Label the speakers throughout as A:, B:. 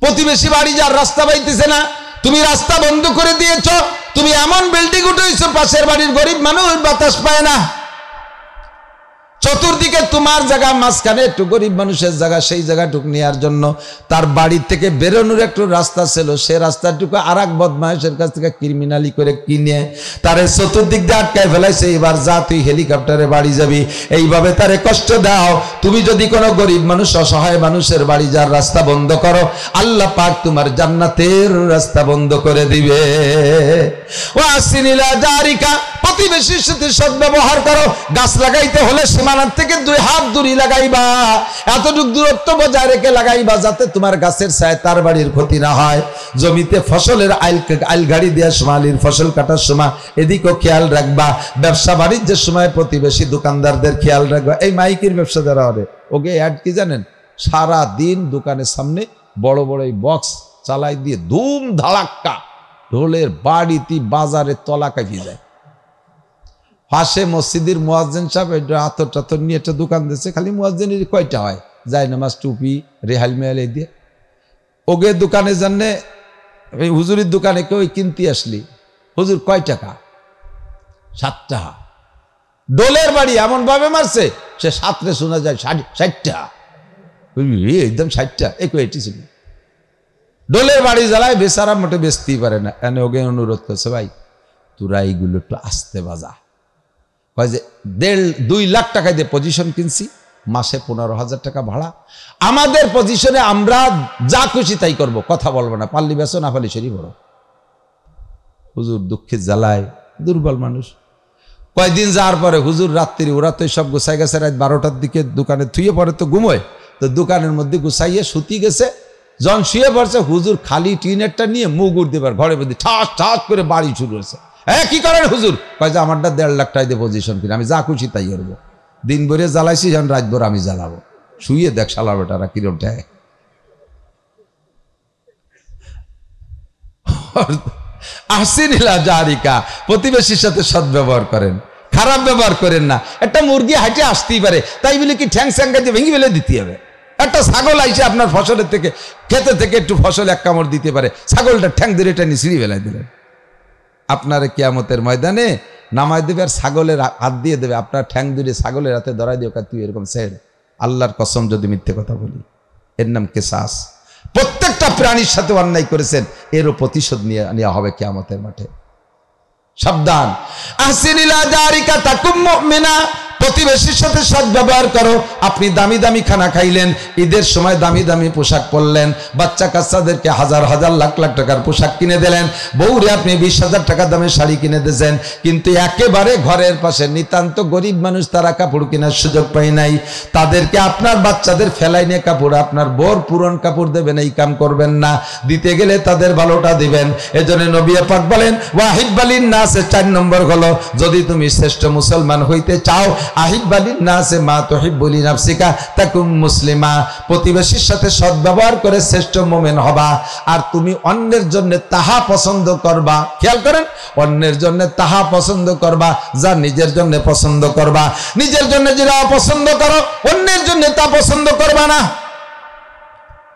A: প্রতিবেশী বাড়ি যার রাস্তা পাইতেছে না, তুমি রাস্তা বন্ধ করে দিয়েছ। তুমি এমন বিল্ডিং উঠেছো পাশের বাড়ির গরিব মানুষ বাতাস পায় না। চতুর্দিকে তোমার জায়গা, মাঝখানে একটু গরিব মানুষের জায়গা, সেই জায়গাটুকু নেওয়ার জন্য তার বাড়ি থেকে বেরোনোর একটু রাস্তা ছিল, সে রাস্তাটুকু আর এক বদমাইশের কাছ থেকে ক্রিমিনালি করে কিনে তারে চতুর্দিক দিয়ে আটকায় ফেলাইছে। এবার যা তুই হেলিকপ্টারে বাড়ি যাবি, এইভাবে তারে কষ্ট দাও। তুমি যদি কোনো গরিব মানুষ, অসহায় মানুষের বাড়ি যার রাস্তা বন্ধ করো, আল্লাহ পাক তোমার জান্নাতের রাস্তা বন্ধ করে দিবে। ওয়াসিনিলা জারিকা, প্রতিবেশীর সাথে সদ্ব্যবহার করো। গাছ লাগাইতে হলে সীমানার থেকে 2 হাত দূরে লাগাইবা, এতটুকু দূরত্ব বজায় রেখে লাগাইবা যাতে তোমার গাছের ছায় তার বাড়ির ক্ষতি না হয়। জমিতে ফসলের আইল গাড়ি দিয়ে সোমালির ফসল কাটার সময় এদিকেও খেয়াল রাখবা। ব্যবসা বাণিজ্যের সময় প্রতিবেশী দোকানদারদের খেয়াল রাখবা। এই মাইকের ব্যবসা যারা হবে, ওকে অ্যাড কি জানেন, সারা দিন দোকানের সামনে বড় বড় এই বক্স চালাই দিয়ে ধুম ধাড়াক্কা ঢোলের বাড়িতে বাজারে তলা কাঁপিয়ে যায়। পাশে মসজিদের মুয়াজ্জিন সাহেব আতর টাতর নিয়ে একটা দোকান দিয়েছে, খালি মুয়াজ্জিনের কয়টা হয়, যায় নামাজ, টুপি, রেহাল মেহাল দিয়ে। ওগে দোকানে জানে হুজুরের দোকানে কেউ কিনতে আসলি, হুজুর কয় টাকা? 7 টাকা। ডোলের বাড়ি এমন ভাবে মারছে সে 7 শোনা যায় 60 টাকা, একদম 60 টাকা। এটি ছিল ডোলের বাড়ি জ্বালায়, বেচারা মোটে বেচতেই পারে না। এনে ওকে অনুরোধ করছে, ভাই তোরা এইগুলো একটু আস্তে বাজা। কয় যে 1.5-2 লাখ টাকা দিয়ে পজিশন কিনছি, মাসে 15,000 টাকা ভাড়া। আমাদের পজিশনে আমরা যা খুশি তাই করব, কথা বলবো না, পাল্লি বেসো না পাল্লি সরি বড়। হুজুর দুঃখে জ্বালায়, দুর্বল মানুষ। কয়েকদিন যাওয়ার পরে হুজুর রাত্রি, ওরা তো সব গুছাই গেছে, রাত 12টার দিকে দোকানে থুয়ে পরে তো ঘুমোয়, তো দোকানের মধ্যে গুছাইয়ে সুতি গেছে। যখন শুয়ে পড়ছে, হুজুর খালি টিনেরটা নিয়ে মুখ উঠতে পারে ঘরের মধ্যে ঠাস ঠাস করে বাড়ি শুরু হয়েছে। হ্যাঁ কি করেন হুজুর? কয় যে আমারটা 1.5 লাখ টাকা দিয়ে পজিশন কিনে আমি যা খুশি তাই করবো। দিন ভরে জ্বালাইছি, যখন রাত ভর আমি জ্বালাবো। শুয়ে দেখ শালা বেটারা কিরম ঠেয়। আহসিনিলা জারিকা, প্রতিবেশীর সাথে সদ্ব্যবহার করেন, খারাপ ব্যবহার করেন না। একটা মুরগি হাঁটে আসতেই পারে, তাই বলে কি ঠ্যাং স্যাং দিয়ে ভেঙে ফেলে দিতে হবে? একটা ছাগল আইসে আপনার ফসলের থেকে, খেতে থেকে একটু ফসল 1 কামড় দিতে পারে, ছাগলটা ঠ্যাং ধরে টেনে ছিঁড়ে ফেলাই দিলেন। আপনার কিয়ামতের ময়দানে নামাই দেবে আর ছাগলের হাত দিয়ে দেবে, আপনার ঠ্যাং ধরে ছাগলের হাতে ধরাই দিয়ে তুই এরকম সের। আল্লাহর কসম যদি মিথ্যে কথা বলি, এর নাম কেসাস। প্রত্যেকটা প্রাণীর সাথে অন্যায় করেছেন, এরও প্রতিশোধ নেওয়া হবে কিয়ামতের মাঠে। সাবধান। আহসিনিলা জারিকা তাকুম মুমিনা, প্রতিবেশীর সাথে সদ্ব্যবহার করো। আপনি দামি দামি খানা খাইলেন, ঈদের সময় দামি দামি পোশাক পরলেন, বাচ্চা কাচ্চাদেরকে 1000 লাখ লাখ টাকার পোশাক কিনে দিলেন, বউরে আপনি 20,000 টাকা দামের শাড়ি কিনে দিয়েছেন, কিন্তু একেবারে ঘরের পাশে নিতান্ত গরিব মানুষ, তারা কাপড় কেনার সুযোগ পায় নাই, তাদেরকে আপনার বাচ্চাদের ফেলাই নিয়ে কাপড়, আপনার বোর পুরন কাপড় দেবেন, এই কাম করবেন না। দিতে গেলে তাদের ভালোটা দিবেন। এজন্য নবী পাক বলেন, ওয়াহিব্বালিন নাসে 4 নম্বর হলো, যদি তুমি শ্রেষ্ঠ মুসলমান হইতে চাও, আহিব্বালিন নাসে মা তুহিব্বুলি নাফসিকা তাকুম মুসলিমা, প্রতিবেশীর সাথে সদ্ব্যবহার করে শ্রেষ্ঠ মুমিন হবা। আর তুমি অন্যের জন্য তাহা পছন্দ করবা, খেয়াল করেন, অন্যের জন্য তাহা পছন্দ করবা যা নিজের জন্য পছন্দ করবা। নিজের জন্য যেটা পছন্দ করো, অন্যের জন্য তা পছন্দ করবা না।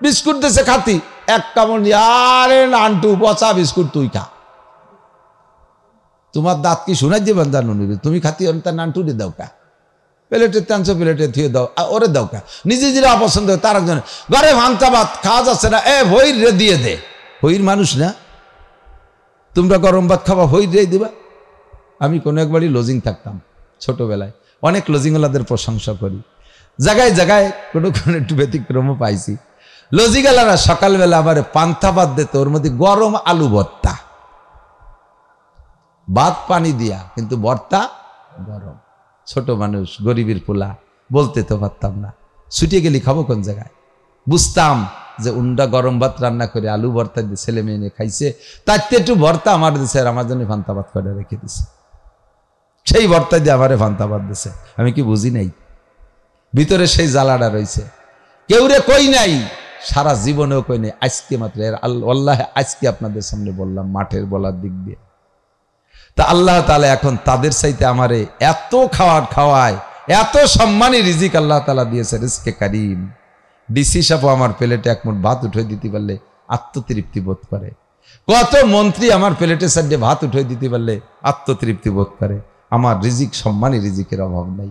A: বিস্কুট দেশে খাতি, 1 কামড় নিয়ে, আরে নান্টু পচা বিস্কুট তুই খা, তোমার দাঁত কি শোনাই দিবেন জানো, তুমি খাতি তার নান্টু দিয়ে দাও কা, প্লেটে টানছো, প্লেটে থুয়ে দাও, ওরে দাও কা। নিজে যেটা অপছন্দ তার একজন ঘরে ভাঙতা ভাত খাওয়া যাচ্ছে না, হইর রে দিয়ে দে। হইর মানুষ না, তোমরা গরম ভাত খাবা, হইর রে দিবা। আমি কোনো একবারই লজিং থাকতাম ছোটবেলায়, অনেক লজিংওয়ালাদের প্রশংসা করি, জায়গায় জায়গায় কোনো কোনো একটু ব্যতিক্রমও পাইছি। লজিংওয়ালারা সকালবেলা আবার পান্তা ভাত দিত, ওর মধ্যে গরম আলু ভর্তা, ভাত পানি দিয়া, কিন্তু ভর্তা গরম। ছোট মানুষ, গরিবের পোলা, বলতে তো পারতাম না। ছুটে গেলি খাবো কোন জায়গায়, বুঝতাম যে উন্ডা গরম ভাত রান্না করে আলু ভর্তা দিয়ে ছেলে মেয়ে নিয়ে খাইছে, তার একটু ভর্তা আমার দিছে, আর আমার জন্য ফান্তা ভাত করে রেখে দিছে। সেই ভর্তা দিয়ে আমারে ফান্তা ভাত দিছে, আমি কি বুঝি নাই? ভিতরে সেই জ্বালাটা রয়েছে, কেউ রে কই নাই, সারা জীবনেও কই নাই, আজকে মাত্র আল্লাহ আজকে আপনাদের সামনে বললাম মাঠের বলার দিক দিয়ে। তা আল্লাহ তাআলা এখন তাদের চাইতে আমারে এত খাওয়ায়, এত সম্মানী রিজিক আল্লাহ তাআলা দিয়েছে, রিজকে কারীম। ডিসি সাহেব আমার প্লেটে 1 মুঠ ভাত উঠে দিতে পারলে আত্মতৃপ্তি বোধ করে। কত মন্ত্রী আমার প্লেটে সাইডে ভাত উঠে দিতে পারলে আত্মতৃপ্তি বোধ করে, আমার রিজিক সম্মানী রিজিকের অভাব নাই।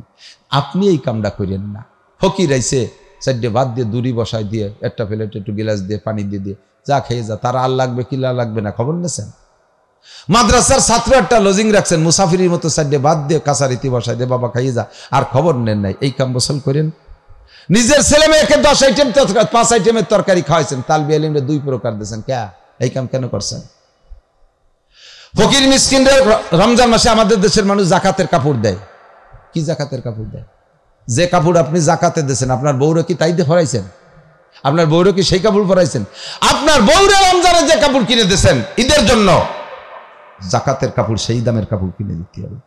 A: আপনি এই কামটা করেন না। ফকির আইসে সাইডে ভাত দিয়ে দূরি বসায় দিয়ে একটা প্লেটে একটু গিলাস দিয়ে পানি দিয়ে দিয়ে যা খেয়ে যা, তারা আর লাগবে কি লাগবে না খবর নেছেন? মাদ্রাসার ছাত্র একটা লজিং রাখছেন, মুসাফিরের মতো সাইডে ভাত দিয়ে কাঁচারিতি বসায় দিয়ে বাবা খাইয়ে যা, আর খবর নেন নাই। এই কাম বসল করেন। নিজের ছেলে মেয়েকে 10 আইটেম 5 আইটেমের তরকারি খাওয়াইছেন, তালবি আলিমরে 2 প্রকার দিয়েছেন। কে এই কাম কেন করছেন? ফকির মিসকিনরা রমজান মাসে আমাদের দেশের মানুষ জাকাতের কাপড় দেয়। কি জাকাতের কাপড় দেয়? যে কাপড় আপনি জাকাতে দিয়েছেন, আপনার বউরে কি তাই দিয়ে পরাইছেন? আপনার বউরে কি সেই কাপড় পরাইছেন? আপনার বউরে রমজানে যে কাপড় কিনে দিয়েছেন ঈদের জন্য, জাকাতের কাপড় সেই দামের কাপড় কিনে দিতে হবে।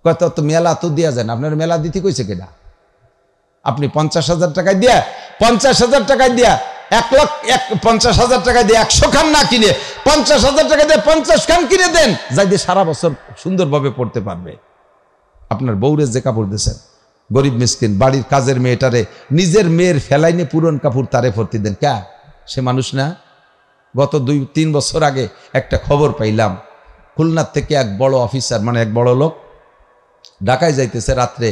A: কত তো মেলা তো দেওয়া যায় না, আপনার মেলা দিতে কইছে কেনা? আপনি 50,000 টাকায় দিয়া 50,000 টাকায় দিয়া 1,50,000 টাকায় দিয়ে 100 খান না কিনে 50,000 টাকা দিয়ে 50 খান কিনে দেন, যাই দিয়ে সারা বছর সুন্দরভাবে পড়তে পারবে। আপনার বউরে যে কাপড় দিয়েছেন, গরিব মিসকিন বাড়ির কাজের মেয়েটারে নিজের মেয়ের ফেলাইনে পুরন কাপড় তারে ভর্তি দেন। কে সে মানুষ না? গত 2-3 বছর আগে একটা খবর পাইলাম, খুলনার থেকে এক বড় অফিসার, মানে এক বড় লোক ঢাকায় যাইতেছে, রাত্রে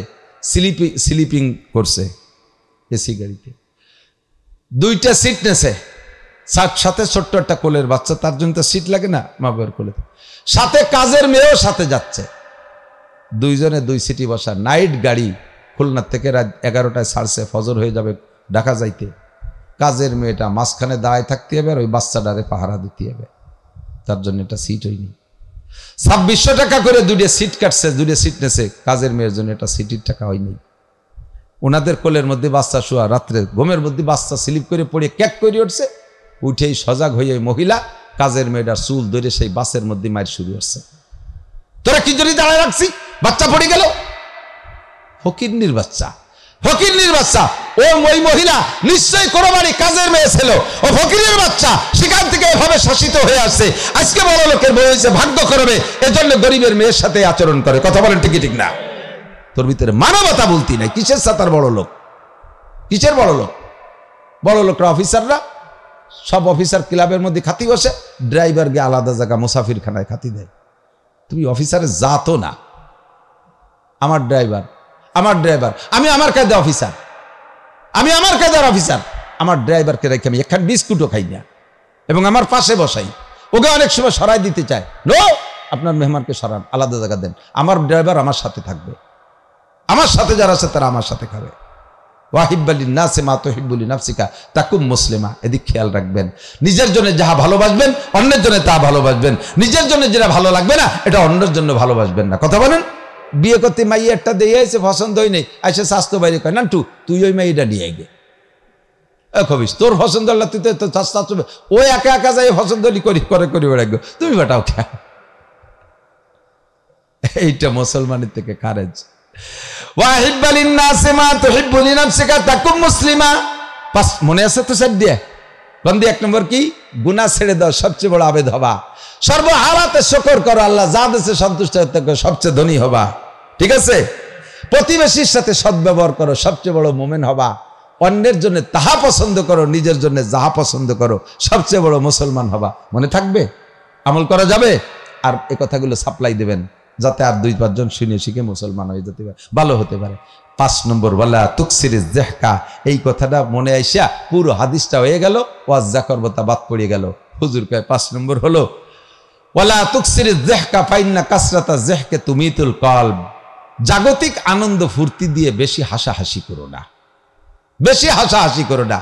A: স্লিপিং করছে এসি গাড়িতে, 2টা সিট নেছে, সাথে ছোট্ট একটা কোলের বাচ্চা, তার জন্য তো সিট লাগে না মা বাবার কোলে, সাথে কাজের মেয়েও সাথে যাচ্ছে, 2 জনে 2 সিটি বসা। নাইট গাড়ি খুলনার থেকে রাত 11টায় ছাড়ছে, ফজর হয়ে যাবে ঢাকা যাইতে। কাজের মেয়েটা মাঝখানে দাঁড়ায় থাকতে হবে, আর ওই বাচ্চাটারে পাহারা দিতে হবে, তার জন্য এটা সিট হয়নি। 2600 টাকা করে 2টা সিট কাটছে, 2টা সিট নেছে কাজের মেয়ের জন্য, এটা সিটির টাকা হয়নি। ওনাদের কোলের মধ্যে বাচ্চা শোয়া, রাত্রে ঘুমের মধ্যে বাচ্চা স্লিপ করে পড়ে ক্যাক করে উঠছে, উঠেই সজাগ হয়ে মহিলা কাজের মেয়েটার চুল ধরে সেই বাসের মধ্যে মার শুরু হচ্ছে। তোরা কি জন্য দাঁড়ায় রাখছি, বাচ্চা পড়ে গেল। ফকিরনির বাচ্চা, ফকিরনির বাচ্চা। ওই মহিলা নিশ্চয়ই কোনো বাড়ি কাজের মেয়ে ছিল, ও ফকিরের বাচ্চা, সেখান থেকে এভাবে শাসিত হয়ে আসছে। আজকে বড় লোকের বউ হয়েছে, ভাগ্য করবে, এজন্য গরিবের মেয়ের সাথে আচরণ করে। কথা বলেন ঠিক ঠিক না? তোর ভিতরে মানবতা বলতি নাই। কিসের সাতার বড় লোক? কিসের বড় লোক? বড় লোকরা অফিসাররা সব অফিসার ক্লাবের মধ্যে খাতি বসে, ড্রাইভারকে আলাদা জায়গা মুসাফির খানায় খাতি দেয়। তুমি অফিসারের জাতো না। আমার ড্রাইভার, আমি আমার কায়দা অফিসার, আমি আমার কায়দার অফিসার। আমার ড্রাইভারকে রেখে আমি একখান বিস্কুটও খাই না, এবং আমার পাশে বসাই। ওকে অনেক সময় সরাই দিতে চায়, নো, আপনার মেহমানকে সরান, আলাদা জায়গা দেন। আমার ড্রাইভার আমার সাথে থাকবে, আমার সাথে যারা আছে তারা আমার সাথে খাবে। ওয়াহিব্বালিন নাসে মা তুহিব্বুলি নাফসিকা তাকুম মুসলিমা। এদিক খেয়াল রাখবেন, নিজের জন্য যাহা ভালোবাসবেন অন্যের জন্য তা ভালোবাসবেন, নিজের জন্য যেটা ভালো লাগবে না এটা অন্যের জন্য ভালোবাসবেন না। কথা বলেন? বিয়ে করতে মাইয়া একটা দিয়ে এসে পছন্দ হয় নাই, এসে স্বাস্থ্য বাইরে কয়, নান্টু তুই ওই মাইয়াটা নিয়ে গে, খবিস তোর পছন্দ হল, তুই তো স্বাস্থ্য ওই একা একা যাই পছন্দ করে বেড়াইব, তুমি বেটাও খা। এইটা মুসলমানের থেকে খারেজ। ওয়াহিব্বালিন নাসে মা তুহিব্বুলি নাফসিকা তাকুম মুসলিমা। মনে আছে তো স্যার দিয়ে বন্ধু? 1 নম্বর কি? গুনাহ ছেড়ে দাও, সবচেয়ে বড় আবেদ হবা। সর্বহালাতে শুকর করো, আল্লাহ যা দেশে সন্তুষ্ট হতে সবচেয়ে ধনী হবা। ঠিক আছে? প্রতিবেশীর সাথে সদ্ব্যবহার করো, সবচেয়ে বড় মুমিন হবা। অন্যের জন্য তাহা পছন্দ করো, নিজের জন্য যাহা পছন্দ করো, সবচেয়ে বড় মুসলমান হবা। মনে থাকবে? আমল করা যাবে? আর এই কথাগুলো সাপ্লাই দেবেন, যাতে আর 2-5 জন শুনে শিখে মুসলমান হয়ে যেতে পারে, ভালো হতে পারে। 5 নম্বর ওয়ালা তুকসিরিজ জাহকা। এই কথাটা মনে আইসা পুরো হাদিসটা হয়ে গেল, ওয়াজ জাকরবতা বাদ পড়ে গেল। হুজুর কয় 5 নম্বর হলো ওয়ালা তুকসিরিজ জাহকা ফাইন্না কাসরাতা জাহকে তুমিতুল কলব। জাগতিক আনন্দ ফুর্তি দিয়ে বেশি হাসাহাসি করো না, বেশি হাসাহাসি করো না।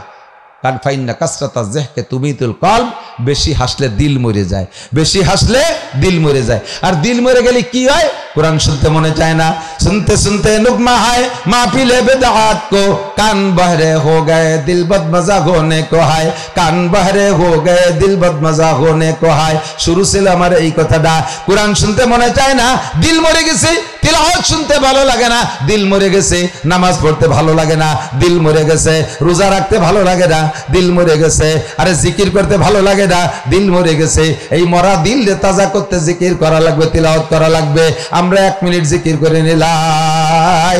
A: কারণ ফাইন্না কাসরাতা জাহকে তুমিতুল কলব, বেশি হাসলে দিল মরে যায়, বেশি হাসলে দিল মরে যায়। আর দিল মরে গেলে কি হয়? कुरान सुनते मने चाहे ना, सुनते सुनते नुकमा है माफिले बिदअत को, कान बहरे हो गए दिल बदमजा होने को हाय, कान बहरे हो गए दिल बदमजा होने को हाय। शुरू से हमारे এই কথাটা, कुरान सुनते मने चाहे ना, दिल मरे গেছে, তিলাওয়াত শুনতে ভালো লাগে না, দিল মরে গেছে, নামাজ পড়তে ভালো লাগে না, দিল মরে গেছে, রোজা রাখতে ভালো লাগে না, দিল মরে গেছে, আরে জিকির করতে ভালো লাগে না, দিল মরে গেছে। এই মরা দিল তাজা করতে জিকির করা লাগবে, তিলাওয়াত করা লাগবে। আমরা 1 মিনিট জিকির করে নি, লা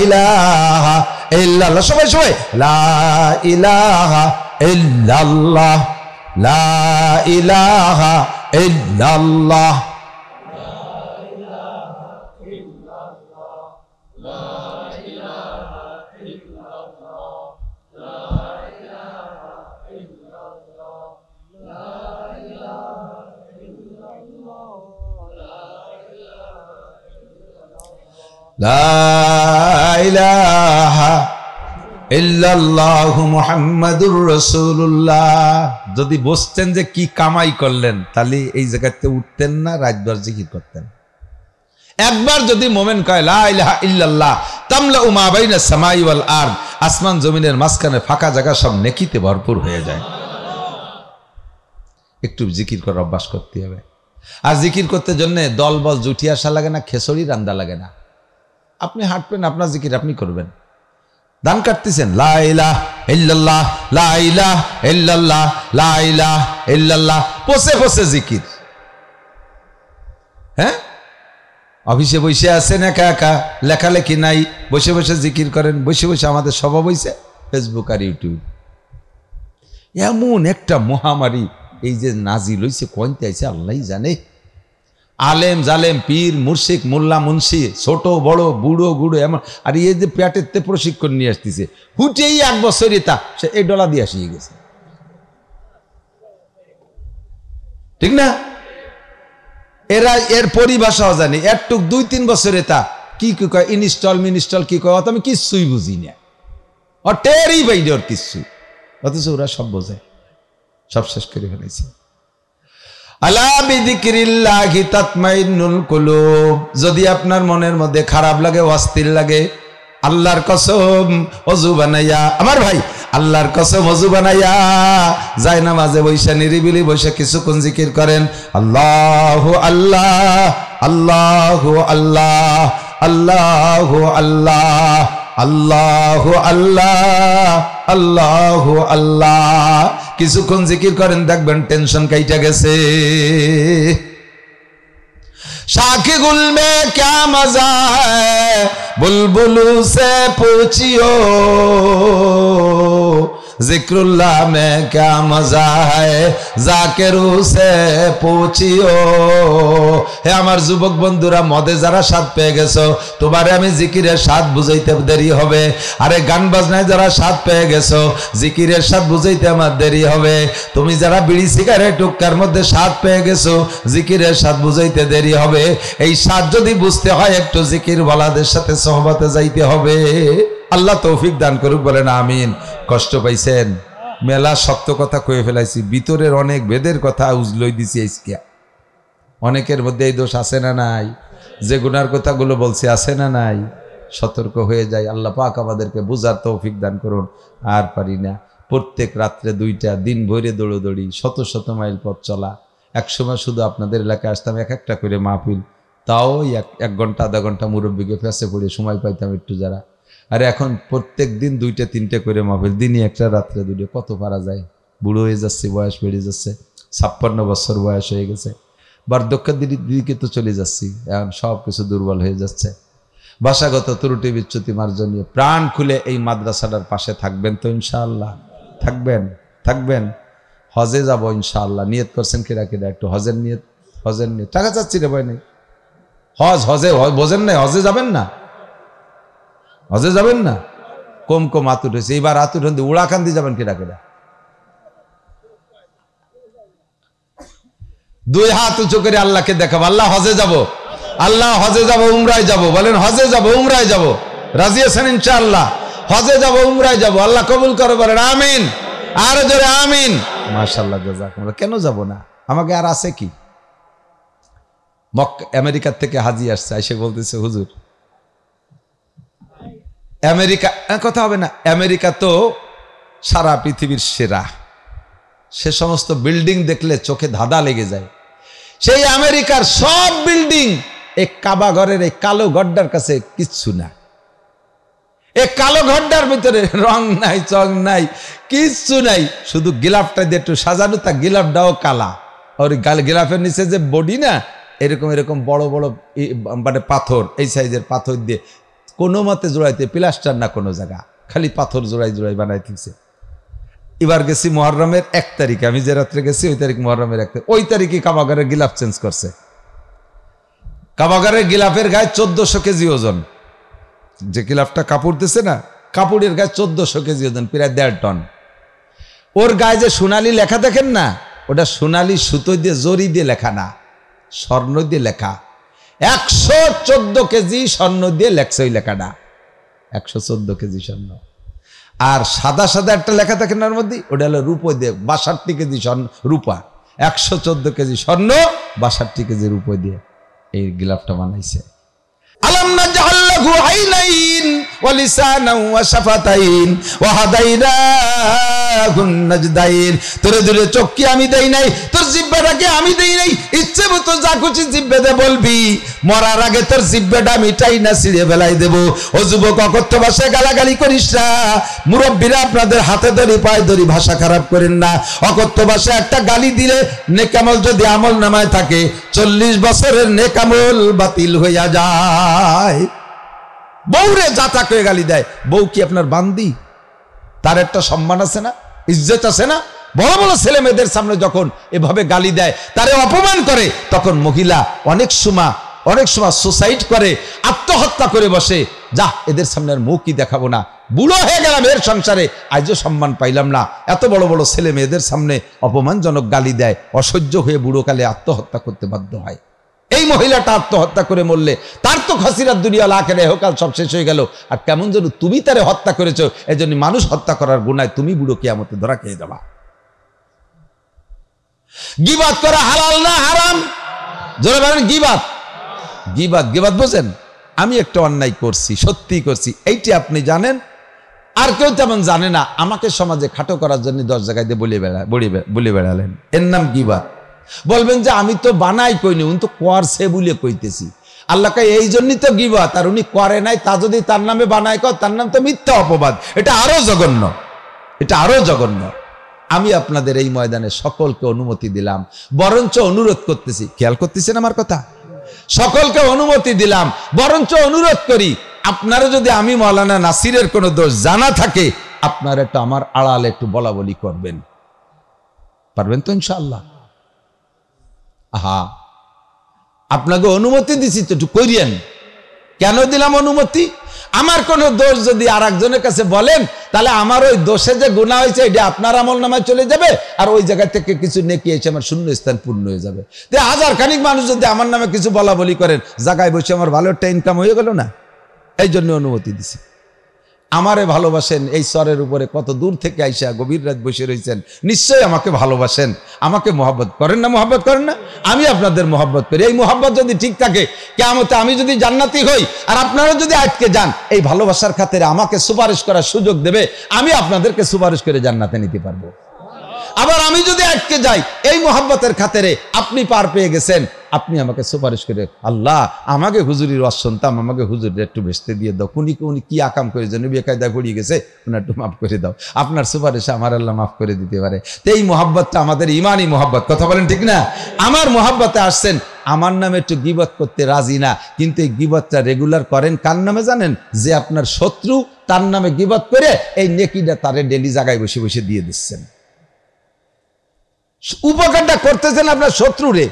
A: ইলাহা ইল্লাল্লাহ। সবাই সবাই লা ইলাহা ইল্লাল্লাহ লা ইলাহা ইল্লাল্লাহ। লা ইলাহা ইল্লাল্লাহু মুহাম্মাদুর রাসূলুল্লাহ। যদি বুঝতেন যে কি কামাই করলেন তাহলে এই জায়গাতে উঠতেন না, রাতভর জিকির করতেন। একবার যদি মোমেন কয় লা ইলাহা ইল্লাল্লাহ তামলাউ মা বাইনা সামাই ওয়াল আরদ, আসমান জমিনের মাঝখানে ফাঁকা জায়গা সব নেকিতে ভরপুর হয়ে যায়। একটু জিকির করার অভ্যাস করতে হবে। আর জিকির করতে জন্য দল বল জুটি আসা লাগে না, খেসড়ি রান্দা লাগে না। আপনি হাঁটবেন, আপনার জিকির আপনি করবেন। ধান কাটতেছেন লা ইলাহা ইল্লাল্লাহ লা ইলাহা ইল্লাল্লাহ লা ইলাহা ইল্লাল্লাহ, বসে বসে জিকির। হ্যাঁ, অফিসে বসে আছেন একা একা, লেখালেখি নাই, বসে বসে জিকির করেন। বসে বসে আমাদের স্বভাব হইছে ফেসবুক আর ইউটিউব। এমন একটা মহামারী এই যে নাজিল হইছে, কোনতে আইছে আল্লাহই জানে। আলেম জালেম, পীর মুর্শিদ, মোল্লা মুন্সি, ছোট বড় বুড়ো গুড়ো এমন। আর এই যে পেটেতে প্রশিক্ষণ নিয়ে আসতেছে, হুটেই 1 বছর তা সে এই ডলা দিয়ে আসিয়ে গেছে, ঠিক না? এরা এর পরিভাষাও জানি, একটুক 2-3 বছরে তা কি কি কয়, ইনস্টল মিনিস্টল কি কয়, অত আমি কিচ্ছুই বুঝি না, ও টেরই বাইরে ওর কিচ্ছু। অথচ ওরা সব বোঝে, সব শেষ করে ফেলেছে। আলা বিযিকরিল্লাহি তাতমাইন্নুল কুলুব। যদি আপনার মনের মধ্যে খারাপ লাগে, অস্থির লাগে, আল্লাহর কসম ওযু বানাইয়া, আমার ভাই আল্লাহর কসম ওযু বানাইয়া যায় নামাজে বৈশা নিরিবিলি বৈশা কিছুক্ষণ জিকির করেন। আল্লাহু আল্লাহ আল্লাহু আল্লাহ আল্লাহু আল্লাহ আল্লাহু আল্লাহ আল্লাহু আল্লাহ। কিছুক্ষণ জিকির করেন, দেখবেন টেনশন কাইটা গেছে। शाखी गुल में क्या मजा है, बुलबुलू से पूछियो, जिक्रुल्लाह में क्या मजा है, जाकिरू से पूछियो। হে আমার যুবক বন্ধুরা, মদে যারা স্বাদ পেয়ে গেছো, তোমারে আমি জিকিরের স্বাদ বুঝাইতে দেরি হবে। আরে গান বাজনায় যারা স্বাদ পেয়ে গেছো, জিকিরের স্বাদ বুঝাইতে আমার দেরি হবে। তুমি যারা বিড়ি সিগারেট হুক্কার মধ্যে স্বাদ পেয়ে গেছো, জিকিরের স্বাদ বুঝাইতে দেরি হবে। এই স্বাদ যদি বুঝতে হয়, একটু জিকির ওয়ালাদের সাথে সোহবতে যাইতে হবে। আল্লাহ তৌফিক দান করুক, বলেন আমিন। কষ্ট পাইছেন? মেলা শক্ত কথা কয়ে ফেলাইছি, ভিতরের অনেক বেদের কথা উজলই দিছি। আজকে অনেকের মধ্যে এই দোষ আছে না নাই? যে গুনার কথাগুলো বলছি আছে না নাই? সতর্ক হয়ে যায়। আল্লাহ পাক আমাদেরকে বুঝার তৌফিক দান করুন। আর পারি না, প্রত্যেক রাত্রে 2টা, দিন ভরে দৌড়োদৌড়ি, শত শত মাইল পথ চলা। একসময় শুধু আপনাদের এলাকায় আসতাম একটা করে মাহফিল, তাও 1 ঘন্টা আধা ঘন্টা মুরব্বীকে ফেসে পড়ে সময় পাইতাম একটু যারা। আর এখন প্রত্যেক দিন 2টা-3টা করে মাহফিল, দিনই একটা রাত্রে 2টা, কত পারা যায়? বুড়ো হয়ে যাচ্ছে, বয়স বেড়ে যাচ্ছে, 56 বছর বয়স হয়ে গেছে, বার্ধক্যের দিকে তো চলে যাচ্ছি। এখন সব কিছু দুর্বল হয়ে যাচ্ছে। ভাষাগত ত্রুটি বিচ্যুতি মার্জনীয়। প্রাণ খুলে এই মাদ্রাসাটার পাশে থাকবেন তো ইনশাআল্লাহ? থাকবেন? থাকবেন। হজে যাব ইনশাআল্লাহ। নিয়ত করছেন কিরা কিরা? একটু হজের নিয়ত। হজের নিয়ত টাকা চাচ্ছি রে, ভয় নেই। হজে বোঝেন নাই? হজে যাবেন না? হজে যাবেন না? কম কম আতুর হয়েছে। এইবার আতুর হন উড়াকান্দি যাবেন কিরা কিরা? 2 হাত উঁচু করে আল্লাহকে দেখাবো, আল্লাহ হজে যাব, আল্লাহ হজে যাব, উমরায় যাব। বলেন হজে যাব, উমরায় যাব। রাজি আছেন ইনশাআল্লাহ? হজে যাব, উমরায় যাব, আল্লাহ কবুল করে, বলেন আমিন। আর জোরে আমিন। মাশাআল্লাহ, জাযাকুমুল্লাহ। কেন যাব না? আমাকে আর আছে কি? আমেরিকার থেকে হাজি আসছে, এসে বলতেছে হুজুর আমেরিকা, কথা হবে না, আমেরিকা তো সারা পৃথিবীর সেরা, সে সমস্ত বিল্ডিং দেখলে চোখে ধাঁধা লেগে যায়। সেই আমেরিকার সব বিল্ডিং এই কাবা ঘরের এই কালো গড্ডার কাছে কিচ্ছু না। এই কালো গড্ডার ভিতরে রং নাই, চং নাই, কিচ্ছু নাই, শুধু গিলাফটা দিয়ে একটু সাজানো, তা গিলাফটাও কালা। আর গিলাফের নিচে যে বডি না, এরকম এরকম বড় বড় মানে পাথর, এই সাইজের পাথর দিয়ে কোনো মতে জোড়াইতে, প্লাস্টার না কোনো জায়গা, খালি পাথর জোড়াই জোড়াই বানাইতেছে। এবার গেছি মুহররমের 1 তারিখে, আমি যে রাত্রে গেছি ওই তারিখ মুহররমের 1 তারিখ, ওই তারিখে কাবাগারের গিলাফ চেঞ্জ করছে। কাবাগারের গিলাফের গায়ে 1400 কেজি ওজন, যে গিলাফটা কাপড় দিছে না, কাপড়ের গায়ে 1400 কেজি ওজন, প্রায় 1.5 টন। ওর গায়ে যে সোনালি লেখা দেখেন না, ওটা সোনালি সুতো দিয়ে জরি দিয়ে লেখা না, স্বর্ণ দিয়ে লেখা। 114 কেজি স্বর্ণ দিয়ে লেখছে ওই লেখাটা, 114 কেজি স্বর্ণ। আর সাদা সাদা একটা লেখা দেখেন ওর মধ্যে, ওটা হলো রূপো দিয়ে 62 কেজি স্বর্ণ, রূপা। 114 কেজি স্বর্ণ, 62 কেজি রূপো দিয়ে এই গিলাফটা বানাইছে। আলাম নাজআল লাহু আইনাইন ওয়া লিসানান ওয়া শাফাতাইন ওয়া হাদাইনাহুন নাজদাইন। তোরে দূরে চোখ কি আমি দেই নাই, তোর জিহ্বাটাকে আমি দেই নাই, ইচ্ছে মতো যা খুশি জিহ্বাতে বলবি, মরার আগে তোর জিহ্বাটা মিটাই না ছিঁড়ে ফেলাই দেব। ও যুবক, অকথ্য ভাষায় গালাগালি করিস না। মুরব্বীরা আপনাদের হাতে ধরি পায়ে ধরি, ভাষা খারাপ করেন না। অকথ্য ভাষায় একটা গালি দিলে নেক আমল যদি আমল নামায় থাকে, 40 বছরের নেক আমল বাতিল হইয়া যায়। বউরে জাতা করে গালি দেয়, বউ কি আপনার বান্দি? তার একটা সম্মান আছে না, ইজ্জত আছে না? বড় বড় ছেলে মেয়েদের সামনে যখন এভাবে গালি দেয়, তারে অপমান করে, তখন মহিলা অনেক সময় সুসাইড করে, আত্মহত্যা করে বসে, যা এদের সামনে আর মুখই দেখাবো না, বুড়ো হয়ে গেলাম, এর সংসারে আজও সম্মান পাইলাম না। এত বড় বড় ছেলে মেয়েদের সামনে অপমানজনক গালি দেয়, অসহ্য হয়ে বুড়োকালে আত্মহত্যা করতে বাধ্য হয়। এই মহিলাটা আত্মহত্যা করে মরলে তার তো খাসিরাত দুনিয়া আখিরাত ইহকাল সব শেষ হয়ে গেল। আর কেমন যেন তুমি তারে হত্যা করেছো, এজন্য মানুষ হত্যা করার গুনায় তুমি বুড়ো কিয়ামতে ধরা খেয়ে যাবা। গীবাত করা হালাল না হারাম? জোরে বলেন। গীবাত বোঝেন? আমি একটা অন্যায় করছি, সত্যি করছি, এইটি আপনি জানেন, আর কেউ তেমন জানে না। আমাকে সমাজে খাটো করার জন্য 10 জায়গায় দিয়ে বলে বেড়ালেন, এর নাম গীবাত। বলবেন যে আমি তো বানাই কইনি, উনি তো করছে বলে কইতেছি। আল্লাহকে এই জন্যই তো গীবাত, আর উনি করে নাই তা যদি তার নামে বানায় কর, তার নাম তো মিথ্যা অপবাদ। এটা আরো জঘন্য। আমি আপনাদের এই ময়দানে সকলকে অনুমতি দিলাম, বরঞ্চ অনুরোধ করতেছি, খেয়াল করতেছেন আমার কথা? সকলকে অনুমতি দিলাম, বরঞ্চ অনুরোধ করি, আপনারা যদি আমি মাওলানা নাসিরের কোনো দোষ জানা থাকে, আপনারা একটু আমার আড়ালে একটু বলা বলি করবেন, পারবেন তো ইনশাআল্লাহ? আপনাকে অনুমতি দিছি তো একটু করিয়েন। কেন দিলাম অনুমতি? আমার কোন দোষ যদি আর একজনের কাছে বলেন, তাহলে আমার ওই দোষে যে গুনাহ হয়েছে এটা আপনার আমল নামায় চলে যাবে, আর ওই জায়গা থেকে কিছু নেকি এসে আমার শূন্য স্থান পূর্ণ হয়ে যাবে। তো 1000 খানিক মানুষ যদি আমার নামে কিছু বলা বলি করেন, জায়গায় বসে আমার ভালো একটা ইনকাম হয়ে গেল না? এই জন্য অনুমতি দিছি। আমারে ভালোবাসেন, এই স্তরের উপরে কত দূর থেকে আইসা গভীর রাত বসে রয়েছেন, নিশ্চয়ই আমাকে ভালোবাসেন, আমাকে মহব্বত করেন না? মহব্বত করেন না? আমি আপনাদের মহব্বত করি। এই মহব্বত যদি ঠিক থাকে, কিয়ামতে আমি যদি জান্নাতি হই আর আপনারা যদি আটকে যান, এই ভালোবাসার খাতিরে আমাকে সুপারিশ করার সুযোগ দেবে, আমি আপনাদেরকে সুপারিশ করে জান্নাতে নিতে পারবো। আবার আমি যদি আটকে যাই, এই মহব্বতের খাতিরে আপনি পার পেয়ে গেছেন, আপনি আমাকে সুপারিশ করে, আল্লাহ আমাকে হুজুরির ওয়াজ শুনতাম, আমাকে হুজুরের একটু ভেস্তে দিয়ে দাও, উনি কি আকাম করে যেন বেকায়দায় পড়িয়ে গেছে, উনি একটু মাফ করে দাও। আপনার সুপারিশে আমার আল্লাহ মাফ করে দিতে পারে। তো এই মহব্বতটা আমাদের ইমানি মহব্বত, কথা বলেন ঠিক না? আমার মহব্বতে আসছেন, আমার নামে একটু গীবত করতে রাজি না, কিন্তু এই গীবতটা রেগুলার করেন কার নামে জানেন? যে আপনার শত্রু, তার নামে গীবত করে এই নেকিটা তারে ডেলি জায়গায় বসে বসে দিয়ে দিচ্ছেন। উপকারটা করতেছেন আপনার শত্রুরে,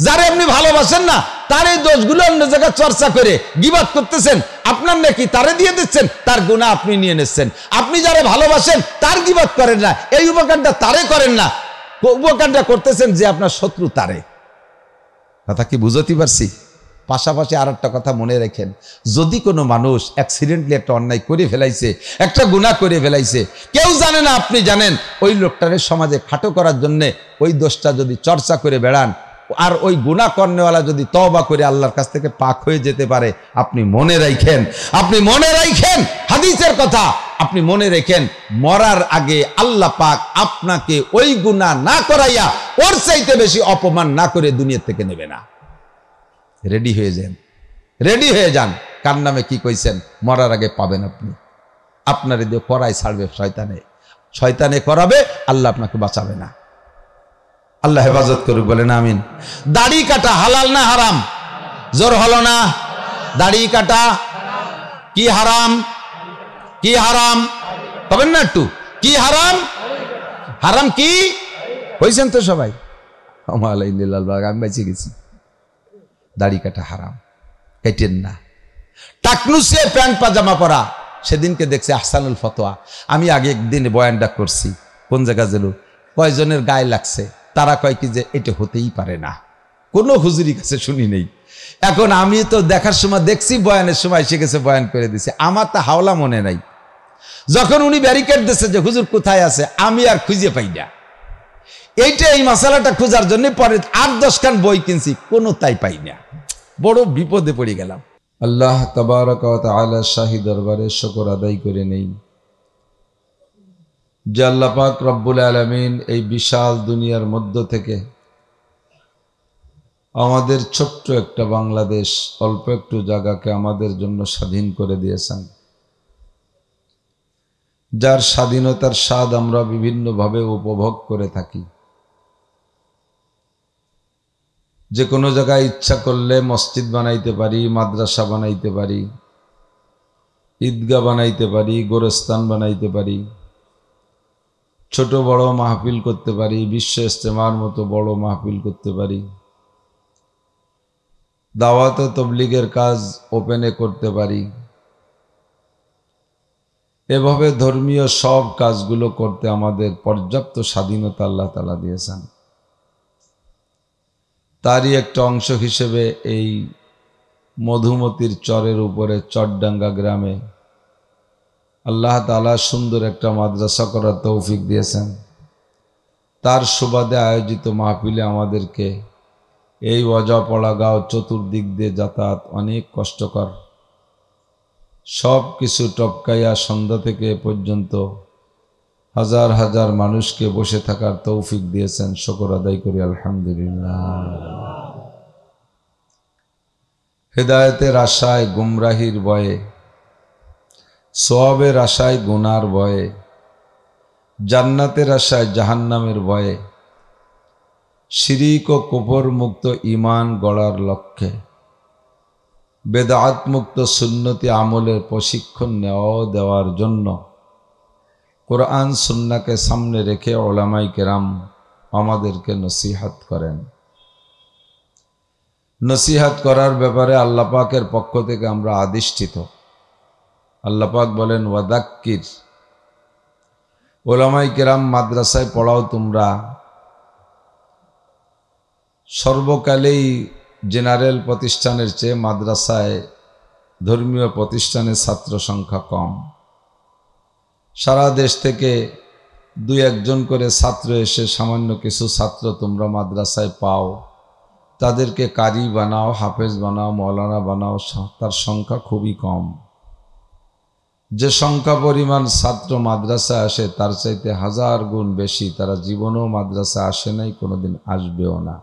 A: যারা আপনি ভালোবাসেন না, তার এই দোষগুলো অন্য জায়গায় চর্চা করে গীবত করতেছেন, আপনার নাকি তারে দিয়ে দিচ্ছেন, তার গুনাহ আপনি নিয়ে নিচ্ছেন। আপনি যারা ভালোবাসেন তার গীবত করেন না, এই উপকারটা তারে করেন না, উপকারটা করতেছেন যে আপনার শত্রু তারে। কথা কি বুঝতে পারছি? পাশাপাশি আর একটা কথা মনে রাখেন, যদি কোনো মানুষ অ্যাক্সিডেন্টলি একটা অন্যায় করে ফেলাইছে, একটা গুনাহ করে ফেলাইছে, কেউ জানে না, আপনি জানেন, ওই লোকটারে সমাজে খাটো করার জন্যে ওই দোষটা যদি চর্চা করে বেড়ান, আর ওই গুনাহ করনেওয়ালা যদি তওবা করে আল্লাহর কাছ থেকে পাক হয়ে যেতে পারে, আপনি মনে রাখেন হাদিসের কথা, আপনি মনে রাখেন, মরার আগে আল্লাহ পাক আপনাকে ওই গুনাহ না করাইয়া ওর চাইতে বেশি অপমান না করে দুনিয়া থেকে নেবে না। রেডি হয়ে যান। কার নামে কি কইছেন? মরার আগে পাবেন আপনি। আপনার দিয়ে করাই ছাড়বে শয়তানে করাবে, আল্লাহ আপনাকে বাঁচাবে না। আল্লাহ হেফাজত করুক, বলেন আমিন। দাড়ি কাটা হালাল না হারাম? জোর হলো না? দাড়ি কাটা কি হারাম? কবেন না একটু? কি হারাম? হারাম কি হয়েছেন তো সবাই? আমি বেঁচে গেছি। দাড়ি কাটা হারাম, কেটেন না। টাকনুসে প্যান্ট পাজামা পরা, সেদিনকে দেখছে আহসানুল ফতোয়া, আমি আগে একদিন বয়ানটা করছি, কোন জায়গা যেন কয়জনের গায়ে লাগছে, তারা কয় কি যে এটা হতেই পারে না, কোনো হুজুরি কাছে শুনি নেই। এখন আমি তো দেখার সময় দেখছি, বয়ানের সময় এসে গেছে, বয়ান করে দিছে, আমার তা হাওলা মনে নাই। যখন উনি ব্যারিকেড দিচ্ছে যে হুজুর কোথায় আছে, আমি আর খুঁজে পাই না। এই মশালাটা খোঁজার জন্য পরে 8-10 খান বই কিনছি, কোনো তাই পাই না, বড় বিপদে পড়ে গেলাম। আল্লাহ তাবারক ওয়া তাআলা শাহী দরবারে শুকর আদায় করে নেই যে আল্লাহ পাক রব্বুল আলামিন এই বিশাল দুনিয়ার মধ্য থেকে আমাদের ছোট্ট একটা বাংলাদেশ, অল্প একটু জায়গাকে আমাদের জন্য স্বাধীন করে দিয়েছেন, যার স্বাধীনতার স্বাদ আমরা বিভিন্নভাবে উপভোগ করে থাকি। যে কোনো জায়গায় ইচ্ছা করলে মসজিদ বানাইতে পারি, মাদ্রাসা বানাইতে পারি, ঈদগাহ বানাইতে পারি, গোরস্থান বানাইতে পারি, ছোট বড় মাহফিল করতে পারি, বিশ্ব ইজতেমার মতো বড় মাহফিল করতে পারি, দাওয়াত ও তাবলীগের কাজ ওপেনে করতে পারি। এভাবে ধর্মীয় সব কাজগুলো করতে আমাদের পর্যাপ্ত স্বাধীনতা আল্লাহ তাআলা দিয়েছেন। তারই একটা অংশ হিসেবে এই মধুমতির চরের উপরে চরডাঙ্গা গ্রামে আল্লাহ তাআলা সুন্দর একটা মাদ্রাসা করার তৌফিক দিয়েছেন। তার সুবাদে আয়োজিত মাহফিলে আমাদেরকে এই অজাপড়া গাঁও চতুর্দিক দিয়ে যাতায়াত অনেক কষ্টকর, সব কিছু টপকাইয়া সন্ধ্যা থেকে এ পর্যন্ত হাজার হাজার মানুষকে বসে থাকার তৌফিক দিয়েছেন, শুকর আদায় করি আলহামদুলিল্লাহ। হেদায়েতের আশায় গুমরাহির ভয়ে, সওয়াবের আশায় গুনার ভয়ে, জান্নাতের আশায় জাহান্নামের ভয়ে, শিরিক ও কুফর মুক্ত ঈমান গড়ার লক্ষ্যে বেদাত মুক্ত সুন্নতি আমলের প্রশিক্ষণ দেওয়ার জন্য কোরআন সুন্নাহকে সামনে রেখে উলামায়ে কেরাম আমাদেরকে নসিহত করেন। নসিহত করার ব্যাপারে আল্লাহ পাকের পক্ষ থেকে আমরা আদিষ্ঠিত। আল্লাহ পাক বলেন ওয়াদাক্কির, উলামায়ে কেরাম মাদ্রাসায় পড়াও তোমরা। সর্বকালেই জেনারেল প্রতিষ্ঠানের চেয়ে মাদ্রাসায় ধর্মীয় প্রতিষ্ঠানের ছাত্র সংখ্যা কম। সারা দেশ থেকে 2-1 জন করে ছাত্র এসে সামান্য কিছু ছাত্র তোমরা মাদ্রাসায় পাও, তাদেরকে কারি বানাও, হাফেজ বানাও, মৌলানা বানাও, তার সংখ্যা খুবই কম। যে সংখ্যা পরিমাণ ছাত্র মাদ্রাসায় আসে তার চাইতে 1000 গুণ বেশি তারা জীবনেও মাদ্রাসা আসে নাই, কোনোদিন আসবেও না।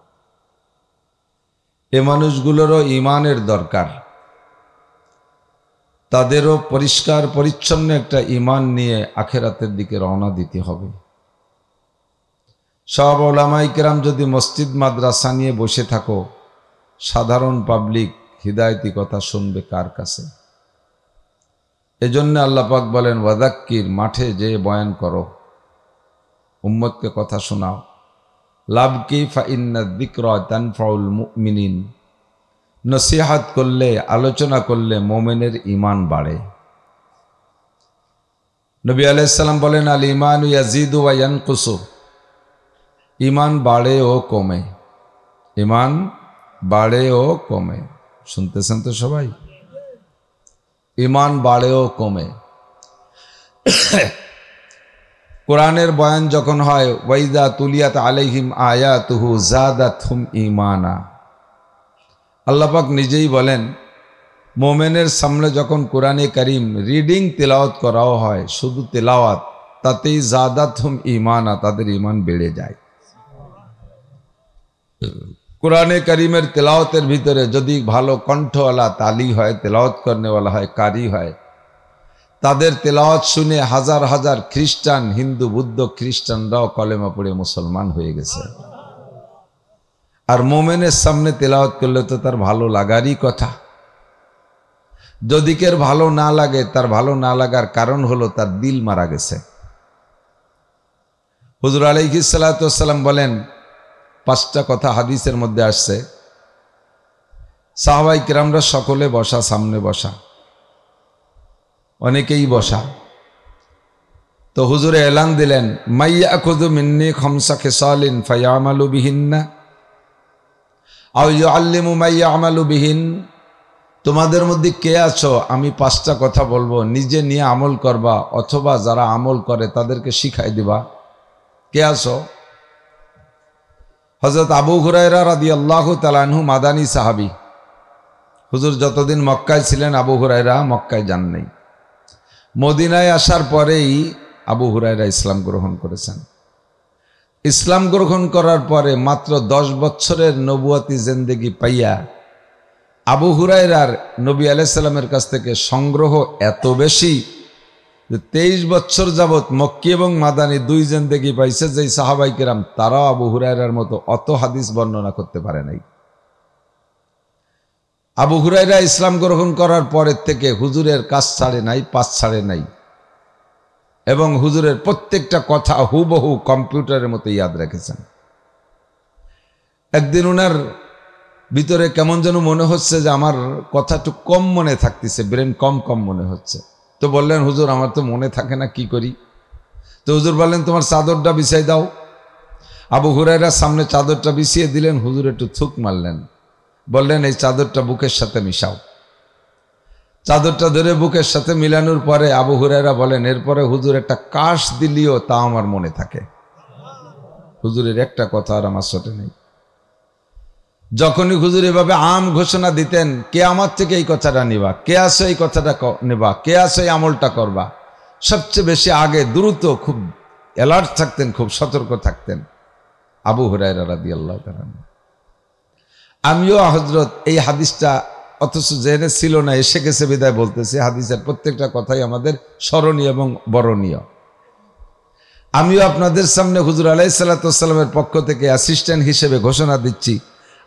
A: এ মানুষগুলোরও ঈমানের দরকার, তাদেরও পরিষ্কার পরিচ্ছন্ন একটা ঈমান নিয়ে আখিরাতের দিকে রওনা দিতে হবে। সব উলামায়ে কেরাম যদি মসজিদ মাদ্রাসা নিয়ে বসে থাকো, সাধারণ পাবলিক হিদায়তি কথা শুনবে কার কাছে? এজন্য আল্লাহ পাক বলেন ওয়াদাক্কির, মাঠে যে বয়ান করো, উম্মতকে কথা শোনাও। লাভ কি? ফাইন্না যিকরা তানফাউল মুমিনিন, নসিহত করলে, আলোচনা করলে মোমেনের ঈমান বাড়ে। নবী আলাইহিস সালাম বলেন আল ঈমানু ইয়াজিদু ওয়া ইয়ানকুসু, ঈমান বাড়ে ও কমে, ঈমান বাড়ে ও কমে। শুনতেছেন তো সবাই? ঈমান বাড়ে ও কমে। কোরআনের বয়ান যখন হয়, ওয়াইদা তুলিয়াত আলাইহিম আয়াতুহু যাদাতহুম ঈমানা, আল্লাহ পাক নিজেই বলেন মোমেনের সামনে যখন কোরআনে কারীম রিডিং তেলাওয়াত করাও হয়, শুধু তেলাওয়াত, তাতেই যাদাতহুম ঈমানা, তাদের ঈমান বেড়ে যায়। কোরআনে কারীমের তেলাওয়াতের ভিতরে যদি ভালো কণ্ঠওয়ালা তালি হয়, তেলাওয়াত করনেওয়ালা হয়, কারি হয়, তাদের তেলাওয়াত শুনে হাজার হাজার খ্রিস্টান, হিন্দু, বুদ্ধ খ্রিস্টানরাও কলেমা পড়ে মুসলমান হয়ে গেছে। আর মোমেনের সামনে তেলাওয়াত করলে তো তার ভালো লাগারই কথা। যদি কের ভালো না লাগে, তার ভালো না লাগার কারণ হলো তার দিল মারা গেছে। হুজুর আলাইহিস সালাতু ওয়াস সালাম বলেন, 5টা কথা হাদিসের মধ্যে আসছে, সাহাবায়ে কিরামরা সকলে বসা, সামনে বসা, অনেকেই বসা। তো হুজুরে এলান দিলেন, মাইয়াখুযু মিন্নি খামসা খিসালিন ফায়ামালু বিহিন্না আও ইউআল্লিমু মাইয়ামালু বিহিন। তোমাদের মধ্যে কে আছো, আমি 5টা কথা বলবো, নিজে নিয়ে আমল করবা অথবা যারা আমল করে তাদেরকে শিখাই দিবা। কে আছো? হযরত আবু হুরায়রা রাদিয়াল্লাহু তাআলা আনহু মাদানী সাহাবী। হুজুর যতদিন মক্কায় ছিলেন আবু হুরায়রা মক্কায় যান নাই। মদিনায় আসার পরেই আবু হুরায়রা ইসলাম গ্রহণ করেছেন। ইসলাম গ্রহণ করার পরে মাত্র 10 বছরের নবুয়াতি জিন্দেগি পাইয়া আবু হুরায়রার নবী আলাইহিস সালামের কাছ থেকে সংগ্রহ এত বেশি যে 23 বছর যাবত মক্কি এবং মাদানী 2 জিন্দেগি পাইছে, যেই সাহাবায়ে কিরাম তারাও আবু হুরায়রার মতো অত হাদিস বর্ণনা করতে পারে নাই। আবু হুরায়রা ইসলাম গ্রহণ করার পরের থেকে হুজুরের কাজ ছাড়ে নাই, পাশ ছাড়ে নাই, এবং হুজুরের প্রত্যেকটা কথা হুবহু কম্পিউটারের মতো ইয়াদ রেখেছেন। একদিন ওনার ভিতরে কেমন যেন মনে হচ্ছে যে আমার কথা একটু কম মনে থাকতেছে, ব্রেন কম কম মনে হচ্ছে। তো বললেন, হুজুর আমার তো মনে থাকে না, কি করি? তো হুজুর বললেন, তোমার চাদরটা বিছাই দাও। আবু হুরায়রা সামনে চাদরটা বিছিয়ে দিলেন, হুজুর একটু থুক মারলেন, বললেন এই চাদরটা বুকের সাথে মিশাও। চাদরটা ধরে বুকের সাথে মিলানোর পরে আবু হুরায়রা বলেন, এরপরে হুজুর একটা কাশ দিলিও তা আমার মনে থাকে। হুজুরের একটা কথা আর আমার ছোটে নেই। যখনই হুজুর এভাবে আম ঘোষণা দিতেন, কে আমার থেকে এই কথাটা নিবা, কে আসো এই কথাটা নেবা, কে আসো এই আমলটা করবা, সবচেয়ে বেশি আগে দ্রুত খুব অ্যালার্ট থাকতেন, খুব সতর্ক থাকতেন আবু হুরায়রা রাদিয়াল্লাহু তাআলা। আমিও হযরত এই হাদিসটা অথচ জেনে ছিল না, এসে গেছে বিদায় বলতেছি, হাদিসের প্রত্যেকটা কথাই আমাদের স্মরণীয় এবং বরণীয়। আমিও আপনাদের সামনে হুজুর আলাইহিস সালাতু ওয়াস সালামের পক্ষ থেকে অ্যাসিস্ট্যান্ট হিসেবে ঘোষণা দিচ্ছি,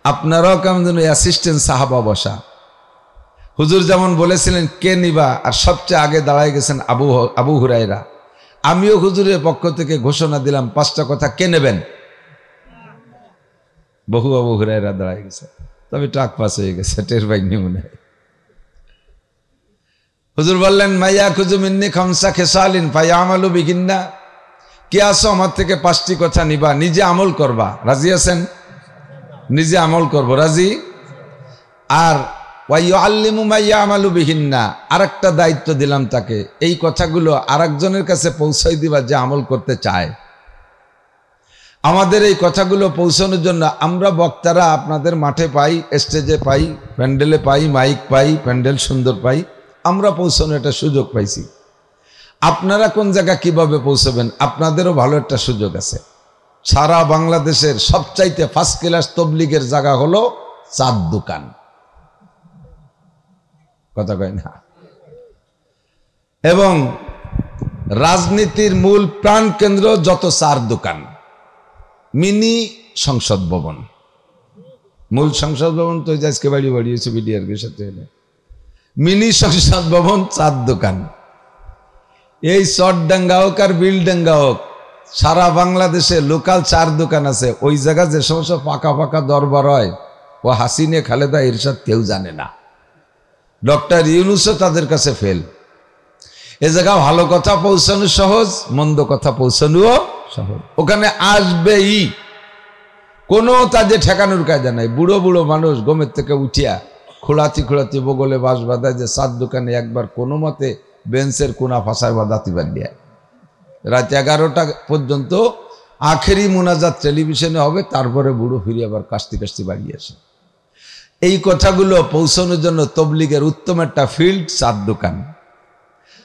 A: আপনারাও কেমন যেন অ্যাসিস্ট্যান্ট সাহাবা বসা। হুজুর যেমন বলেছিলেন কে নিবা, আর সবচেয়ে আগে দাঁড়ায় গেছেন আবু হুরায়রা। আমিও হুজুরের পক্ষ থেকে ঘোষণা দিলাম, 5টা কথা কে নেবেন? বহু আবু হুরায়রা দাঁড়ায় গেছে, তবে টাক পাস হয়ে গেছে, টের পাইনি মনে হয়। হুজুর বললেন, মাইয়াখুযু মিন্নি খামসা খিসালিন ফায়ামালু বিহিন্না। কে আসো আমার থেকে 5টি কথা নিবা, নিজে আমল করবা, রাজি আছেন? নিজে আমল করব, রাজি? আর ওয়াইউআল্লিমু মাইয়ামালু বিহিন্না, আরেকটা দায়িত্ব দিলাম তাকে, এই কথাগুলো আরেকজনের কাছে পৌঁছাই দিবা যে আমল করতে চায়। আমাদের এই কথাগুলো পৌঁছানোর জন্য আমরা বক্তারা আপনাদের মাঠে পাই, স্টেজে পাই, প্যান্ডেলে পাই, মাইক পাই, প্যান্ডেল সুন্দর পাই, আমরা পৌঁছানোর একটা সুযোগ পাইছি। আপনারা কোন জায়গা কিভাবে পৌঁছাবেন, আপনাদেরও ভালো একটা সুযোগ আছে। সারা বাংলাদেশের সবচাইতে ফার্স্ট ক্লাস তবলিগের জায়গা হলো চার দোকান। কথা কয় না? এবং রাজনীতির মূল প্রাণ কেন্দ্র যত চার দোকান, মিনি সংসদ ভবন, মূল সংসদ ভবন তো আজকে বাড়ি বাড়িয়েছে বিডিআর সাথে, মিনি সংসদ ভবন চার দোকান। এই চরডাঙ্গা হোক আর বিলডাঙ্গা হোক, সারা বাংলাদেশে লোকাল চার দোকান আছে। ওই জায়গা যে সমস্ত পাকা পাকা দরবার হয়, ও হাসিনে খালেদা এরশাদ কেউ জানে না, ডক্টর ইউনূসও তাদের কাছে ফেল। এ জায়গা ভালো কথা পৌঁছানো সহজ, মন্দ কথা পৌঁছানোও সহজ। ওখানে আসবেই, কোনো তাদের ঠেকানোর কায়দা নাই। বুড়ো বুড়ো মানুষ গমের থেকে উঠিয়া খোলাতি খোলাতি বগলে বাঁশ বাঁধায় যে চার দোকানে একবার কোনো মতে বেঞ্চের কোনা ফাঁসায় বাঁধাতে পারিয়া রাত 11টা পর্যন্ত আখেরি মোনাজাত টেলিভিশনে হবে, তারপরে বুড়ো ফিরে আবার কাস্তি কাস্তি বাড়িয়ে আসে। এই কথাগুলো পৌঁছানোর জন্য তবলিগের উত্তম একটা ফিল্ড চার দোকান।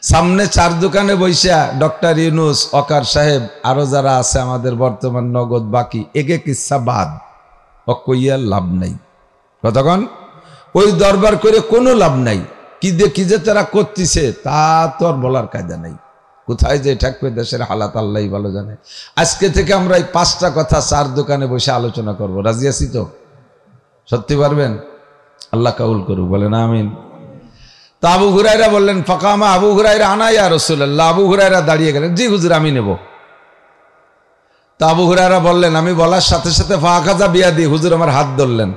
A: সামনে চার দোকানে বৈশা ডক্টর ইউনূস, ওয়াকার সাহেব, আরো যারা আছে আমাদের বর্তমান নগদ বাকি, একে কিচ্ছা বাদ, অকইয়ার লাভ নাই। কতক্ষণ ওই দরবার করে কোনো লাভ নাই। কি যে তারা করতেছে তা তো আর বলার কায়দা নাই। কোথায় যে ঠেকবে দেশের হালাত আল্লাহই ভালো জানে। আজকে থেকে আমরা এই 5টা কথা চার দোকানে বসে আলোচনা করব। রাজি আছি তো? সত্যি পারবেন? আল্লাহ কবুল করুক, বলেন আমিন। তো আবু হুরায়রা বললেন, ফাকামা আবু হুরায়রা, আনা ইয়া রাসূলুল্লাহ। আবু হুরায়রা দাঁড়িয়ে গেলেন, জি হুজুর আমি নেব। তো আবু হুরায়রা বললেন, আমি বলার সাথে সাথে ফাখাযা বিয়াদি, হুজুর আমার হাত ধরলেন,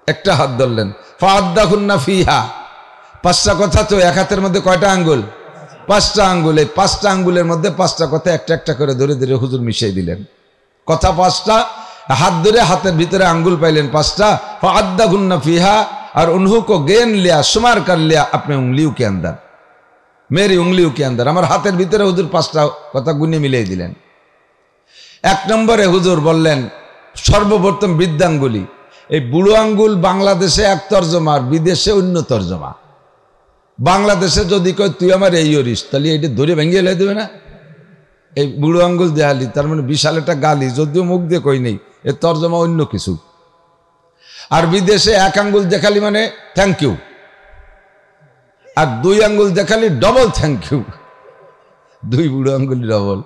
A: একটা হাত ধরলেন। ফাআদ্দাহুন্না ফিহা, 5টা কথা তো এক হাতের মধ্যে কয়টা আঙ্গুল? 5টা আঙ্গুল। এই 5টা আঙ্গুলের মধ্যে 5টা কথা একটা একটা করে ধরে ধরে হুজুর মিশিয়ে দিলেন। কথা 5টা, হাত ধরে হাতের ভিতরে আঙ্গুল পাইলেন 5টা। ফাআদ্দাহুন্না ফিহা और उन्हों को गेन लिया, शुमार कर लिया अपने उंगलियों के अंदर, मेरी उंगलियों के अंदर। আমার হাতের ভিতরে হুজুর 5টা কথা গুনে মিলিয়ে দিলেন। 1 নম্বরে হুজুর বললেন সর্বপ্রথম বৃদ্ধাঙ্গুলি। এই বুড়ো আঙ্গুল বাংলাদেশে এক তর্জমা আর বিদেশে অন্য তর্জমা। বাংলাদেশে যদি কয় তুই আমার এই হরিস, তাহলে এইটা ধরে ভেঙে এলে দেবে না? এই বুড়ো আঙ্গুল দেয়ালি, তার মানে বিশাল একটা গালি, যদিও মুখ দিয়ে কই নেই, এর তর্জমা অন্য কিছু। আর বিদেশে 1 আঙ্গুল দেখালি মানে থ্যাংক ইউ, আর 2 আঙ্গুল দেখালি ডবল থ্যাংক ইউ, 2 বুড়ো আঙ্গুল ডবল।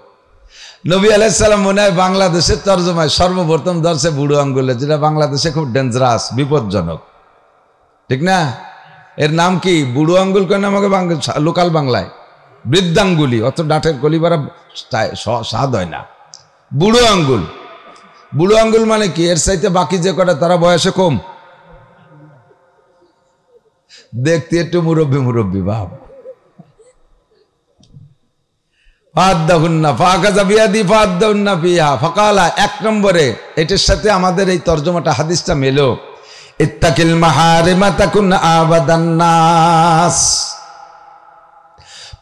A: নবী আলাইহিস সালাম মনে হয় বাংলাদেশের তর্জমায় সর্বপ্রথম ধরছে বুড়ো আঙ্গুলে, যেটা বাংলাদেশে খুব ডেঞ্জারাস, বিপজ্জনক, ঠিক না? এর নাম কি? বুড়ো আঙ্গুল কেন আমাকে লোকাল বাংলায় বৃদ্ধাঙ্গুলি, অত ডাটের কলিবারা স্বাদ হয় না। বুড়ো আঙ্গুল, বুড়ো আঙ্গুল মানে কি? এর চাইতে বাকি যে কটা তারা বয়সে কম, দেখতে একটু মুরব্বী মুরব্বী ভাব। ফাআদ্দাহুন্না ফাখাযা বিয়াদি ফাআদ্দাহুন্না ফিহা ফাকালা। 1 নম্বরে এটার সাথে আমাদের এই তরজমাটা হাদিসটা মেলো। ইত্তাকিল মাহারিমা তাকুন আবাদান নাস।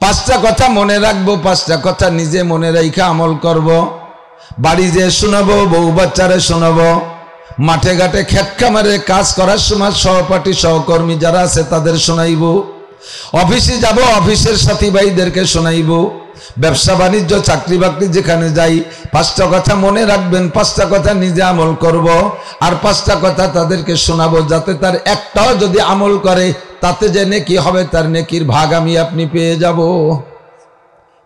A: 5টা কথা মনে রাখবো, 5টা কথা নিজে মনে রাখা আমল করব। বাড়ি যে শোনাবো, বউ বাচ্চারে শোনাবো, মাঠে ঘাটে খেত খামারে কাজ করার সময় সহপাঠী সহকর্মী যারা আছে তাদের শোনাইব, অফিসে যাব অফিসের সাথী ভাইদেরকে শোনাইব, ব্যবসা বাণিজ্য চাকরি বাকরি যেখানে যাই 5টা কথা মনে রাখবেন, 5টা কথা নিজে আমল করব, আর 5টা কথা তাদেরকে শোনাবো, যাতে তার একটাও যদি আমল করে তাতে যে নেকি হবে, তার নেকির ভাগ আমি আপনি পেয়ে যাব।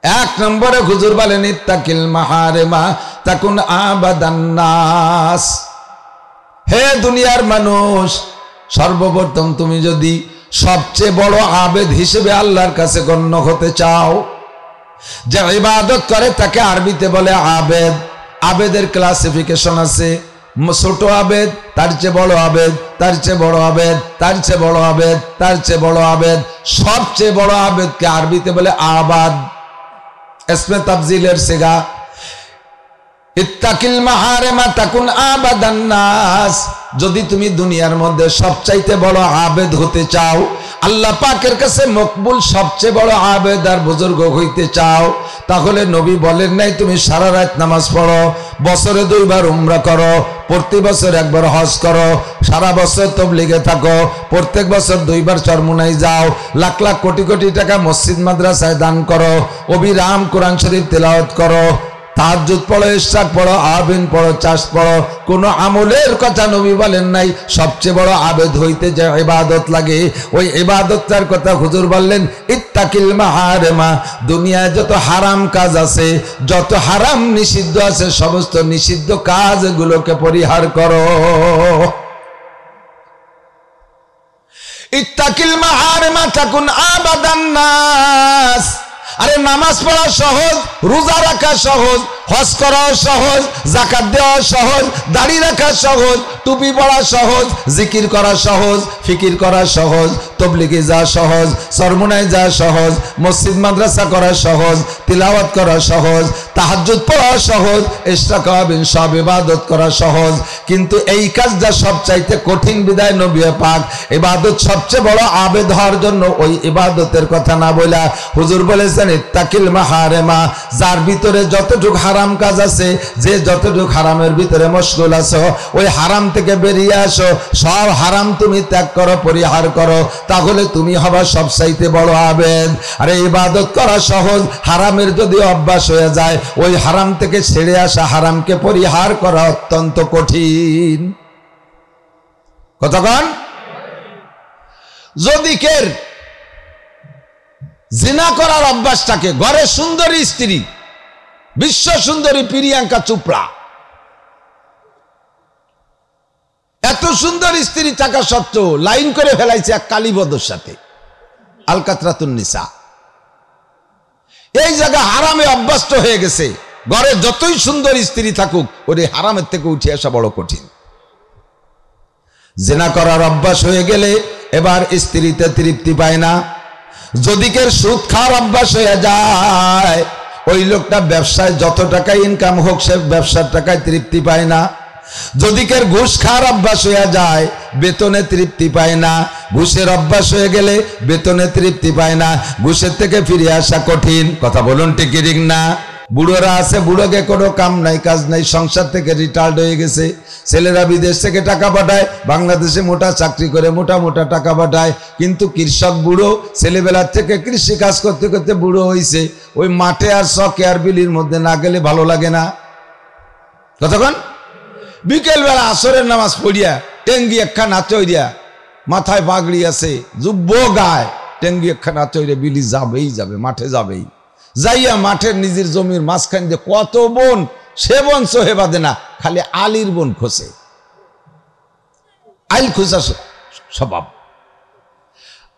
A: 1 নম্বরে হুজুর বলেন ইত্তাকিল মাহারিমা তাকুন আবাদান নাস। হে দুনিয়ার মানুষ, সর্বপ্রথম তুমি যদি সবচেয়ে বড় আবেদ হিসেবে আল্লাহর কাছে গণ্য হতে চাও, যে ইবাদত করে তাকে আরবিতে বলে আবেদ। আবেদের ক্লাসিফিকেশন আছে, ছোট আবেদ, তার চেয়ে বড় আবেদ, তার চেয়ে বড় আবেদ, তার চেয়ে বড় আবেদ, তার চেয়ে বড় আবেদ। সবচেয়ে বড় আবেদকে আরবিতে বলে আবাদ, ইসমে তাফজিলের সিগা। ইত্তাকিল মাহারিমা তাকুন আবাদান নাস। যদি তুমি দুনিয়ার মধ্যে সবচাইতে বড় আবেদ হতে চাও, আল্লাহ পাকের কাছে মকবুল সবচেয়ে বড় আবেদ আর বুজুর্গ হইতে চাও, তাহলে নবী বলেন নাই তুমি সারা রাত নামাজ পড়ো, বছরে 2 বার উমরা করো, প্রতি বছর 1 বার হজ করো, সারা বছর তাবলীগে থাকো, প্রত্যেক বছর 2 বার চরমুনাই যাও, লাখ লাখ কোটি কোটি টাকা মসজিদ মাদ্রাসায় দান করো, অবিরাম কোরআন শরীফ তেলাওয়াত করো, তাহাজ্জুদ পড়ো, ইশরাক পড়ো, আবিন পড়ো, চাষ পড়ো, কোনো আমলের কথা নবী বলেন নাই। সবচেয়ে বড় আবেদ হইতে যে ইবাদত লাগে, ওই ইবাদতটার কথা হুজুর বললেন ইত্তাকিল মাহারিমা। দুনিয়ায় যত হারাম কাজ আছে, যত হারাম নিষিদ্ধ আছে, সমস্ত নিষিদ্ধ কাজগুলোকে পরিহার করো। ইত্তাকিল মাহারিমা তাকুন আবাদান নাস। আরে নামাজ পড়া সহজ, রোজা রাখা সহজ, হজ করা সহজ, যাকাত দেওয়া সহজ, দাড়ি রাখা সহজ, টুপি পড়া সহজ, জিকির করা সহজ, ফিকির করা সহজ, তাবলীগে যাওয়া সহজ, চরমুনায় যাওয়া সহজ, মসজিদ মাদ্রাসা করা সহজ, তিলাওয়াত করা সহজ, তাহাজ্জুদ পড়া সহজ, ইশরাক আবিন সব ইবাদত করা সহজ। কিন্তু এই কাজটা সবচাইতে কঠিন বিদায় নবী পাক ইবাদত সবচেয়ে বড় আবেদ হওয়ার জন্য ওই ইবাদতের কথা না বলা হুজুর বলেছেন ইত্তাকিল মাহারিমা। যার ভিতরে যতটুকু হারাম কাজ আছে, যে যতটুকু হারামের ভিতরে মশগুল আছো, ওই হারাম থেকে বেরিয়ে আসো, সব হারাম তুমি ত্যাগ করো, পরিহার করো, তাহলে তুমি হবা সবচাইতে বড় আবেদ। আরে ইবাদত করা সহজ, হারামের যদি অভ্যাস হয়ে যায়, ওই হারাম থেকে ছেড়ে আসা, হারামকে পরিহার করা অত্যন্ত কঠিন। কতক্ষণ? যদি কের জিনা করার অভ্যাসটাকে, ঘরে সুন্দরী স্ত্রী, বিশ্ব সুন্দরী প্রিয়াঙ্কা চোপড়া, এত সুন্দর স্ত্রী থাকা সত্ত্বেও লাইন করে ফেলাইছে এক কালীবদর সাথে, আলকাতরাতুন নিসা। এই জায়গা হারামে অভ্যস্ত হয়ে গেছে, ঘরে যতই সুন্দর স্ত্রী থাকুক, ওরে হারামের থেকে উঠে আসা বড় কঠিন। জিনা করার অভ্যাস হয়ে গেলে এবার স্ত্রীতে তৃপ্তি পায় না। যদি কেউ সুদ খাওয়ার অভ্যাস হয়ে যায়, ওই লোকটা ব্যবসায় যত টাকা ইনকাম হোক সে ব্যবসার টাকায় তৃপ্তি পায় না। যদি কেউ ঘুষ খাওয়ার অভ্যাস হয়ে যায়, বেতনে তৃপ্তি পায় না। ঘুষের অভ্যাস হয়ে গেলে বেতনে তৃপ্তি পায় না, ঘুষের থেকে ফিরে আসা কঠিন। কথা বলুন ঠিক ঠিক না? বুড়োরা আছে, বুড়োকে কোনো কাম নাই কাজ নাই, সংসার থেকে রিটায়ার্ড হয়ে গেছে, ছেলেরা বিদেশ থেকে টাকা পাঠায়, বাংলাদেশে মোটা চাকরি করে মোটা মোটা টাকা পাঠায়, কিন্তু কৃষক বুড়ো ছেলেবেলার থেকে কৃষি কাজ করতে করতে বুড়ো হয়েছে, ওই মাঠে আর শখে আর বিলির মধ্যে না গেলে ভালো লাগে না। কতক্ষণ বিকেলবেলা আসরের নামাজ পড়িয়া টেঙ্গি একখানা চৈরিয়া, মাথায় পাগড়ি আছে, যুব্ব গায়, টেঙ্গি একখানা চৈরিয়া বিলি যাবেই যাবে, মাঠে যাবেই, যাইয়া মাঠের নিজের জমির মাঝখান দিয়ে কত বোন, সে বোন সোহে বাঁধে না, খালি আলির বোন খোঁজে, আইল খোঁজা স্বভাব।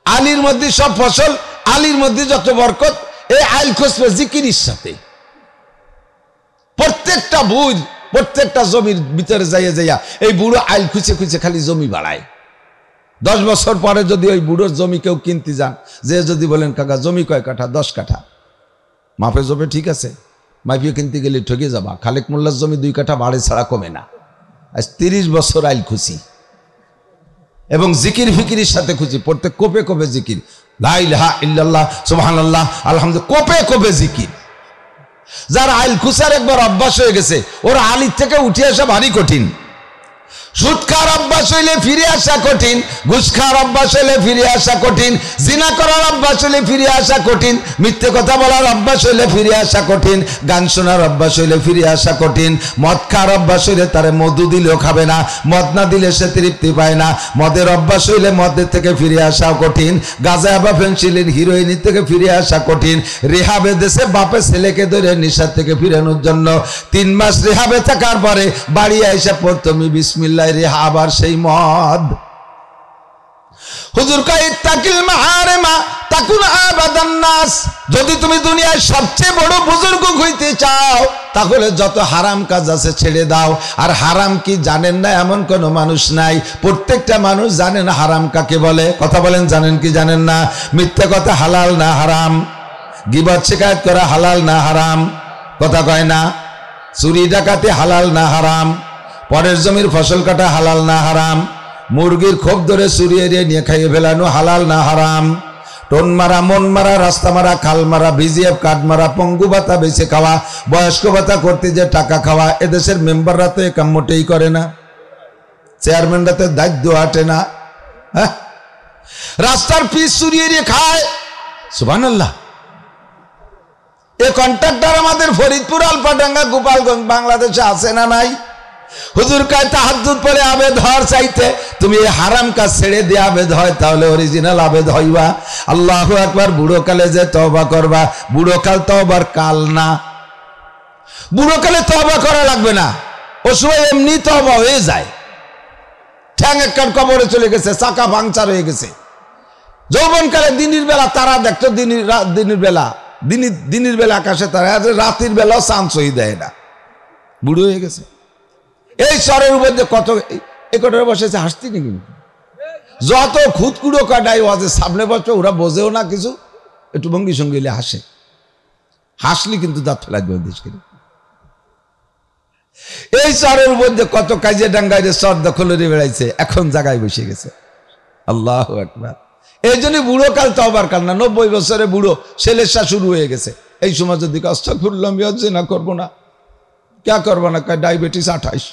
A: আলির মধ্যে সব ফসল, আলির মধ্যে যত বরকত, এই আইল খোঁজবে জিকিরির সাথে। প্রত্যেকটা বুঝ, প্রত্যেকটা জমির ভিতরে যাইয়া যাইয়া এই বুড়ো আইল খুঁজে খুঁজে খালি জমি বাড়ায়। 10 বছর পরে যদি ওই বুড়োর জমি কেউ কিনতে যান, যে যদি বলেন কাকা জমি কয় কাঠা, 10 কাঠা, মাপে জমে ঠিক আছে, মাপিয়ে কিনতে গেলে ঠকে যাবা, খালেক মোল্লার জমি 2 কাঠা বাড়ে ছাড়া কমে না। আজ 30 বছর আইল খুশি এবং জিকির ফিকিরির সাথে খুশি, প্রত্যেক কোপে কোপে জিকির, লা ইলাহা ইল্লাল্লাহ সুবহানাল্লাহ আলহামদুলিল্লাহ, কোপে কোপে জিকির। যার আইল খুশার একবার অভ্যাস হয়ে গেছে, ওর আলির থেকে উঠে আসা ভারী কঠিন। সুদ খাওয়ার অভ্যাস হইলে ফিরে আসা কঠিন, ঘুষ খাওয়ার অভ্যাস হইলে ফিরে আসা কঠিন, জিনা করার অভ্যাস হইলে ফিরে আসা কঠিন, মিথ্যে কথা বলার অভ্যাস হইলে ফিরে আসা কঠিন, গান শোনার অভ্যাস হইলে ফিরে আসা কঠিন, মদ খাওয়ার অভ্যাস হইলে তারে মধু দিলেও খাবে না, মদ না দিলে সে তৃপ্তি পায় না, মদের অভ্যাস হইলে মদের থেকে ফিরে আসা কঠিন, গাঁজা বা ফেন্সিলিন হিরোইনের থেকে ফিরে আসা কঠিন, রেহাবে দেশে বাপে ছেলেকে ধরে নেশার থেকে ফিরানোর জন্য 3 মাস রেহাবে থাকার পরে বাড়ি আইসা প্রথমে বিসমিল্লাহ রেহা, আবার সেই মদ। হুজুর কয় তাকিল মাহারেমা তাকুন আবাদান নাস, যদি তুমি দুনিয়ায় সবচেয়ে বড় বুজুর্গ হইতে চাও তাহলে যত হারাম কাজ আছে ছেড়ে দাও। আর হারাম কি জানেন না এমন কোন মানুষ নাই, প্রত্যেকটা মানুষ জানেন হারাম কাকে বলে। কথা বলেন জানেন কি জানেন না? মিথ্যা কথা হালাল না হারাম, গীবত শিকায়ত করা হালাল না হারাম, কথা কয় না, চুরি ডাকাতি হালাল না হারাম, পরের জমির ফসল কাটা হালাল না হারাম, মুরগির খোপ ধরে চুরিয়ে নিয়ে খাইয়ে ফেলানো হালাল না হারাম, টোন মারা, মন মারা, রাস্তা মারা, খাল মারা, ভিজিএফ কার্ড মারা, পঙ্গু ভাতা বেছে খাওয়া, বয়স্ক ভাতা করতে যে টাকা খাওয়া, এদেশের মেম্বাররা তো এ কাম মোটেই করে না, চেয়ারম্যানরা তো দায়িত্ব হাঁটে না, হ্যাঁ, রাস্তার পিচ চুরিয়ে নিয়ে খায়, সুবহানাল্লাহ। এ কন্ট্রাক্টর আমাদের ফরিদপুর, আলফাডাঙ্গা, গোপালগঞ্জ, বাংলাদেশে আছে না নাই? হুজুর কয় তাহাজ্জুদ পড়ে আবেদ হওয়ার চাইতে তুমি এই হারাম কাজ ছেড়ে দিয়ে আবেদ হয় তাহলে অরিজিনাল আবেদ হইবা। আল্লাহু আকবার। বুড়ো কালে যে তওবা করবা, বুড়ো কাল তওবার কাল না, বুড়ো কালে তওবা করা লাগবে না, ও সময় এমনি তওবা হয়ে যায়। ঠ্যাং একখান কবরে চলে গেছে, চাকা পাংচার হয়ে গেছে। যৌবনকালে দিনের বেলা তারা দেখতো, দিনের বেলা আকাশে তারা, রাতের বেলাও চান্স হয়ে দেয় না, বুড়ো হয়ে গেছে। এই চরের উপর দিয়ে কত একটারে বসেছে হাসতি নি, কিন্তু যত খুদকুড়ো কাটাই ওয়াজে সামনে বছর ওরা বোঝেও না কিছু, একটু ভঙ্গি সঙ্গি হাসে, হাসলি কিন্তু দাঁত ফেলা দেবে দেশকে। এই চরের উপর দিয়ে কত কাজে ডাঙ্গায় চর দখল বেড়াইছে, এখন জায়গায় বসে গেছে। আল্লাহু আকবার। এই জন্য বুড়ো কাল তওবার কাল না। 90 বছরে বুড়ো, ছেলের শুরু হয়ে গেছে, এই সময় যদি আস্তাগফিরুল্লাহ আমি জিনা করবো না, क्या करबो ना, डायबिटीज 28,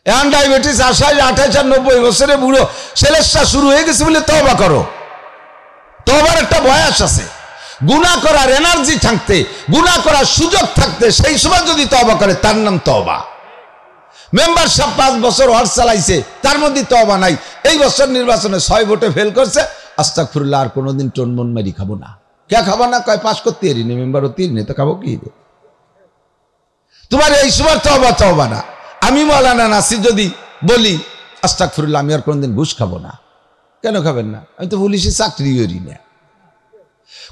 A: এখন ডায়াবেটিস 28, 28 আর 90 বছরে বুড়ো, ছেলের শুরু হয়ে গেছে বলে তওবা করো। তওবার একটা বয়স আছে, গুনাহ করার এনার্জি থাকতে, গুনাহ করার সুযোগ থাকতে সেই সময় যদি তওবা করে তার নাম তওবা। মেম্বার সব 5 বছর ওয়াজ চালাইছে, তার মধ্যে তওবা নাই। এই বছর নির্বাচনে 6 ভোটে ফেল করছে, আস্তাগফিরুল্লাহ আর কোনোদিন টনমন মারি খাবো না। কে খাবো না? কয় পাস করতে পারিনি, মেম্বার হতে পারিনি, তো খাবো কি? তোমার এই সময় তওবা না। আমি মাওলানা নাসির যদি বলি আস্তাগফিরুল্লাহ আমি আর কোনোদিন ঘুষ খাবো না, কেন খাবেন না? আমি তো পুলিশে চাকরি করি না।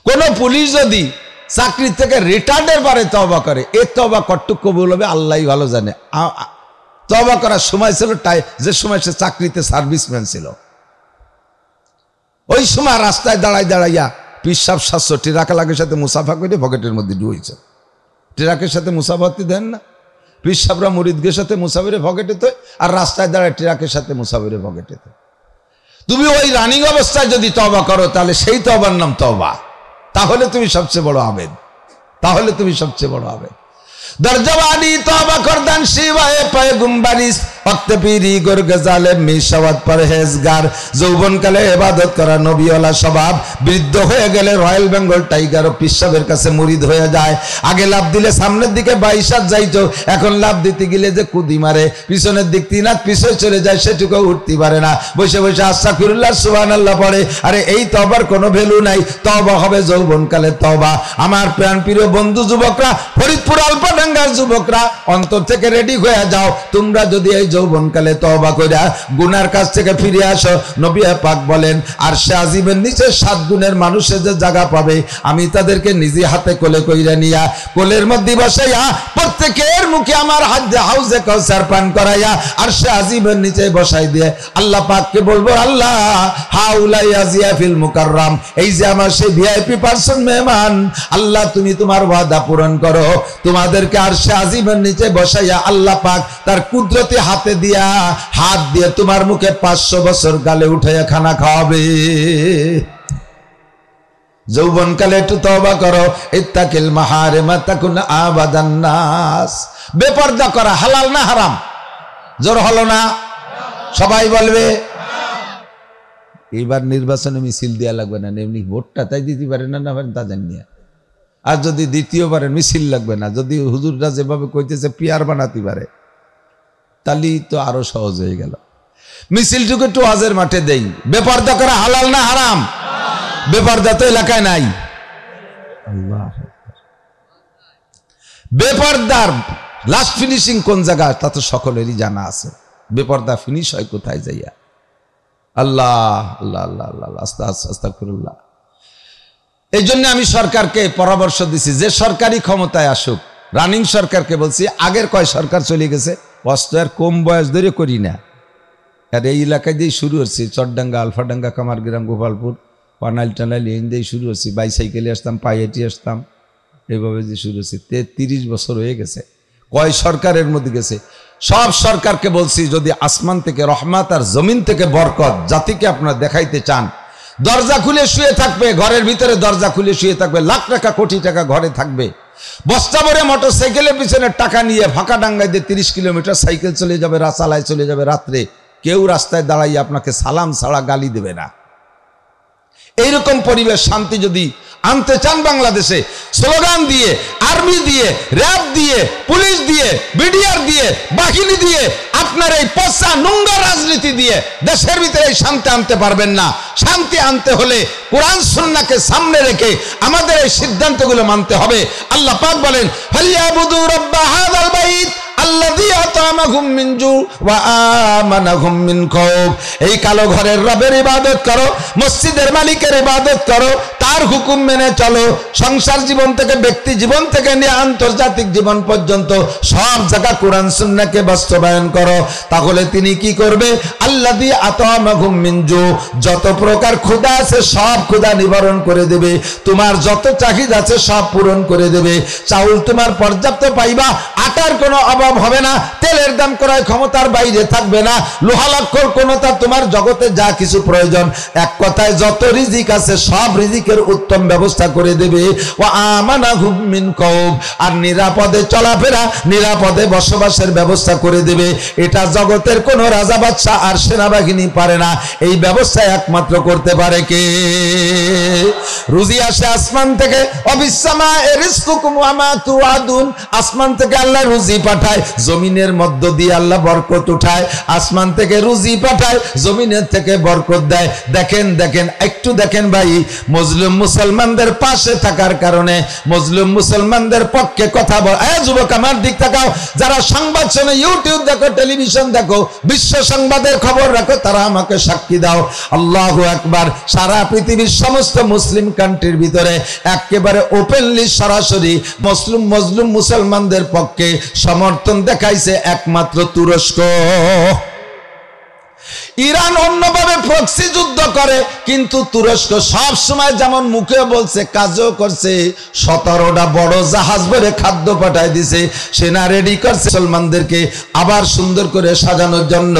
A: কোন পুলিশ যদি চাকরি থেকে রিটায়ার্ডের পরে তওবা করে, এ তওবা কতটুকু কবুল হবে আল্লাহই ভালো জানে। তওবা করার সময় ছিল যে সময় সে চাকরিতে সার্ভিসম্যান ছিল, ওই সময় রাস্তায় দাঁড়াইয়া পিসাব 700 ট্রাক লাগের সাথে মুসাফা করে পকেটের মধ্যে ঢুইছে। ট্রাকের সাথে মুসাফাতি দেন না, পিসাবরা মুরিদদের সাথে মুসাফিরে পকেটে তো, আর রাস্তায় দাঁড়ায় ট্রাকের সাথে মুসাফিরে পকেটে তো। তুমি ওই রানিং অবস্থায় যদি তওবা করো তাহলে সেই তওবার নাম তওবা, তাহলে তুমি সবচেয়ে বড় আবেদ, তাহলে তুমি সবচেয়ে বড় আবেদ। দরজওয়ানি তওবা করদান শিবায়ে পয়গম্বরিস ওয়াক্তে পীরি গরগে জালেম মিশাওয়াত পরহেজগার। যৌবনকালে ইবাদত করা নবীওয়ালা স্বভাব, বৃদ্ধ হয়ে গেলে রয়্যাল বেঙ্গল টাইগার ও পিসাবের কাছে মুরিদ হয়ে যায়। আগে লাভ দিলে সামনের দিকে 22 হাত যাইতো, এখন লাভ দিতে গেলে যে কুদি মারে পিছনের দিক 3 হাত পিছনে চলে যায়, সেটুকু উঠতে পারে না, বসে বসে আস্তাগফিরুল্লাহ সুবহানাল্লাহ পড়ে। আরে এই তওবার কোনো ভ্যালু নাই, তওবা হবে যৌবনকালে তওবা। আমার প্রাণ প্রিয় বন্ধু যুবকরা, ফরিদপুর আলপাডাঙ্গার যুবকরা, অন্তর থেকে রেডি হয়ে যাও। তোমরা যদি এই যৌবনকালে তওবা কইরা গুনার কাছ থেকে ফিরে আসো, নবী পাক বলেন আরশে আজিমের নিচে 7 গুণের মানুষের যে জায়গা পাবে, আমি তাদেরকে নিজে হাতে কোলে কইরা নিয়া কোলের মধ্যে বসাইয়া প্রত্যেকের মুখে আমার হাত দিয়ে হাউজে কাউসার পান করাইয়া আরশে আজিমের নিচে বসাই দিয়ে আল্লাহ পাককে বলবো, আল্লাহ হাউলাই আজিয়া ফিল মুকাররাম, এই যে আমার সেই ভিআইপি পারসন মেহমান, আল্লাহ তুমি তোমার ওয়াদা পূরণ করো, তোমাদেরকে আরশে আজিমের নিচে বসাইয়া আল্লাহ পাক তার কুদরতি হাতে দিয়া হাত দিয়ে তোমার মুখে 500 বছর গালে উঠাইয়া খানা খাওয়াবে। যৌবনকালে একটু তওবা করো। ইত্তাকিল মাহারিমা তাকুন আবাদান নাস। বেপরদা করা হালাল না হারাম? জোর হলো না? সবাই বলবে এবার নির্বাচনে মিছিল দেওয়া লাগবে না, এমনি ভোটটা তাই দিতে পারে না, না পারেন তা জানি। আর যদি দ্বিতীয়বারের মিছিল লাগবে না, যদি হুজুররা যেভাবে কইতেছে পিয়ার বানাতে পারে, তাহলেই তো আরো সহজ হয়ে গেল। মিছিলটুকু একটু ওয়াজের মাঠে দেই। বেপরদা করা হালাল না হারাম? বেপরদা তো এলাকায় নাই। বেপরদার লাস্ট ফিনিশিং কোন জায়গা তা তো সকলেরই জানা আছে। বেপরদা ফিনিশ হয় কোথায় যাইয়া? আল্লাহ আল্লাহ আল্লাহ আল্লাহ আস্তাগফিরুল্লাহ। এই জন্য আমি সরকারকে পরামর্শ দিছি, যে সরকারি ক্ষমতায় আসুক, রানিং সরকারকে বলছি, আগের কয় সরকার চলে গেছে, অস্ত আর কম বয়স ধরে করি না। আর এই এলাকায় দিয়েই শুরু হচ্ছে, চরডাঙ্গা, আলফাডাঙ্গা, কামারগ্রাম, গোপালপুর, পানাইল টানাইল এই দিয়েই শুরু হচ্ছে। বাইসাইকেলে আসতাম, পায়ে হেঁটে আসতাম, এইভাবে যে শুরু হচ্ছে। 33 বছর হয়ে গেছে। কয় সরকারের মধ্যে গেছে। সব সরকারকে বলছি, যদি আসমান থেকে রহমত আর জমিন থেকে বরকত জাতিকে আপনারা দেখাইতে চান, দরজা খুলে শুয়ে থাকবে, ঘরের ভিতরে দরজা খুলে শুয়ে থাকবে, লাখ টাকা কোটি টাকা ঘরে থাকবে, বস্তা ভরে মোটর সাইকেলের পিছনে টাকা নিয়ে ফাঁকা ডাঙ্গায় দিয়ে 30 কিলোমিটার সাইকেল চলে যাবে, রাসালায় চলে যাবে রাত্রে, কেউ রাস্তায় দাঁড়াইয়ে আপনাকে সালাম ছাড়া গালি দেবে না। এইরকম পরিবেশ শান্তি যদি আনতে চান বাংলাদেশে, স্লোগান দিয়ে, আর্মি দিয়ে, র্যাব দিয়ে, পুলিশ দিয়ে, বিডিআর দিয়ে, বাহিনী দিয়ে, আপনার এই পচা নোংরা রাজনীতি দিয়ে দেশের ভিতরে এই শান্তি আনতে পারবেন না। শান্তি আনতে হলে কোরআন সুন্নাহকে সামনে রেখে আমাদের এই সিদ্ধান্তগুলো মানতে হবে। আল্লাহ পাক বলেন, ফালিয়াবুদু রাব্বা হাযাল বাইত আল্লাযী আতামাহুম মিন জু ওয়া আমানাহুম মিন খাউফ। এই কালো ঘরের রবের ইবাদত করো, মসজিদের মালিকের ইবাদত করো, তার হুকুম মেনে চলো। সংসার জীবন থেকে, ব্যক্তি জীবন থেকে নিয়ে আন্তর্জাতিক জীবন পর্যন্ত সব জায়গা কোরআন সুন্নাহকে বাস্তবায়ন করো। তাহলে তিনি কি করবে? আল্লাযী আতামাহুম মিন জু, যত প্রকার ক্ষুধা আছে সব ক্ষুধা নিবারণ করে দেবে, তোমার যত চাহিদা আছে সব পূরণ করে দেবে। চাউল তোমার পর্যাপ্ত পাইবা, আটার কোনো অভাব হবে না, তেলের দাম ক্রয় ক্ষমতার বাইরে থাকবে না, লোহা লক্কর কোনটা তোমার জগতে যা কিছু প্রয়োজন, এক কথায় যত রিজিক আছে সব রিজিকের উত্তম ব্যবস্থা করে দেবে। ও আমানাহুম মিন খাউফ, আর নিরাপদে চলাফেরা, নিরাপদে বসবাসের ব্যবস্থা করে দেবে। এটা জগতের কোন রাজা বাদশা আর সেনাবাহিনী পারে না। এই ব্যবস্থা একমাত্র করতে পারে কে? রুজি আসে আসমান থেকে, অবিসসামা রিজকুকুম ওয়া মা তুআদুন, আসমান থেকে আল্লাহ রুজি পাঠায়, জমিনের মধ্যে মধ্য দিয়ে আল্লাহ বরকত উঠায়, আসমান থেকে রুজি পাঠায়, জমিনের থেকে বরকত দেয়। দেখেন দেখেন একটু দেখেন ভাই, মুসলিম মুসলমানদের পাশে থাকার কারণে, মুসলিম মুসলমানদের পক্ষে কথা বল। যুবক আমার দিক তাকাও, যারা সংবাদ শোনে, ইউটিউব দেখো, টেলিভিশন দেখো, বিশ্ব সংবাদের খবর রাখো, তারা আমাকে সাক্ষী দাও। আল্লাহু আকবার। সারা পৃথিবীর সমস্ত মুসলিম কান্ট্রির ভিতরে একেবারে ওপেনলি সরাসরি মুসলিম মুসলমানদের পক্ষে সমর্থন দেখাইছে একমাত্র তুরস্ক। ইরান অন্যভাবে প্রক্সি যুদ্ধ করে, কিন্তু তুরস্ক সব সময় যেমন মুখে বলছে কাজও করছে। 17টা বড় জাহাজ ভরে খাদ্য পাঠায় দিছে, সেনা রেডি করছে মুসলমানদেরকে আবার সুন্দর করে সাজানোর জন্য।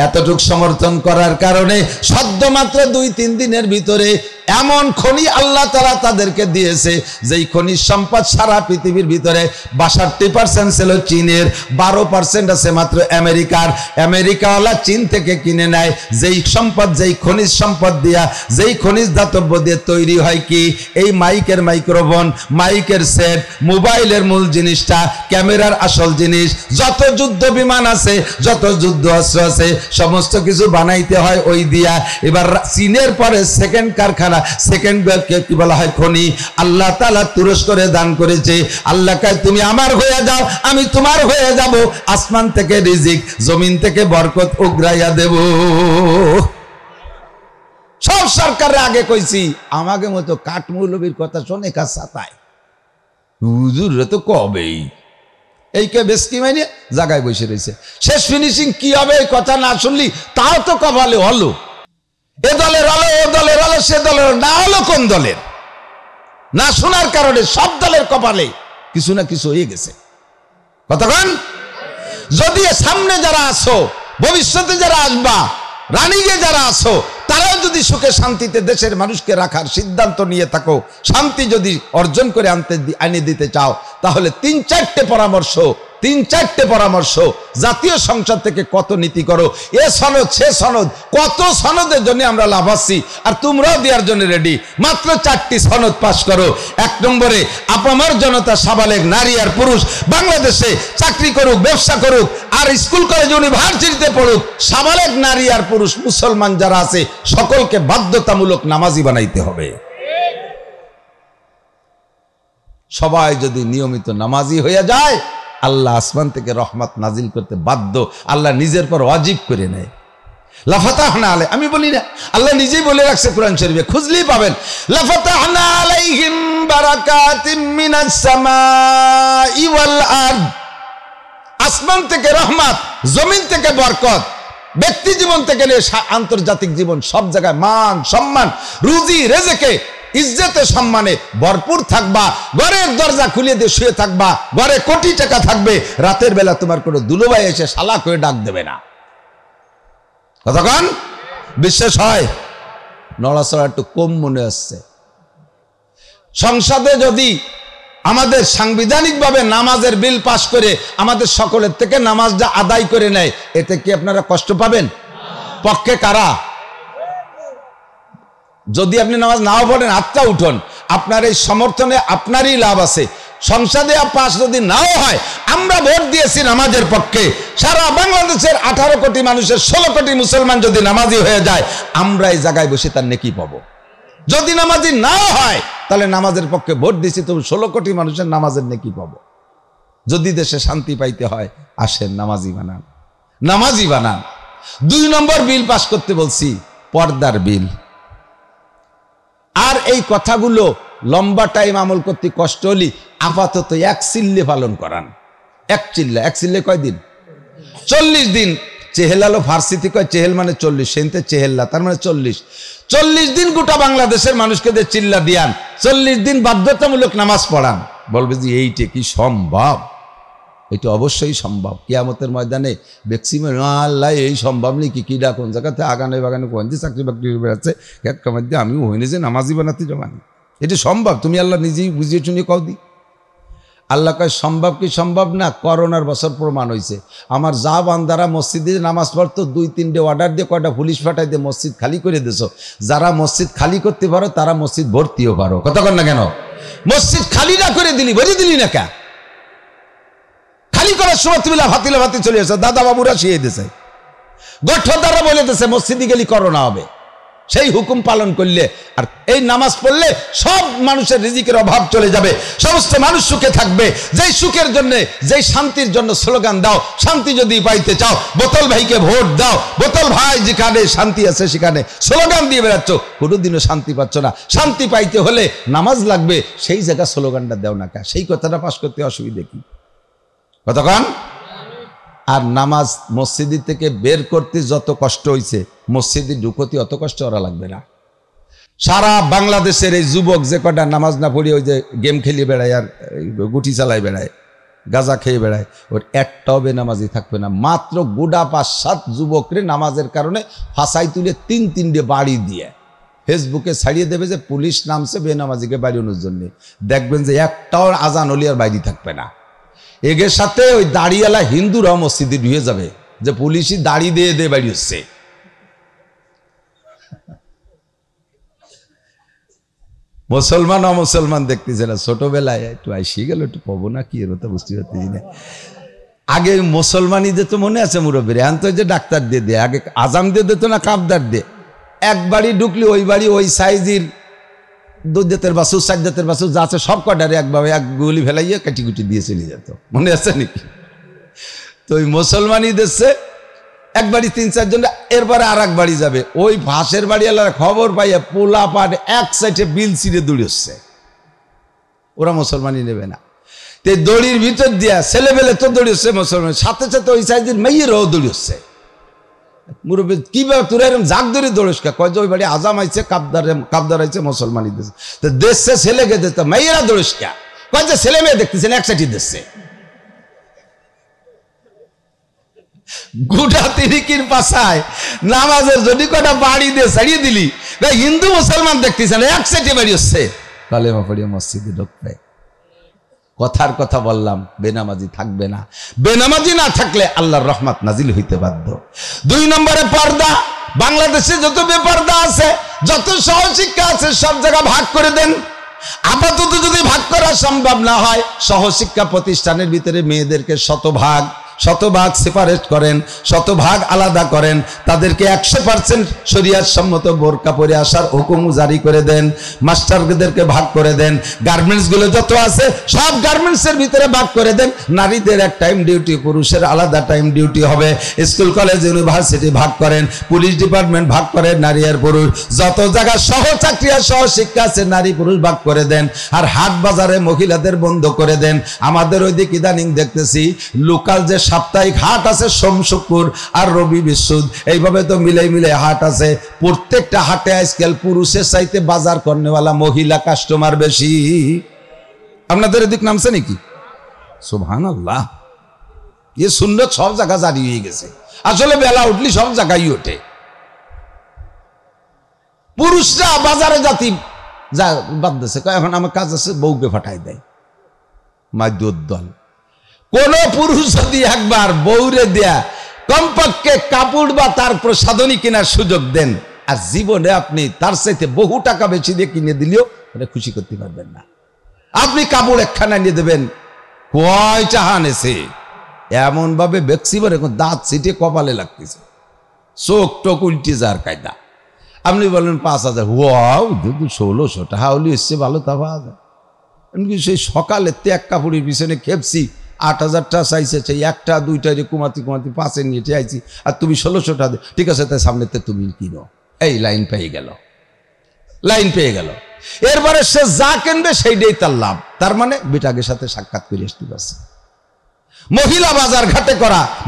A: এতটুক সমর্থন করার কারণে সদ্য মাত্র 2-3 দিনের ভিতরে এমন খনি আল্লাহ তাআলা তাদেরকে দিয়েছে, যেই খনিজ সম্পদ সারা পৃথিবীর ভিতরে 62% ছিল চীনের, 12% আছে মাত্র আমেরিকার। আমেরিকাওয়ালা চীন থেকে কিনে নেয় যেই সম্পদ, যেই খনিজ সম্পদ দিয়া, যেই খনিজ দাতব্য দিয়ে তৈরি হয় কি এই মাইকের মাইক্রোফোন, মাইকের সেট, মোবাইলের মূল জিনিসটা, ক্যামেরার আসল জিনিস, যত যুদ্ধ বিমান আছে, যত যুদ্ধ অস্ত্র আছে, সমস্ত কিছু বানাইতে হয় ওই দিয়া। এবার চীনের পরে সেকেন্ড কারখানা, সেকেন্ড কি বলা হয় খনি, আল্লাহ তাআলা তুরস্করে দান করেছে। আল্লাহ কয় তুমি আমার হয়ে যাও, আমি তোমার হয়ে যাব, আসমান থেকে রিজিক, জমিন থেকে বরকত উগরাইয়া দেব। সব সরকারের আগে কইছি, আমাকে মতো কাঠমৌলবীর কথা শোনে কাজ সাতায় হুজুর তো কবেই এই কে বেশকি মাইনে জায়গায় বসে রয়েছে। শেষ ফিনিশিং কি হবে এই কথা না শুনলি তাও তো কপালে হলো, এ দলের হলো, ও দলের হলো, সে দলের না হলো, কোন দলের না শোনার কারণে সব দলের কপালে কিছু না কিছু হয়ে গেছে। কতক্ষণ যদি সামনে যারা আসো, ভবিষ্যতে যারা আসবা, রানিগে যারা আসো, তারাও যদি সুখে শান্তিতে দেশের মানুষকে রাখার সিদ্ধান্ত নিয়ে থাকো, শান্তি যদি অর্জন করে আনিয়ে দিতে চাও, তাহলে 3-4টে পরামর্শ জাতীয় সংসদ থেকে কত নীতি করো, এ সনদ সে সনদ, কত সনদের জন্য আমরা লাভ আছি, আর তোমরাও দেওয়ার জন্য রেডি। মাত্র 4টি সনদ পাশ করো। 1 নম্বরে আপামর জনতা, সাবালেগ নারী আর পুরুষ বাংলাদেশে চাকরি করুক, ব্যবসা করুক, আর স্কুল কলেজ ইউনিভার্সিটিতে পড়ুক, সাবালেগ নারী আর পুরুষ মুসলমান যারা আছে সকলকে বাধ্যতামূলক নামাজি বানাইতে হবে। সবাই যদি নিয়মিত নামাজি হয়ে যায়, আল্লাহ আসমান থেকে রহমত নাজিল করতে বাধ্য, আল্লাহ নিজের পর ওয়াজিব করে নেয়। লাফাতাহনা আলাই, আমি বলি না, আল্লাহ নিজেই বলে রাখছে কোরআন শরীফে, খুঁজলেই পাবেন। লাফাতাহনা আলাইহিম বারাকাতিম মিনাস সামাই ওয়াল আরদ, আসমান থেকে রহমত, জমিন থেকে বরকত, ব্যক্তি জীবন থেকে নিয়ে আন্তর্জাতিক জীবন, সব জায়গায় মান সম্মান, রুজি রেজেকে ইজ্জতে সম্মানে ভরপুর থাকবা। ঘরের দরজা খুলে দিয়ে শুয়ে থাকবা, ঘরে কোটি টাকা থাকবে, রাতের বেলা তোমার কোনো দুলোভাই এসে শালা করে ডাক দেবে না। কতক্ষণ বিশ্বাস হয়? নড়াচড়া একটু কম মনে আসছে। সংসদে যদি আমাদের সাংবিধানিকভাবে নামাজের বিল পাশ করে আমাদের সকলের থেকে নামাজটা আদায় করে নেয়, এতে কি আপনারা কষ্ট পাবেন? পক্ষে কারা? যদি আপনি নামাজ নাও পড়েন হাতটা উঠুন, আপনার এই সমর্থনে আপনারই লাভ আছে। সংসদে পাস যদি নাও হয়, আমরা ভোট দিয়েছি নামাজের পক্ষে, সারা বাংলাদেশের 18 কোটি মানুষের 16 কোটি মুসলমান যদি নামাজি হয়ে যায়, আমরা এই জায়গায় বসে তার নেকি পাবো। যদি নামাজি নাও হয়, তাহলে নামাজের পক্ষে ভোট দিয়েছি, তবু 16 কোটি মানুষের নামাজের নেকি পাবো। যদি দেশে শান্তি পাইতে হয়, আসেন নামাজি বানান, নামাজি বানান। 2 নম্বর বিল পাস করতে বলছি, পর্দার বিল। আর এই কথাগুলো লম্বা টাইম আমল করতে কষ্ট হলে আপাতত 1 চিল্লে পালন করান। 1 চিল্লে কয়দিন? 40 দিন। চেহেলালো ফার্সিতে কয় চেহেল মানে 40, সেনতে চেহেল্লা, তার মানে 40 দিন গোটা বাংলাদেশের মানুষকে দিয়ে চিল্লা দিয়ান, 40 দিন বাধ্যতামূলক নামাজ পড়ান। বলবে যে এইটা কি সম্ভব? এটা অবশ্যই সম্ভব। কিয়ামতের ময়দানে ম্যাক্সিমাম আল্লাহ এই সম্ভব নেই কি কিডা কোন জায়গাতে আগানে বাগানে কোন যে চাকরি বাকরি বেড়াচ্ছে মধ্যে আমিও হইনি যে নামাজি বানাতে জমানি, এটা সম্ভব। তুমি আল্লাহ নিজেই বুঝিয়ে শুনিয়ে কও দি। আল্লাহ কয় সম্ভব কি সম্ভব না? করোনার বছর প্রমাণ হয়েছে। আমার যা বান্দারা মসজিদে নামাজ পড়তো 2-3টে অর্ডার দিয়ে কয়টা পুলিশ পাঠাই দিয়ে মসজিদ খালি করে দিছো। যারা মসজিদ খালি করতে পারো তারা মসজিদ ভর্তিও পারো। কথা কন না কেন? মসজিদ খালি না করে দিলি, ভরে দিলি না কে? খালি করার সময় তুমি লাফাতি লাফাতি চলে আসো, দাদা বাবুরা শিয়ে দিয়েছে, গঠদাররা বলে দিয়েছে মসজিদে গেলে করোনা হবে। সেই হুকুম পালন করলে আর এই নামাজ পড়লে সব মানুষের রিজিকের অভাব চলে যাবে, সমস্ত মানুষ সুখে থাকবে। যেই সুখের জন্য, যেই শান্তির জন্য স্লোগান দাও, শান্তি যদি পাইতে চাও বোতল ভাইকে ভোট দাও, বোতল ভাই যেখানে শান্তি আছে সেখানে স্লোগান দিয়ে বেড়াচ্ছ, কোনোদিনও শান্তি পাচ্ছ না। শান্তি পাইতে হলে নামাজ লাগবে, সেই জায়গা স্লোগানটা দেও না কা, সেই কথাটা পাশ করতে অসুবিধা কি? কতক্ষণ? আর নামাজ মসজিদ থেকে বের করতে যত কষ্ট হয়েছে, মসজিদে ঢুকতে অত কষ্ট ওরা লাগবে না। সারা বাংলাদেশের এই যুবক যে কটা নামাজ না পড়ে ওই যে গেম খেলিয়ে বেড়ায় আর গুটি চালায় বেড়ায়, গাঁজা খেয়ে বেড়ায়, ওর একটাও বেনামাজি থাকবে না। মাত্র গোটা 5-7 যুবকরে নামাজের কারণে ফাঁসাই তুলে 3-3টে বাড়ি দিয়ে ফেসবুকে ছাড়িয়ে দেবে যে পুলিশ নামছে বেনামাজিকে বাড়িনোর জন্য। দেখবেন যে একটাও আজান হলে আর বাইরে থাকবে না। এগের সাথে ওই দাড়িওয়ালা হিন্দুরাও মসজিদে ঢুয়ে যাবে যে পুলিশই দাড়ি দিয়ে দিয়ে বাড়ি হচ্ছে। মুসলমান অমুসলমান দেখতেছে না, ছোটবেলায় একটু আইসি গেল, একটু পাবো না কি এর তো বুঝতে পারতেছি না। আগে মুসলমানিদের তো মনে আছে মুরব্বীর, এখন তো যে ডাক্তার দিয়ে দেয়, আগে আজাম দিয়ে দিত না কাপদার দিয়ে। এক বাড়ি ঢুকলি ওই বাড়ি ওই সাইজের 2 জাতের বাছুর 4 জাতের বাছুর যা আছে সব কটারে একভাবে এক গুলি ফেলাইয়ে কাটি কুটি দিয়ে চলে যেত, মনে আছে নাকি? তো ওই মুসলমানই দেশে এক বাড়ি 3-4 জন, এরপরে আর এক বাড়ি যাবে, ওই ভাসের বাড়ি এলাকার খবর পাইয়া পোলা পাট এক সাইডে বিল ছিঁড়ে দৌড়ছে, ওরা মুসলমানই নেবে না। তো দড়ির ভিতর দিয়া ছেলেবেলে তো দৌড়ছে মুসলমান, সাথে সাথে ওই সাইজের মেয়েরাও দৌড়ছে। মুরব্বী কিভাবে তোরা এরকম জাগ ধরে দৌড়স কা? কয় যে ওই বাড়ি আজাম আইছে, কাবদার আইছে, মুসলমানই দেশে। তো দেশে ছেলে গেছে, তো মেয়েরা দৌড়স কা? কয় যে ছেলে মেয়ে দেখতেছেন এক সাইডে দেশে। গোটা তিরিকির পাশায় নামাজের যদি কটা বাড়ি দিয়ে ছাড়িয়ে দিলি, হিন্দু মুসলমান দেখতেছেন এক সাইডে বাড়ি হচ্ছে, কালেমা পড়িয়ে মসজিদে ঢুকবে। কথার কথা বললাম, বেনামাজি থাকবে না। বেনামাজি না থাকলে আল্লাহর রহমত নাজিল হইতে বাধ্য। 2 নম্বরে পর্দা। বাংলাদেশে যত বেপর্দা আছে, যত সহশিক্ষা আছে, সব জায়গা ভাগ করে দেন। আপাতত যদি ভাগ করা সম্ভব না হয়, সহশিক্ষা প্রতিষ্ঠানের ভিতরে মেয়েদেরকে শতভাগ সেপারেট করেন, শতভাগ আলাদা করেন, তাদেরকে 100% শরিয়াত সম্মত বোরকা পরে আসার হুকুম জারি করে দেন। মাস্টারদেরকে ভাগ করে দেন। গার্মেন্টস গুলো যত আছে সব গার্মেন্টসের ভিতরে ভাগ করে দেন। নারীদের এক টাইম ডিউটি, পুরুষের আলাদা টাইম ডিউটি হবে। স্কুল কলেজ ইউনিভার্সিটি ভাগ করেন, পুলিশ ডিপার্টমেন্ট ভাগ করেন, নারী আর পুরুষ। যত জায়গা সহ চাকরি আর সহ শিক্ষা আছে, নারী পুরুষ ভাগ করে দেন। আর হাট বাজারে মহিলাদের বন্ধ করে দেন। আমাদের ওইদিকে ইদানিং দেখতেছি লোকাল যে সাপ্তাহিক হাট আছে, সোম শুক্র আর রবি বৃহস্পতি, এইভাবে তো মিলে হাট আছে। প্রত্যেকটা হাটে আজকাল পুরুষের চাইতে বাজার করনেওয়ালা মহিলা কাস্টমার বেশি। আপনাদের এদিক নামছে নাকি? সুবহানাল্লাহ, ये সুন্নত সব জায়গা জারি হয়ে গেছে। আসলে বেলা উঠলি সব জায়গায় ওঠে। পুরুষরা বাজারে জাতি যা বাদ দিছে, এখন আমার কাজ আছে, বউকে ফাটাই দেয় মাদ্যুদ্দল। কোন পুরুষ যদি একবার বউরে দেয়া কমপক্ষে কাপড় বা তার প্রসাধনী কেনার সুযোগ দেন, আর জীবনে আপনি তার চাইতে বহু টাকা বেশি দিয়ে কিনে দিলেও এটা খুশি করতে পারবেন না। আপনি কাপড় একখানা নিয়ে দেবেন, কয়টা হানেছে এমন ভাবে বেক্সিবার, এখন দাঁত ছিটে কপালে লাগতেছে, চোখ টোক উল্টে যার কায়দা। আপনি বলেন 5000, ওয়াও 1600 টাকা হলে এসছে, ভালো তা পাওয়া যায়। এমনকি সেই সকালে এক কাপড়ের পিছনে খেপছি, 8000 টাকা চাইছে, সেই একটা দুইটা কুমাতি 5-এ নিয়ে চাইছি, আর তুমি 1600 টাকা দে, ঠিক আছে তাই সামনেতে তুমি কিনো। এই লাইন পেয়ে গেল। এরপরে সে যা কিনবে সেইটাই তার লাভ। তার মানে বেটাকের সাথে সাক্ষাৎ করে আসতে পারছে। মহিলা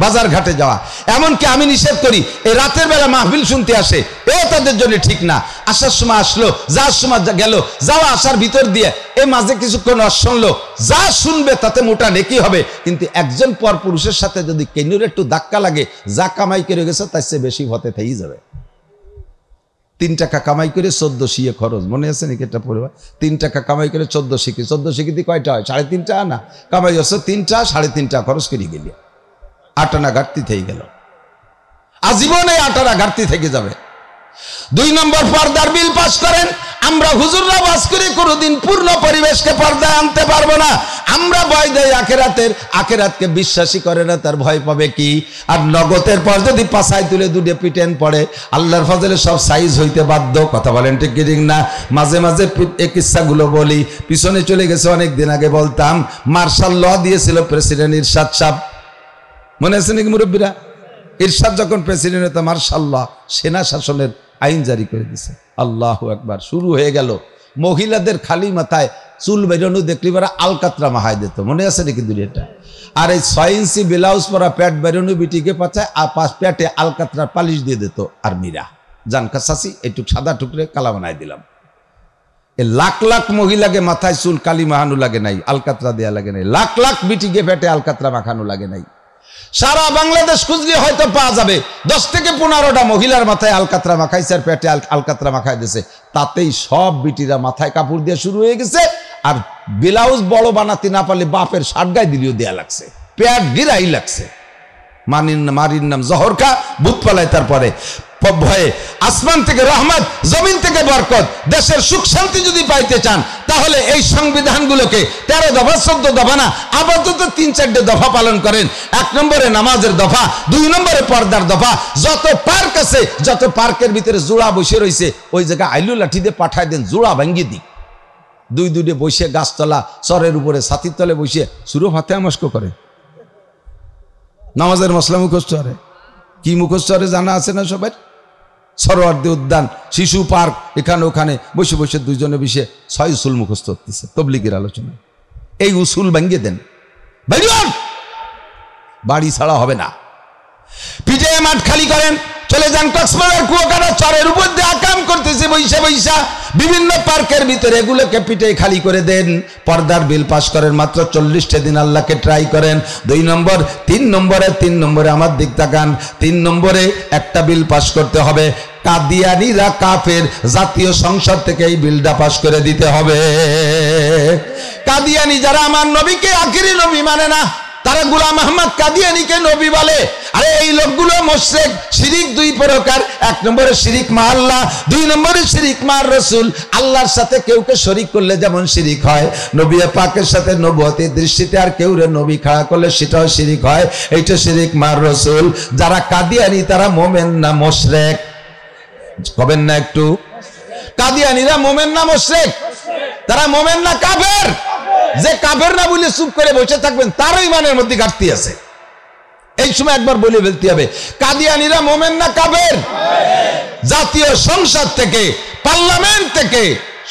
A: বাজার ঘাটে যাওয়া, এমনকি আমি নিষেধ করি, এই রাতের বেলা মাহফিল শুনতে আসে, এও তাদের জন্য ঠিক না। আসার সময় আসলো, যাওয়ার সময় গেল, যাওয়া আসার ভিতর দিয়ে এই মাঝে কিছুক্ষণ শুনলো, যা শুনবে তাতে মোটা নেকি হবে। কিন্তু একজন পর পুরুষের সাথে যদি কেনুর একটু ধাক্কা লাগে, যা কামাই করে গেছে তার চেয়ে বেশি হতে থেকেই যাবে। 3 টাকা কামাই করে 14 শিয়ে খরচ, মনে আছে নাকি? এটা পরিবার 3 টাকা কামাই করে 14 শিখি, 14 শিখিতে কয়টা হয়? 3.5 টাকা না, কামাই হচ্ছে 3 টাকা, 3.5 টাকা খরচ করে গেলি, 8 আনা ঘাটতি থেকে গেল। আজীবনে 8 আনা ঘাটতি থেকে যাবে। 2 নম্বর পর্দার বিল পাস করেন। আমরা হুজুররা ওয়াজ করে কোনোদিন পূর্ণ পরিবেশকে পর্দায় আনতে পারবো না। আমরা ভয় দেই আখেরাতের, আখেরাতকে বিশ্বাসী করে না, তার ভয় পাবে কি? আর নগদের পর যদি পাছায় তুলে দুটে পিটেন পড়ে, আল্লাহর ফজলে সব সাইজ হইতে বাধ্য। কথা বলেন ঠিক কি ঠিক না? মাঝে মাঝে এই কিস্সাগুলো বলি, পিছনে চলে গেছে অনেক দিন আগে বলতাম, মার্শাল ল দিয়েছিল প্রেসিডেন্ট ইরশাদ সাহেব, মনে আছে নাকি মুরব্বীরা? ইরশাদ যখন প্রেসিডেন্ট হতো মার্শাল ল, সেনা শাসনের আইন জারি করে দিছে। আল্লাহু আকবার, শুরু হয়ে গেল। মহিলাদের খালি মাথায় চুল বেরোনো দেখলি পরে আলকাতরা মাহায় দিত, মনে আছে নাকি দুনিয়াটা? আর এই 6 ইঞ্চি ব্লাউজ পরা প্যাট বেরোনো বিটিকে পাচায় আর প্যাটে আলকাতরার পালিশ দিয়ে দিত আর্মিরা। জানকা চাষি এইটুক সাদা টুকরে কালা বানাই দিলাম। এ লাখ লাখ মহিলাকে মাথায় চুল কালি মাহানো লাগে নাই, আলকাতরা দেয়া লাগে নাই, লাখ লাখ বিটিকে প্যাটে আলকাতরা মাখানো লাগে নাই। সারা বাংলাদেশ খুঁজলে হয়তো পাওয়া যাবে 10 থেকে 15টা মহিলার মাথায় আলকাতরা মাখাইছে আর পেটে আলকাতরা মাখাই দিয়েছে। তাতেই সব বিটিরা মাথায় কাপড় দিয়ে শুরু হয়ে গেছে। আর ব্লাউজ বড় বানাতে না পারলে বাপের শার্ট গায়ে দিলেও দেয়া লাগছে, পেট গিরাই লাগছে। মারির নাম জহর খা, ভূত পালায়। তারপরে ভয়ে আসমান থেকে রহমত, জমিন থেকে বরকত, দেশের সুখ শান্তি যদি পাইতে চান তাহলে এই সংবিধানগুলোকে 13 দফা 14 দফা না, আপাতত 3-4টে দফা পালন করেন। 1 নম্বরে নামাজের দফা, 2 নম্বরে পর্দার দফা। যত পার্ক আছে, যত পার্কের ভিতরে জোড়া বসে রয়েছে, ওই জায়গায় আইলু লাঠি দিয়ে পাঠায় দেন, জোড়া ভাঙ্গি দিক। 2-2 বসে গাছতলা চরের উপরে ছাতির তলে বসে সুরো হাতে মস্ক করে, নামাজের মশলা মুখস্থ করে। কি মুখস্থ করে জানা আছে না সবাই? সরোয়ার্দী উদ্যান, শিশু পার্ক, এখানে ওখানে বসে বসে 2 জনে বসে 6 উসুল মুখস্থ করতেছে তবলিগের আলোচনা। এই উসুল ভাঙ্গিয়ে দেন, বাড়ি ছাড়া হবে না। পিঠে মাঠ খালি করেন, চলে যান কক্সবাজার কুয়াকাটা চরের উপর দিয়ে আকাম করতেছে বৈশা বৈশা বিভিন্ন পার্কের ভিতরে, এগুলোকে পিঠে খালি করে দেন। পর্দার বিল পাস করেন, মাত্র 40টা দিন আল্লাহকে ট্রাই করেন। 2 নম্বর, 3 নম্বরে আমার দিক তাকান। 3 নম্বরে একটা বিল পাস করতে হবে, কাদিয়ানিরা কাফের, জাতীয় সংসদ থেকে এই বিলটা পাস করে দিতে হবে। কাদিয়ানি যারা আমার নবীকে আখিরি নবী মানে না, তারা গোলাম আহমদ কাদিয়ানিকে নবী বলে। আরে এই লোকগুলো মুশরিক, শিরিক 2 প্রকার। 1 নম্বরে শিরিক মা আল্লাহ, 2 নম্বরে শিরিক মা রাসূল। আল্লাহর সাথে কেউকে শরীক করলে যেমন শিরিক হয়, নবী পাকের সাথে নবুয়তের দৃষ্টিতে আর কেউ রে নবী খাড়া করলে সেটাও শিরিক হয়। এইটা শিরিক মা রাসূল। যারা কাদিয়ানি তারা মোমেন না মুশরিক? কবেন না একটু? কাদিয়ানিরা মোমেন না মুশরিক? তারা মোমেন না কাফের? যে কাফের না বলে চুপ করে বসে থাকবেন তারও ইমানের মধ্যে ঘাটতি আছে। এই সময় একবার বলে ফেলতে হবে, কাদিয়ানিরা মোমেন না কাফের? জাতীয় সংসদ থেকে, পার্লামেন্ট থেকে,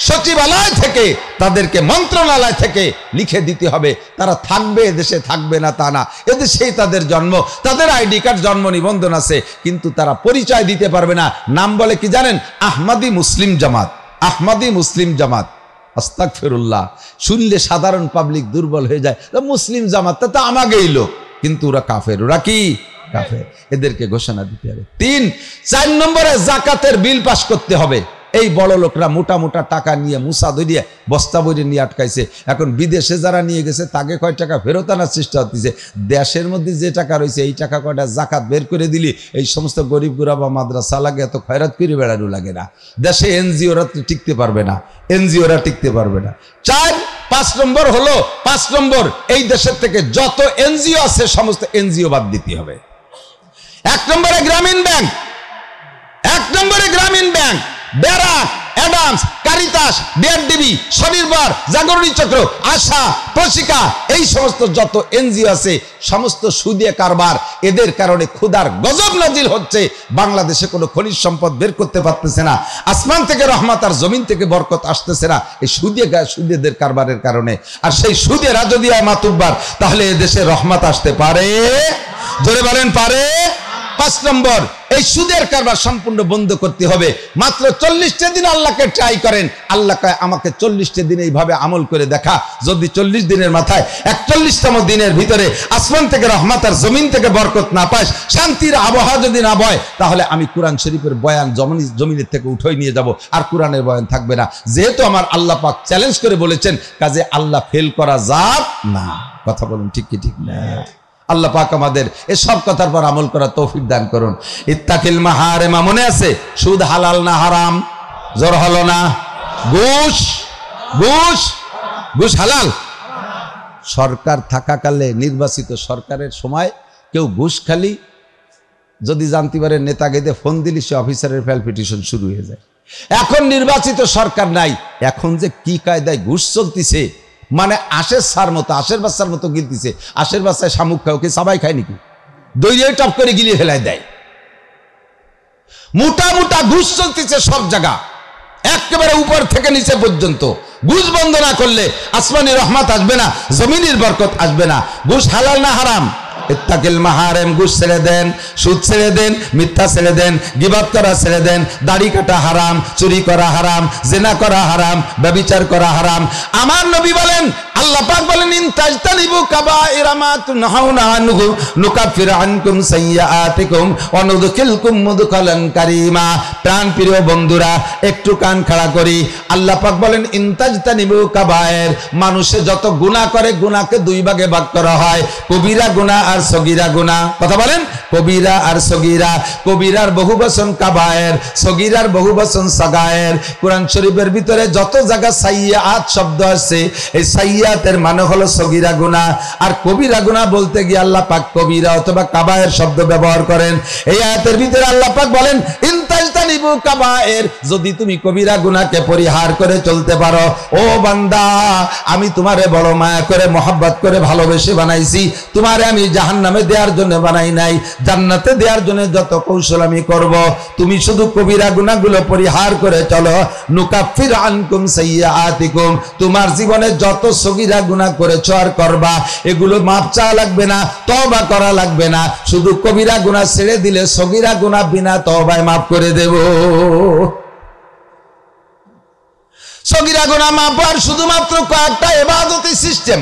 A: সচিবালয় থেকে, তাদেরকে মন্ত্রণালয় থেকে লিখে দিতে হবে তারা থাকবে, এদেশে থাকবে না তা না। এদেশেই তাদের জন্ম, তাদের আইডি কার্ড, জন্ম নিবন্ধন আছে, কিন্তু তারা পরিচয় দিতে পারবে না। নাম বলে কি জানেন? আহমদি মুসলিম জামাত। আহমদি মুসলিম জামাত, আস্তাগফিরুল্লাহ। শুনলে সাধারণ পাবলিক দুর্বল হয়ে যায়, মুসলিম জামাত তো আমাকেই লোক, কিন্তু ওরা কাফের। ওরা কি কাফের? এদেরকে ঘোষণা দিতে হবে। 4 নম্বরে জাকাতের বিল পাস করতে হবে। এই বড় লোকরা মোটা মোটা টাকা নিয়ে মুসা ধরিয়ে বস্তা বইরে নিয়ে আটকাইছে। এখন বিদেশে যারা নিয়ে গেছে তাকে কয় টাকা ফেরত আনার চেষ্টা হচ্ছে। দেশের মধ্যে যে টাকা রয়েছে এই টাকা কয়টা জাকাত বের করে দিলি এই সমস্ত গরিব গুরাবা মাদ্রাসা লাগে, এত খয়রাত করে বেড়ানো লাগে না। দেশে এনজিওরা টিকতে পারবে না, এনজিওরা টিকতে পারবে না। 5 নম্বর হলো, 5 নম্বর এই দেশের থেকে যত এনজিও আছে সমস্ত এনজিও বাদ দিতে হবে। 1 নম্বরে গ্রামীণ ব্যাংক, 1 নম্বরে গ্রামীণ ব্যাংক, ব্যারাক, অ্যাডামস, কারিতাস, ডিআরডিবি, স্বনির্ভর, জাগরণী চক্র, আশা, প্রশিকা, এই সমস্ত যত এনজিও আছে সমস্ত সুদে কারবার। এদের কারণে ক্ষুধার গজব নাজিল হচ্ছে। বাংলাদেশে কোনো খনিজ সম্পদ বের করতে পারতেছে না, আসমান থেকে রহমত আর জমিন থেকে বরকত আসতেছে না, এই সুদের কারবারের কারণে। আর সেই সুদেরা যদি হয় মাতুব্বার, তাহলে এদেশে রহমত আসতে পারে? জোরে বলেন পারে? 5 নম্বর, এই সুদের কারবার সম্পূর্ণ বন্ধ করতে হবে। মাত্র 40টা দিন আল্লাহকে ট্রাই করেন। আল্লাহ কয় আমাকে 40টা দিন এইভাবে আমল করে দেখা। যদি 40 দিনের মাথায় 41তম দিনের ভিতরে আসমান থেকে রহমত আর জমিন থেকে বরকত না পাস, শান্তির আবহাওয়া যদি না বয়, তাহলে আমি কোরআন শরীফের বয়ান জমিনের থেকে উঠাই নিয়ে যাব, আর কোরআনের বয়ান থাকবে না। যেহেতু আমার আল্লাহ পাক চ্যালেঞ্জ করে বলেছেন, কাজে আল্লাহ ফেল করা যাবে না। কথা বলুন ঠিক কি ঠিক না? আল্লাহ পাক আমাদের এসব কথার পর আমল করা তৌফিক দান করুন। ইত্তাকিল মাহারিমা, মনে আছে? সুদ হালাল না হারাম? জোর হলো না? ঘুষ ঘুষ ঘুষ হালাল। সরকার থাকাকালে নির্বাচিত সরকারের সময় কেউ ঘুষ খালি যদি জানতে পারে নেতাকে ফোন দিলি সে অফিসারের ফাইল পিটিশন শুরু হয়ে যায়। এখন নির্বাচিত সরকার নাই, এখন যে কি কায়দায় ঘুষ চলতিছে, মানে আশের সার মতো আশের বাচ্চার মতো গিলতিছে। আশের বাচ্চায় শামুক খায়, ওকে সবাই খায় নাকি? দইয়ে টপ করে গিলিয়ে ফেলায় দেয়। মোটা মোটা ঘুষ চলতেছে সব জায়গা, একেবারে উপর থেকে নিচে পর্যন্ত। ঘুষ বন্ধ না করলে আসমানি রহমত আসবে না, জমিনের বরকত আসবে না। ঘুষ হালাল না হারাম? ইত্তাকিল মাহারিম, ঘুষ ছেড়ে দেন, সুদ ছেড়ে দেন, মিথ্যা ছেড়ে দেন, গীবত করা ছেড়ে দেন, দাড়ি কাটা হারাম, চুরি করা হারাম, জিনা করা হারাম, ব্যভিচার করা হারাম। আমার নবী বলেন, আল্লাহ পাক বলেন, ইন তাজতানিবু কাবাইরা মা তুনহাউনা আনহু নুকাফির আনকুম সাইয়্যাতিকুম ওয়া নুদখিলকুম মুদখালান কারীমা। প্রাণ প্রিয় বন্ধুরা, একটু কান খাড়া করি। আল্লাহ পাক বলেন, ইন তাজতানিবু কাবায়ের, মানুষে যত গুনাহ করে গুনাহকে দুই ভাগে ভাগ করা হয়, কবিরা গুনাহ আর সগীরা গুনাহ। কথা বলেন, কবিরা আর সগীরা। কবিরার বহুবচন কাবায়ের, সগীরার বহুবচন সাগায়ের। কোরআন শরীফের ভিতরে যত জায়গা সাইয়্যাত শব্দ আছে, এই সাইয়্যাতের মানে হলো সগীরা গুনাহ। আর কবিরা গুনাহ বলতে গিয়ে আল্লাহ পাক কবিরা অথবা কাবায়ের শব্দ ব্যবহার করেন। এই আয়াতের ভিতরে আল্লাহ পাক বলেন, ইন তাজতানিবু কাবায়ের, যদি তুমি কবিরা গুনাহকে পরিহার করে চলতে পারো, ও বান্দা আমি তোমারে বড় মায়া করে মহব্বত করে ভালোবেসে বানাইছি, তোমারে আমি জাহান্নামে দেওয়ার জন্য বানাই নাই, জান্নাতে দেওয়ার জন্য যত কৌশল আমি করব। তুমি শুধু কবিরা গুনাহগুলো পরিহার করে চলো, নুকাফির আনকুম সাইয়্যাতিকুম, তোমার জীবনে যত সগীরা গুনাহ করেছো আর করবা, এগুলো মাপ চাওয়া লাগবে না, তওবা করা লাগবে না। শুধু কবিরা গুনাহ ছেড়ে দিলে সগীরা গুনাহ বিনা তওবায় মাফ করে দেব। সগীরা গুনাহ মাফ হওয়ার শুধুমাত্র কয়েকটা ইবাদতি সিস্টেম,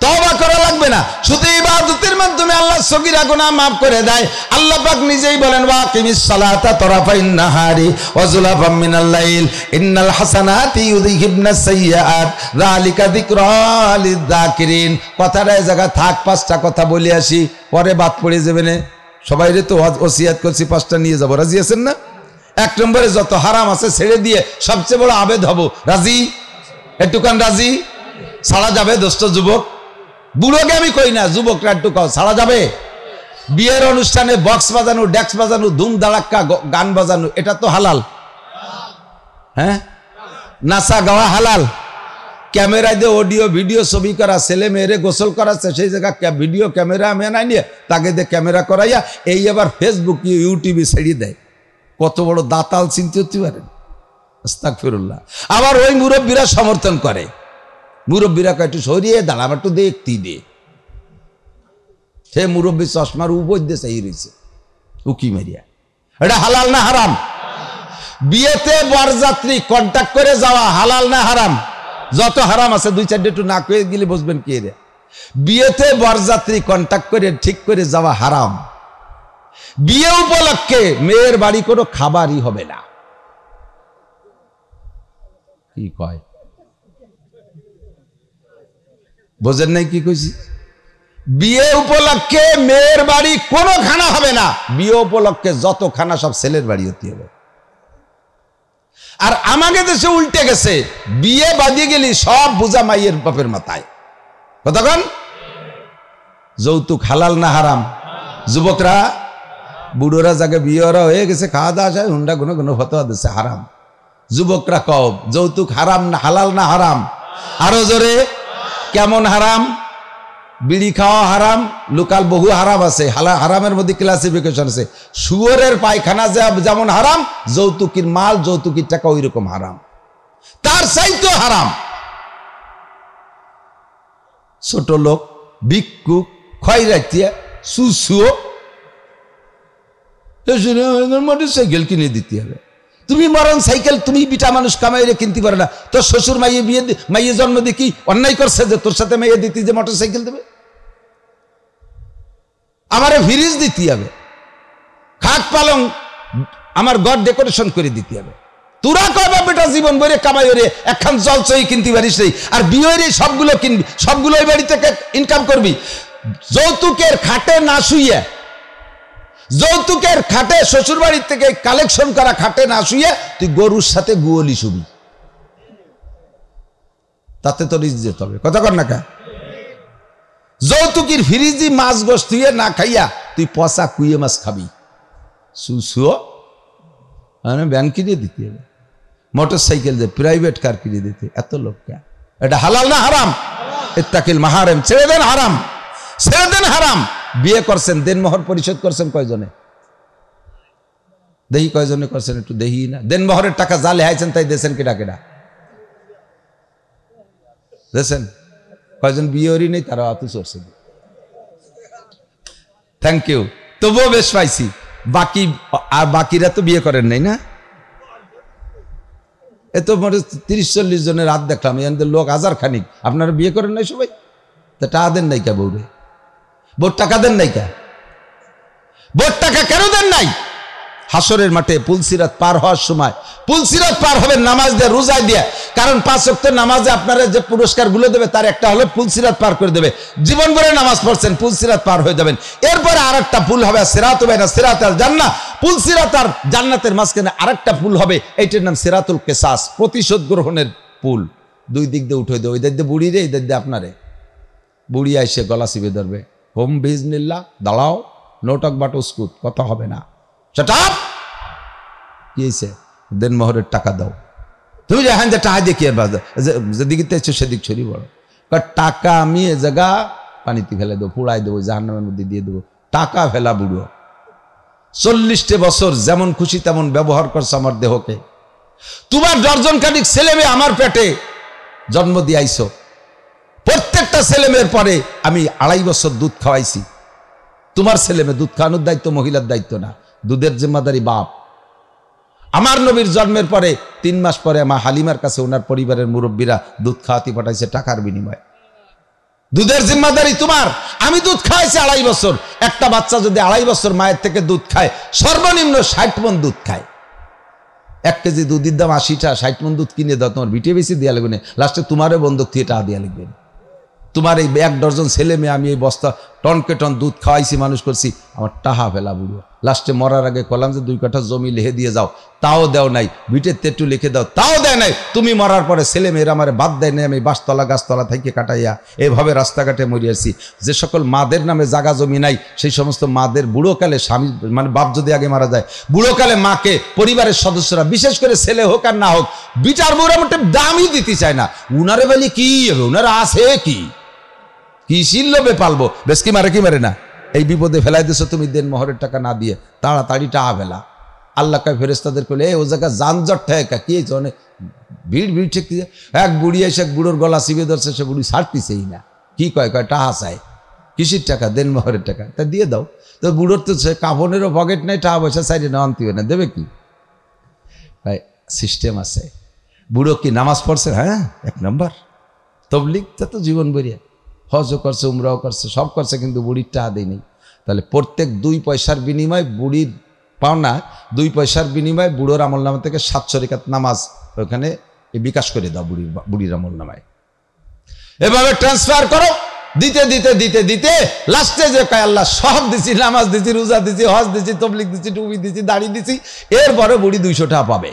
A: তওবা করা লাগবে না, শুধু ইবাদতের মাধ্যমে আল্লাহ সগীরা গুনাহ মাফ করে দেয়। আল্লাহ পাক নিজেই বলেন, ওয়াকিমিস সালাতা তরাফাইন নাহারি ওয়া যুলাফাম মিনাল লাইল ইন্নাল হাসানাতি ইউযহিবনাস সাইয়্যাত যালিকা যিকরা লিয-যাকিরিন। কথাটা এই জায়গা থাক, পাঁচটা কথা বলে আসি, পরে বাদ পড়ে যাবে না। সবাইরে তো ওসিয়াত করছি, পাঁচটা নিয়ে যাব, রাজি আছেন না? এক নম্বরে যত হারাম আছে ছেড়ে দিয়ে সবচেয়ে বড় আবেদ হব, রাজি? একটুখান রাজি? ছাড়া যাবে দোস্ত যুবক? বুড়োকে আমি কই না, যুবকরা একটু কও, ছাড়া যাবে? বিয়ের অনুষ্ঠানে বক্স বাজানো, ডেক্স বাজানো, ধুম দাড়াক্কা গান বাজানো, এটা তো হালাল। হ্যাঁ, নাচা গাওয়া হালাল। ক্যামেরা দিয়ে অডিও ভিডিও ছবি করা, ছেলে মেয়েরে গোসল করাচ্ছে, সেই জায়গা ভিডিও ক্যামেরা আমি আনাই নিয়ে তাকে দিয়ে ক্যামেরা করাইয়া এই আবার ফেসবুক ইউটিউবে ছেড়িয়ে দেয়। কত বড় দাতাল চিন্তা হতে পারেন? আস্তাগফিরুল্লাহ। আবার ওই মুরব্বীরা সমর্থন করে, মুরব্বীরা একটু সরিয়ে দাঁড়াম, একটু দেখতে দে। সে মুরব্বী চশমার উপর দিয়ে চাই রয়েছে উকি মারিয়া। এটা হালাল না হারাম? বিয়েতে বরযাত্রী কন্ট্যাক্ট করে যাওয়া হালাল না হারাম? যত হারাম আছে দুই চারটে একটু না কয়ে গেলে বুঝবেন কি রে। বিয়েতে বরযাত্রী কন্ট্যাক্ট করে ঠিক করে যাওয়া হারাম। বিয়ে উপলক্ষে মেয়ের বাড়ি কোনো খাবারই হবে না। কি কয় বোঝেন নাই কি কইছি? বিয়ে উপলক্ষে মেয়ের বাড়ি কোনো খানা হবে না। বিয়ে উপলক্ষে যত খানা সব ছেলের বাড়ি হতে হবে। আর আমাকে দেশে উল্টে গেছে, বিয়ে বাদিয়ে গেলি সব বোঝা মাইয়ের বাপের মাথায়। কতক্ষণ? যৌতুক হালাল না হারাম? যুবকরা বুড়োরা জাগে বিয়েরা হয়ে গেছে, খাওয়া দাওয়া যায়, হুন্ডা গুনো গুনো ফতোয়া দিচ্ছে হারাম। যুবকরা কও যৌতুক হারাম না হালাল না হারাম? আরো জোরে, কেমন হারাম? বিড়ি খাওয়া হারাম, লোকাল বহু হারাম আছে। হারামের মধ্যে ক্লাসিফিকেশন আছে। শুয়োরের পায়খানা যেমন হারাম, যৌতুকির মাল যৌতুকির টাকা ওই রকম হারাম, তার চাইতেও হারাম। ছোট লোক, ভিক্ষুক, খয়রাতিয়া, সুসুও, মোটরসাইকেল কিনে দিতে হবে। তুমি মরণ সাইকেল তুমি বিটা মানুষ কামাইরে কিনতে পারে না। তোর শ্বশুর মাইয়ে জন্ম দিয়ে কি অন্যায় করছে যে তোর সাথে মাইয়ে দিতে যে মোটর সাইকেল দেবে? আমারে ফ্রিজ দিতে হবে, খাট পালং আমার ঘর ডেকোরেশন করে দিতে হবে। তোরা কবে বেটা জীবন বইরে কামাই রে একখান জলচই কিনতে পারিস রে, আর বিয়ের সবগুলো কিনবি, সবগুলো ওই বাড়ি থেকে ইনকাম করবি। যৌতুকের খাটে না শুয়ে, যৌতুকের খাটে শ্বশুর বাড়ির থেকে কালেকশন করা খাটে না শুয়ে তুই গরুর সাথে গুয়লি শুবি। তাতে তো ইজ্জত হবে, কথা কর না কা? যৌতুকির ফ্রিজি মাছ গোস তুই না খাইয়া তুই পচা কুইয়ে মাছ খাবি, সুসুও ব্যান কিনে দিতে হবে, মোটর সাইকেল যে প্রাইভেট কার কিনে দিতে, এত লোক কে? এটা হালাল না হারাম? ইত্তাকিল মাহারিম, ছেড়ে দেন হারাম, ছেড়ে দেন হারাম। বিয়ে করছেন, দেনমোহর পরিশোধ করছেন কয়জনে? দেহি কয়জনে করছেন, একটু দেহি না। দেনমোহরের টাকা জালে হাইছেন, তাই দেশেন কেডা কেডা দেশেন? কয়জন বিয়েরই নেই, তারা অত চড়ছে। থ্যাংক ইউ, তবুও বেশ পাইছি। বাকি আর বাকিরা তো বিয়ে করেন নাই না? এ তো 30-40 জনের হাত দেখলাম, এদের লোক হাজার খানিক। আপনারা বিয়ে করেন নাই সবাই? তা টাকা দেন নাই কে বউরে? বোর টাকা দেন নাই কে? বোর টাকা কেন দেন নাই? হাসরের মাঠে পুলসিরাত পার হওয়ার সময়, পুলসিরাত পার হবেন নামাজ দিয়ে, রোজা দিয়ে। কারণ 5 ওয়াক্ত নামাজে আপনারা যে পুরস্কার গুলো দেবে তার একটা হলো পুলসিরাত পার করে দেবে। জীবন ভরে নামাজ পড়ছেন, পুলসিরাত পার হয়ে যাবেন। এরপরে আরেকটা পুল হবে, সিরাত হবে না, সিরাত আল জান্নাহ। পুলসিরাত আর জান্নাতের মাঝখানে আরেকটা পুল হবে, এইটার নাম সিরাতুল কিসাস, প্রতিশোধ গ্রহণের পুল। দুই দিক দিয়ে উঠে দেবে, ওই দিক দিয়ে বুড়ি রে, এই দিক দিয়ে আপনারে। বুড়ি আইসে গলা চিপে ধরবে, হোম বিজনিল্লাহ, দাঁড়াও, নোটক বাট উস্কুত, কথা হবে না, শাট আপ। কি হয়েছে? দেনমোহরের টাকা দাও। তুমি যে হ্যাঁ, যে টাকা দিয়ে কি আর বাজার, যেদিকে তেছো সেদিক ছড়ি বড়। টাকা আমি এ জায়গা পানিতে ফেলে দেবো, পুড়াই দেবো, জাহান্নামের মধ্যে দিয়ে দেবো। টাকা ফেলা বুড়ো। 40টে বছর যেমন খুশি তেমন ব্যবহার করছো আমার দেহকে। তোমার ডর্জন খানিক ছেলে মেয়ে আমার পেটে জন্ম দিয়াইছো। প্রত্যেকটা ছেলে মেয়ের পরে আমি 2.5 বছর দুধ খাওয়াইছি। তোমার ছেলে মেয়ে দুধ খাওয়ানোর দায়িত্ব মহিলার দায়িত্ব না, দুধের জিম্মাদারি বাপ। আমার নবীর জন্মের পরে 3 মাস পরে মা হালিমার কাছে ওনার পরিবারের মুরব্বীরা দুধ খাওয়াতে পাঠাইছে টাকার বিনিময়ে। দুধের জিম্মাদারি তোমার। আমি দুধ খাইছি 2.5 বছর। একটা বাচ্চা যদি 2.5 বছর মায়ের থেকে দুধ খায়, সর্বনিম্ন 60 মণ দুধ খায়। 1 কেজি দুধের দাম 80 টাকা, 60 মণ দুধ কিনে দাও, তোমার ভিটে বেশি দেওয়া লাগবে না, লাস্টে তোমারও বন্ধক দিয়ে টাকা দেওয়া লাগবে। তোমার এই 1 ডজন ছেলে মেয়ে আমি এই বস্তা টনকে টন দুধ খাওয়াইছি, মানুষ করছি, আমার টাহা ফেলা বুড়ো। লাস্টে মরার আগে কলাম যে 2 কাঠা জমি লিখে দিয়ে যাও, তাও দেও নাই। ভিটের তেটু লিখে দাও, তাও দেয় নাই। তুমি মরার পরে ছেলে মেয়েরা আমার বাদ দেয় নাই, আমি বাসতলা গাছতলা থেকে কাটাইয়া এইভাবে রাস্তাঘাটে মরিয়াছি। যে সকল মাদের নামে জাগা জমি নাই, সেই সমস্ত মাদের বুড়োকালে স্বামী মানে বাপ যদি আগে মারা যায়, বুড়োকালে মাকে পরিবারের সদস্যরা, বিশেষ করে ছেলে হোক আর না হোক, বিটার বউরা মোটে দামই দিতে চায় না। উনারে বলি কি হবে, উনারা আছে কি শিল্লবে পালবো, বেশ কি মারে কি মারে না। এই বিপদে ফেলাই দিছো তুমি দেনমোহরের টাকা না দিয়ে, তাড়াতাড়ি টাকা ফেলা। আল্লাহ কয় ফেরেশতাদের কইলে, ও জায়গা যানজট ঠেকা কি হয়েছে, অনেক ভিড় ভিড় ঠেকতে। এক বুড়ি এসে এক বুড়োর গলা চিপে ধরছে, সে বুড়ি ছাড়তিছেই না। কি কয় টাকা চায়, কিসির টাকা? দেনমোহরের টাকা। তা দিয়ে দাও। তো বুড়োর তো সে কাফনেরও পকেট নেই, টাকা পয়সা চাইলে না, আনতে না, দেবে কি? ভাই সিস্টেম আছে। বুড়ো কি নামাজ পড়ছে? হ্যাঁ, 1 নম্বর তবলিগ, তা তো জীবন বরিয়া, হজও করছে, উমরাও করছে, সব করছে, কিন্তু বুড়ির টাকা দেয় নেই। তাহলে প্রত্যেক 2 পয়সার বিনিময়ে বুড়ির পাওনা, 2 পয়সার বিনিময়ে বুড়োর আমল নামা থেকে 700 রাকাত নামাজ ওখানে বিকাশ করে দাও বুড়ির আমল নামায়। এভাবে ট্রান্সফার করো, দিতে দিতে দিতে দিতে লাস্টে যে কয় আল্লাহ সব দিছি, নামাজ দিছি, রোজা দিছি, হজ দিছি, তবলিগ দিছি, টুপি দিছি, দাড়ি দিছি, এরপরে বুড়ি 200 টাকা পাবে।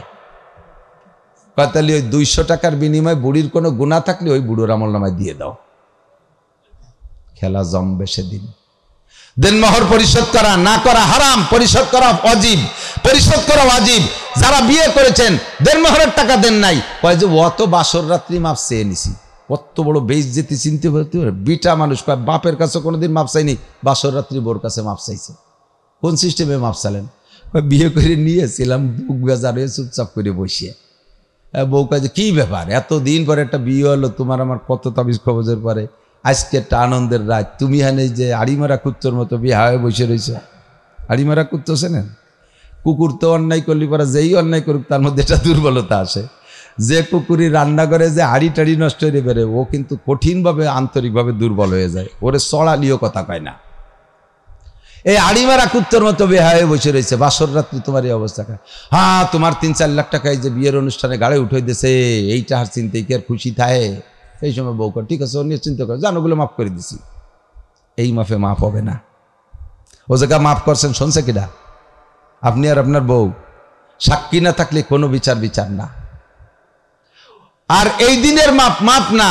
A: তাহলে ওই 200 টাকার বিনিময়ে বুড়ির কোনো গুনাহ থাকলে ওই বুড়োর আমল নামায় দিয়ে দাও। খেলা জমবে সেদিন। দেনমোহর পরিশোধ করা না করা হারাম, পরিশোধ করা ওয়াজিব, পরিশোধ করা ওয়াজিব। যারা বিয়ে করেছেন দেনমোহরের টাকা দেন নাই, কয় যে অত বাসর রাত্রি মাপ চেয়ে নিছি, কত বড় বেইজ্জতি চিনতে পারতে পারে। বিটা মানুষ কয় বাপের কাছে কোনোদিন মাপ চাইনি, বাসর রাত্রি বোর কাছে মাপ চাইছে। কোন সিস্টেমে মাপ চালেন? বিয়ে করে নিয়েছিলাম, বুক বেজার হয়ে চুপচাপ করে বসিয়ে। বউ কাজে কি ব্যাপার, এতদিন পরে একটা বিয়ে হলো, তোমার আমার কত তাবিজ খবরের পরে আজকে একটা আনন্দের রাত, তুমি হানে যে আড়িমারা কুত্তর মতো বিয়ে হয়ে বসে রয়েছে। আড়িমারা কুত্তো চেনেন? কুকুর তো অন্যায় করলি পরে যেই অন্যায় করুক তার মধ্যে একটা দুর্বলতা আসে। যে কুকুরি রান্না করে যে হাড়ি টাড়ি নষ্ট হয়ে বেড়ে, ও কিন্তু কঠিনভাবে আন্তরিকভাবে দুর্বল হয়ে যায়, ওরে চড়ালিও কথা কয় না। এই আড়িমারা কুত্তর মতো বিয়ে হয়ে বসে রয়েছে, বাসর রাত্রি তোমার এই অবস্থা। হ্যাঁ, তোমার 3-4 লাখ টাকায় যে বিয়ের অনুষ্ঠানে গাড়ি উঠে দিয়েছে, এইটা আর চিন্তাই কি আর খুশি থাকে? এই সময় বউ কর ঠিক আছে, ও নিয়ে চিন্তা করে, জানোগুলো মাফ করে দিছি। এই মাফে মাফ হবে না। ও জায়গা মাফ করছেন শুনছে কিনা? আপনি আর আপনার বউ। সাক্ষী না থাকলে কোনো বিচার না। আর এই দিনের মাপ না,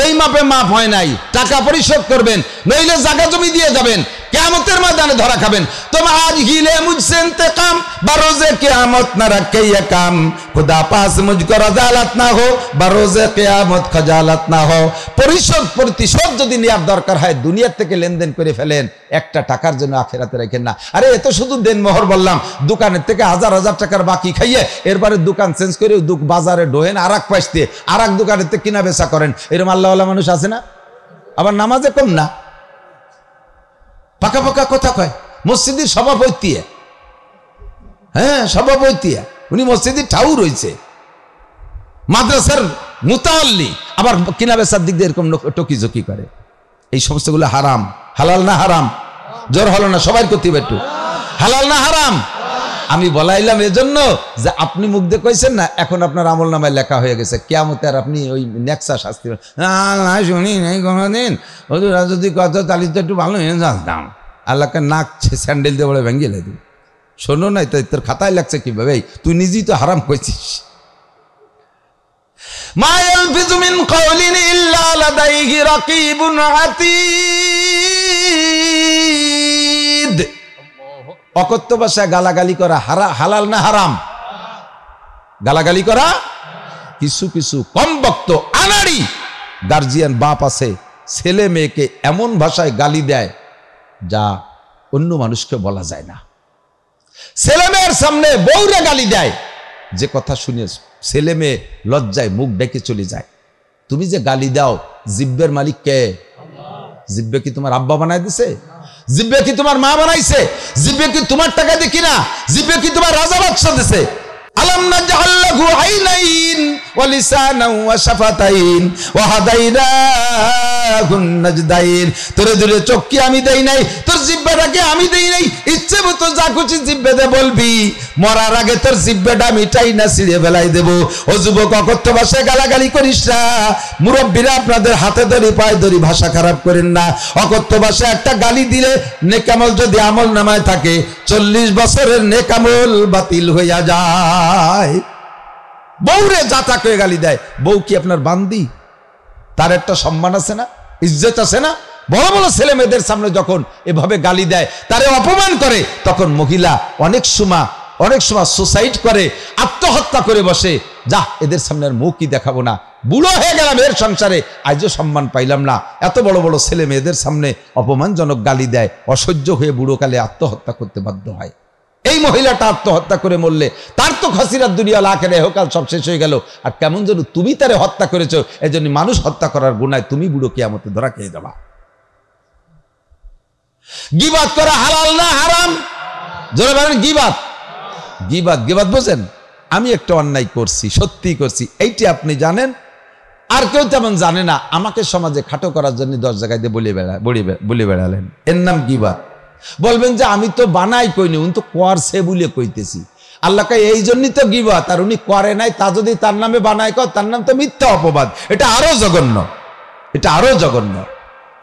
A: এই মাপে মাপ হয় নাই। টাকা পরিশোধ করবেন, নইলে জায়গা জমি দিয়ে যাবেন, কিয়ামতের ময়দানে ধরা খাবেন। तुम आज ही ले मुझसे इंतकाम, बरोज़े क़यामत न रखे ये काम, खुदा पास मुझको रज़ालत ना हो, बरोज़े क़यामत खजालत ना हो। পরিশোধ প্রতিশোধ যদি নেওয়ার দরকার হয় দুনিয়া থেকে লেনদেন করে ফেলেন, একটা টাকার জন্য আখিরাতে রাখেন না। আরে এত শুধু দেন মোহর বললাম, দোকানের থেকে হাজার হাজার টাকার বাকি খাইয়ে এরপরে দোকান চেঞ্জ করে বাজারে ঢোহেন আর এক পাশ দিয়ে আর এক দোকানের থেকে কিনা বেচা করেন। এরকম আল্লাহওয়ালা মানুষ আছে না? আবার নামাজে কম না, পাকা পাকা কথা কয়। মসজিদের সভাপতি, হ্যাঁ সভাপতি, উনি মসজিদের ঠাউ রয়েছে, মাদ্রাসার মুতাআল্লি, আবার কিনা বেচার দিক দিয়ে এরকম টকিঝকি করে। এই সমস্তগুলো হারাম। হালাল না হারাম? জোর হলো না, সবাই করতে একটু হালাল না হারাম? আমি বলাইলাম এজন্য যে আপনি মুখ দিয়ে কইছেন না, এখন আপনার আমল নামায় লেখা হয়ে গেছে, কিয়ামতে আর আপনি ওই নেক্সা শাস্তি শুনি নাই কোনোদিন, যদি কত তালি তো একটু ভালো হয়ে জানতাম, আল্লাহকে নাক স্যান্ডেল দিয়ে বলে ভেঙে লে দিই। শোনো নাই তো তোর খাতায় লাগছে কিভাবে? তুই নিজেই তো হারাম কইছিস। মা ইয়ালফিযু মিন কাওলিন ইল্লা লাদাইহি রাকীবুন আতীদ। অকথ্য ভাষায় গালাগালি করা হালাল না হারাম? গালাগালি করা। কিছু কিছু কম বক্ত আনাড়ি গার্জিয়ান বাপ আছে, ছেলে মেয়েকে এমন ভাষায় গালি দেয় যা অন্য মানুষকে বলা যায় না। ছেলে মেয়ের সামনে বউরে গালি দেয়, যে কথা শুনে ছেলে মেয়ে লজ্জায় মুখ ডেকে চলে যায়। তুমি যে গালি দাও, জিব্বের মালিক কে? জিব্বে কি তোমার আব্বা বানায় দিছে? জিব্বে কি তোমার মা বানাইছে? জিব্বে কি তোমার টাকা দিয়ে কিনা? জিব্বে কি তোমার রাজা বাদশা দিছে? আলাম নাজআল লাহু আইনাইন ওয়া লিসানান ওয়া শাফাতাইন ওয়া হাদাইনাহুন নাজদাইন। তোরে দুটো চোখ কি আমি দেই নাই? তোর জিহ্বাটাকে আমি দেই নাই? ইচ্ছে মতো যা খুশি জিহ্বাতে বলবি, মরার আগে তোর জিহ্বাটা মিটাই না ছিঁড়ে ফেলাই দেব। ও যুবক, অকথ্য ভাষায় গালাগালি করিস না। মুরব্বীরা আপনাদের হাতে ধরি পায়ে ধরি, ভাষা খারাপ করেন না। অকথ্য ভাষায় একটা গালি দিলে নেক আমল যদি আমল নামায় থাকে, 40 বছরের নেক আমল বাতিল হইয়া যায়। বউরে জাতা করে গালি দেয়, বউ কি আপনার বান্দি? তার একটা সম্মান আছে না, ইজ্জত আছে না? বড় বড় ছেলে মেয়েদের সামনে যখন এভাবে গালি দেয়, তারে অপমান করে, তখন মহিলা অনেক সময় সুসাইড করে, আত্মহত্যা করে বসে। যা, এদের সামনে আর মুখই দেখাবো না, বুড়ো হয়ে গেলাম, এর সংসারে আজও সম্মান পাইলাম না। এত বড় বড় ছেলে মেয়েদের সামনে অপমানজনক গালি দেয়, অসহ্য হয়ে বুড়োকালে আত্মহত্যা করতে বাধ্য হয়। এই মহিলাটা আত্মহত্যা করে মরলে তার তো খাসিরাত দুনিয়া আখিরাত ইহকাল সব শেষ হয়ে গেল। আর কেমন যেন তুমি তারে হত্যা করেছো, এজন্য মানুষ হত্যা করার গুনায় তুমি বুড়ো কিয়ামতে ধরা খেয়ে যাবা। গীবাত করা হালাল না হারাম? জোরে বলেন। গীবাত বোঝেন? আমি একটা অন্যায় করছি, সত্যি করছি, এইটি আপনি জানেন, আর কেউ তেমন জানে না। আমাকে সমাজে খাটো করার জন্য 10 জায়গায় দিয়ে বলে বেড়ালেন, এর নাম গীবাত। বলবেন যে আমি তো বানাই কইনি, উনি তো করছে বলে কইতেছি। আল্লাহকে এই জন্যই তো গীবাত, আর উনি করে নাই তা যদি তার নামে বানায় কর, তার নাম তো মিথ্যা অপবাদ। এটা আরো জঘন্য, এটা আরো জঘন্য।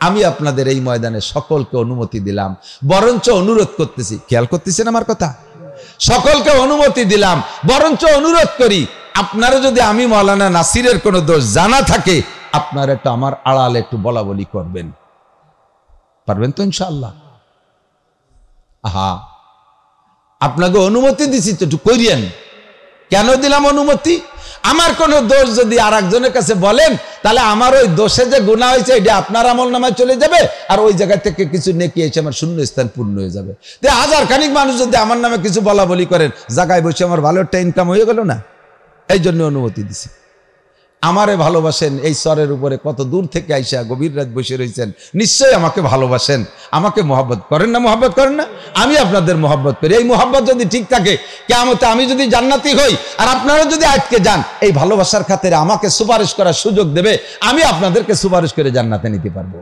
A: আমি আপনাদের এই ময়দানে সকলকে অনুমতি দিলাম, বরঞ্চ অনুরোধ করতেছি, খেয়াল করতেছেন আমার কথা? সকলকে অনুমতি দিলাম, বরঞ্চ অনুরোধ করি, আপনারা যদি আমি মাওলানা নাসিরের কোনো দোষ জানা থাকে, আপনারা একটু আমার আড়ালে একটু বলা বলি করবেন, পারবেন তো ইনশাআল্লাহ? আহা, আপনাকে অনুমতি দিছি তো একটু করিয়েন। কেন দিলাম অনুমতি? আমার কোনো দোষ যদি আর একজনের কাছে বলেন, তাহলে আমার ওই দোষে যে গুনাহ হয়েছে এটা আপনার আমল নামায় চলে যাবে, আর ওই জায়গা থেকে কিছু নেকি এসে আমার শূন্য স্থান পূর্ণ হয়ে যাবে। তো 1000 খানিক মানুষ যদি আমার নামে কিছু বলা বলি করেন, জায়গায় বসে আমার ভালো একটা ইনকাম হয়ে গেল না? এই জন্য অনুমতি দিছি। আমারে ভালোবাসেন, এই স্তরের উপরে কত দূর থেকে আইসা গভীর রাত বসে রয়েছেন, নিশ্চয়ই আমাকে ভালোবাসেন, আমাকে মহব্বত করেন না? মহব্বত করেন না? আমি আপনাদের মহব্বত করি। এই মহব্বত যদি ঠিক থাকে, কিয়ামতে আমি যদি জান্নাতি হই আর আপনারা যদি আটকে যান, এই ভালোবাসার খাতিরে আমাকে সুপারিশ করার সুযোগ দেবে, আমি আপনাদেরকে সুপারিশ করে জান্নাতে নিতে পারবো।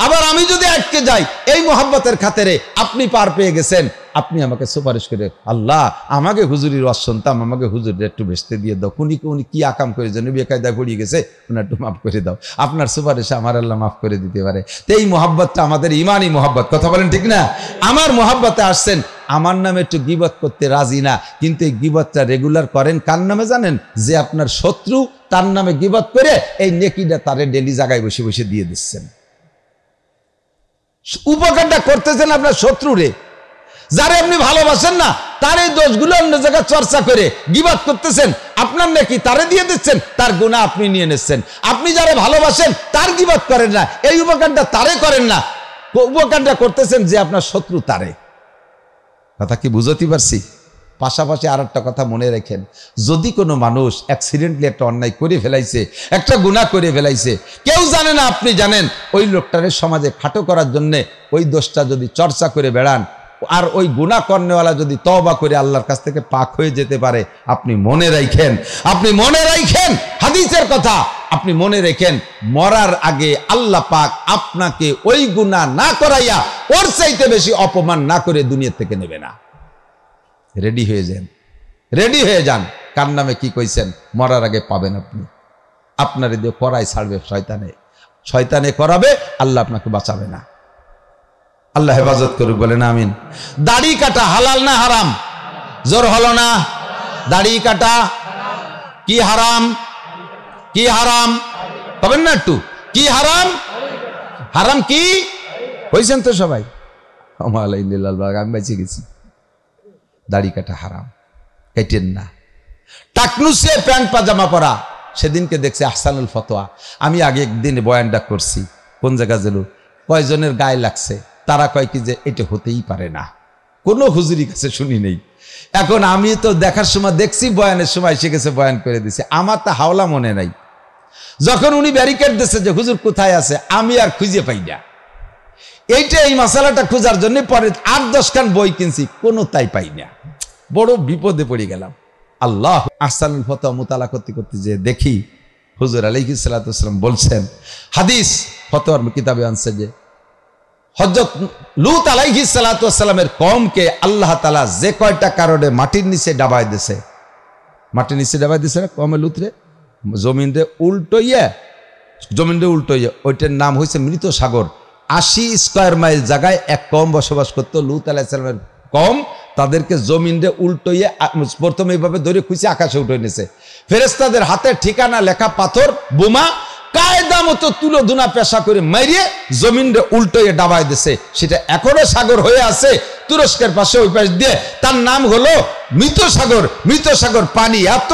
A: আবার আমি যদি আটকে যাই এই মোহাব্বতের খাতিরে আপনি পার পেয়ে গেছেন, আপনি আমাকে সুপারিশ করে, আল্লাহ আমাকে হুজুরির ওয়াজ শুনতাম, আমাকে হুজুরের একটু বেচতে দিয়ে দাও, উনি কি আকাম করে যেন বেকায়দায় পড়িয়ে গেছে, উনি একটু মাফ করে দাও। আপনার সুপারিশে আমার আল্লাহ মাফ করে দিতে পারে। তো এই মোহাব্বতটা আমাদের ইমানই মোহাব্বত, কথা বলেন ঠিক না? আমার মোহাব্বতে আসছেন, আমার নামে একটু গীবত করতে রাজি না, কিন্তু এই গীবতটা রেগুলার করেন কার নামে জানেন? যে আপনার শত্রু, তার নামে গীবত করে এই নেকিটা তারে ডেলি জায়গায় বসে বসে দিয়ে দিচ্ছেন। উপকারটা করতেছেন আপনার শত্রুরে, যারে আপনি ভালোবাসেন না তার এই দোষগুলো অন্য জায়গায় চর্চা করে গীবত করতেছেন, আপনার নাকি তারে দিয়ে দিচ্ছেন, তার গুনাহ আপনি নিয়ে নিচ্ছেন। আপনি যারে ভালোবাসেন তার গীবত করেন না, এই উপকারটা তারে করেন না, উপকারটা করতেছেন যে আপনার শত্রু তারে। কথা কি বুঝতে পারছি? পাশাপাশি আর একটা কথা মনে রাখেন, যদি কোনো মানুষ অ্যাক্সিডেন্টলি একটা অন্যায় করে ফেলাইছে, একটা গুনাহ করে ফেলাইছে, কেউ জানে না আপনি জানেন, ওই লোকটারে সমাজে খাটো করার জন্যে ওই দোষটা যদি চর্চা করে বেড়ান, আর ওই গুনাহ করনেওয়ালা যদি তওবা করে আল্লাহর কাছ থেকে পাক হয়ে যেতে পারে, আপনি মনে রাখেন, হাদিসের কথা আপনি মনে রাখেন, মরার আগে আল্লাহ পাক আপনাকে ওই গুনাহ না করাইয়া ওর চাইতে বেশি অপমান না করে দুনিয়া থেকে নেবে না। রেডি হয়ে যান। কার নামে কি কইছেন মরার আগে পাবেন আপনি। আপনার দিয়ে করাই ছাড়বে শয়তানে করাবে, আল্লাহ আপনাকে বাঁচাবে না। আল্লাহ হেফাজত করুক, বলেন আমিন। দাড়ি কাটা হালাল না হারাম? জোর হলো না? দাড়ি কাটা কি হারাম? কি হারাম পাবেন না একটু? কি হারাম? হারাম কি হয়েছেন তো সবাই? আমি বেঁচে গেছি। দাড়ি কাটা হারাম, কেটেন না। টাকনুসে প্যান্ট পাজামা পরা, সেদিনকে দেখছি আহসানুল ফতোয়া, আমি আগে একদিন বয়ানটা করছি, কোন জায়গা যেন কয়জনের গায়ে লাগছে, তারা কয় কি যে এটা হতেই পারে না, কোনো হুজুরি কাছে শুনি নেই। এখন আমি তো দেখার সময় দেখছি, বয়ানের সময় এসে গেছে, বয়ান করে দিছে, আমার তা হাওলা মনে নাই। যখন উনি ব্যারিকেড দিচ্ছে যে হুজুর কোথায় আছে, আমি আর খুঁজে পাই না। এই মশালাটা খোঁজার জন্য পরে 8-10 খান বই কিনছি, কোনো তাই পাই না। বড় বিপদে পড়ে গেলাম। আল্লাহ আহসানুল ফতোয়া মুতালা করতে করতে যে দেখি হুজুর আলাইহিস সালাতু ওয়াস সালাম বলছেন, হাদিস ফতোয়ার কিতাবে আনছে যে হযরত লূত আলাইহিস সালাতু ওয়াস সালামের কওমকে আল্লাহ তাআলা যে কয়টা কারণে মাটির নিচে ডাবায় দিয়েছে, মাটির নিচে ডাবায় দিয়েছে না কওমে লূতরে, জমিনে উল্টোইয়া, ওইটার নাম হয়েছে মৃত সাগর। 80 স্কয়ার মাইল জায়গায় এক কওম বসবাস করতো, লূত আলাইহিস সালামের কওম। তাদেরকে জমিনে উল্টোইয়ে প্রথমে এইভাবে ধরে খুঁজে আকাশে উঠে নিয়েছে। ফেরেশতাদের হাতে ঠিকানা লেখা পাথর, বোমা কায়দা মতো তুলো ধুনা পেশা করে মারিয়ে জমিনে উল্টোইয়ে ডাবায় দিছে। সেটা এখনো সাগর হয়ে আছে তুরস্কের পাশে, ওই পাশ দিয়ে। তার নাম হলো মৃত সাগর। মৃত সাগর পানি এত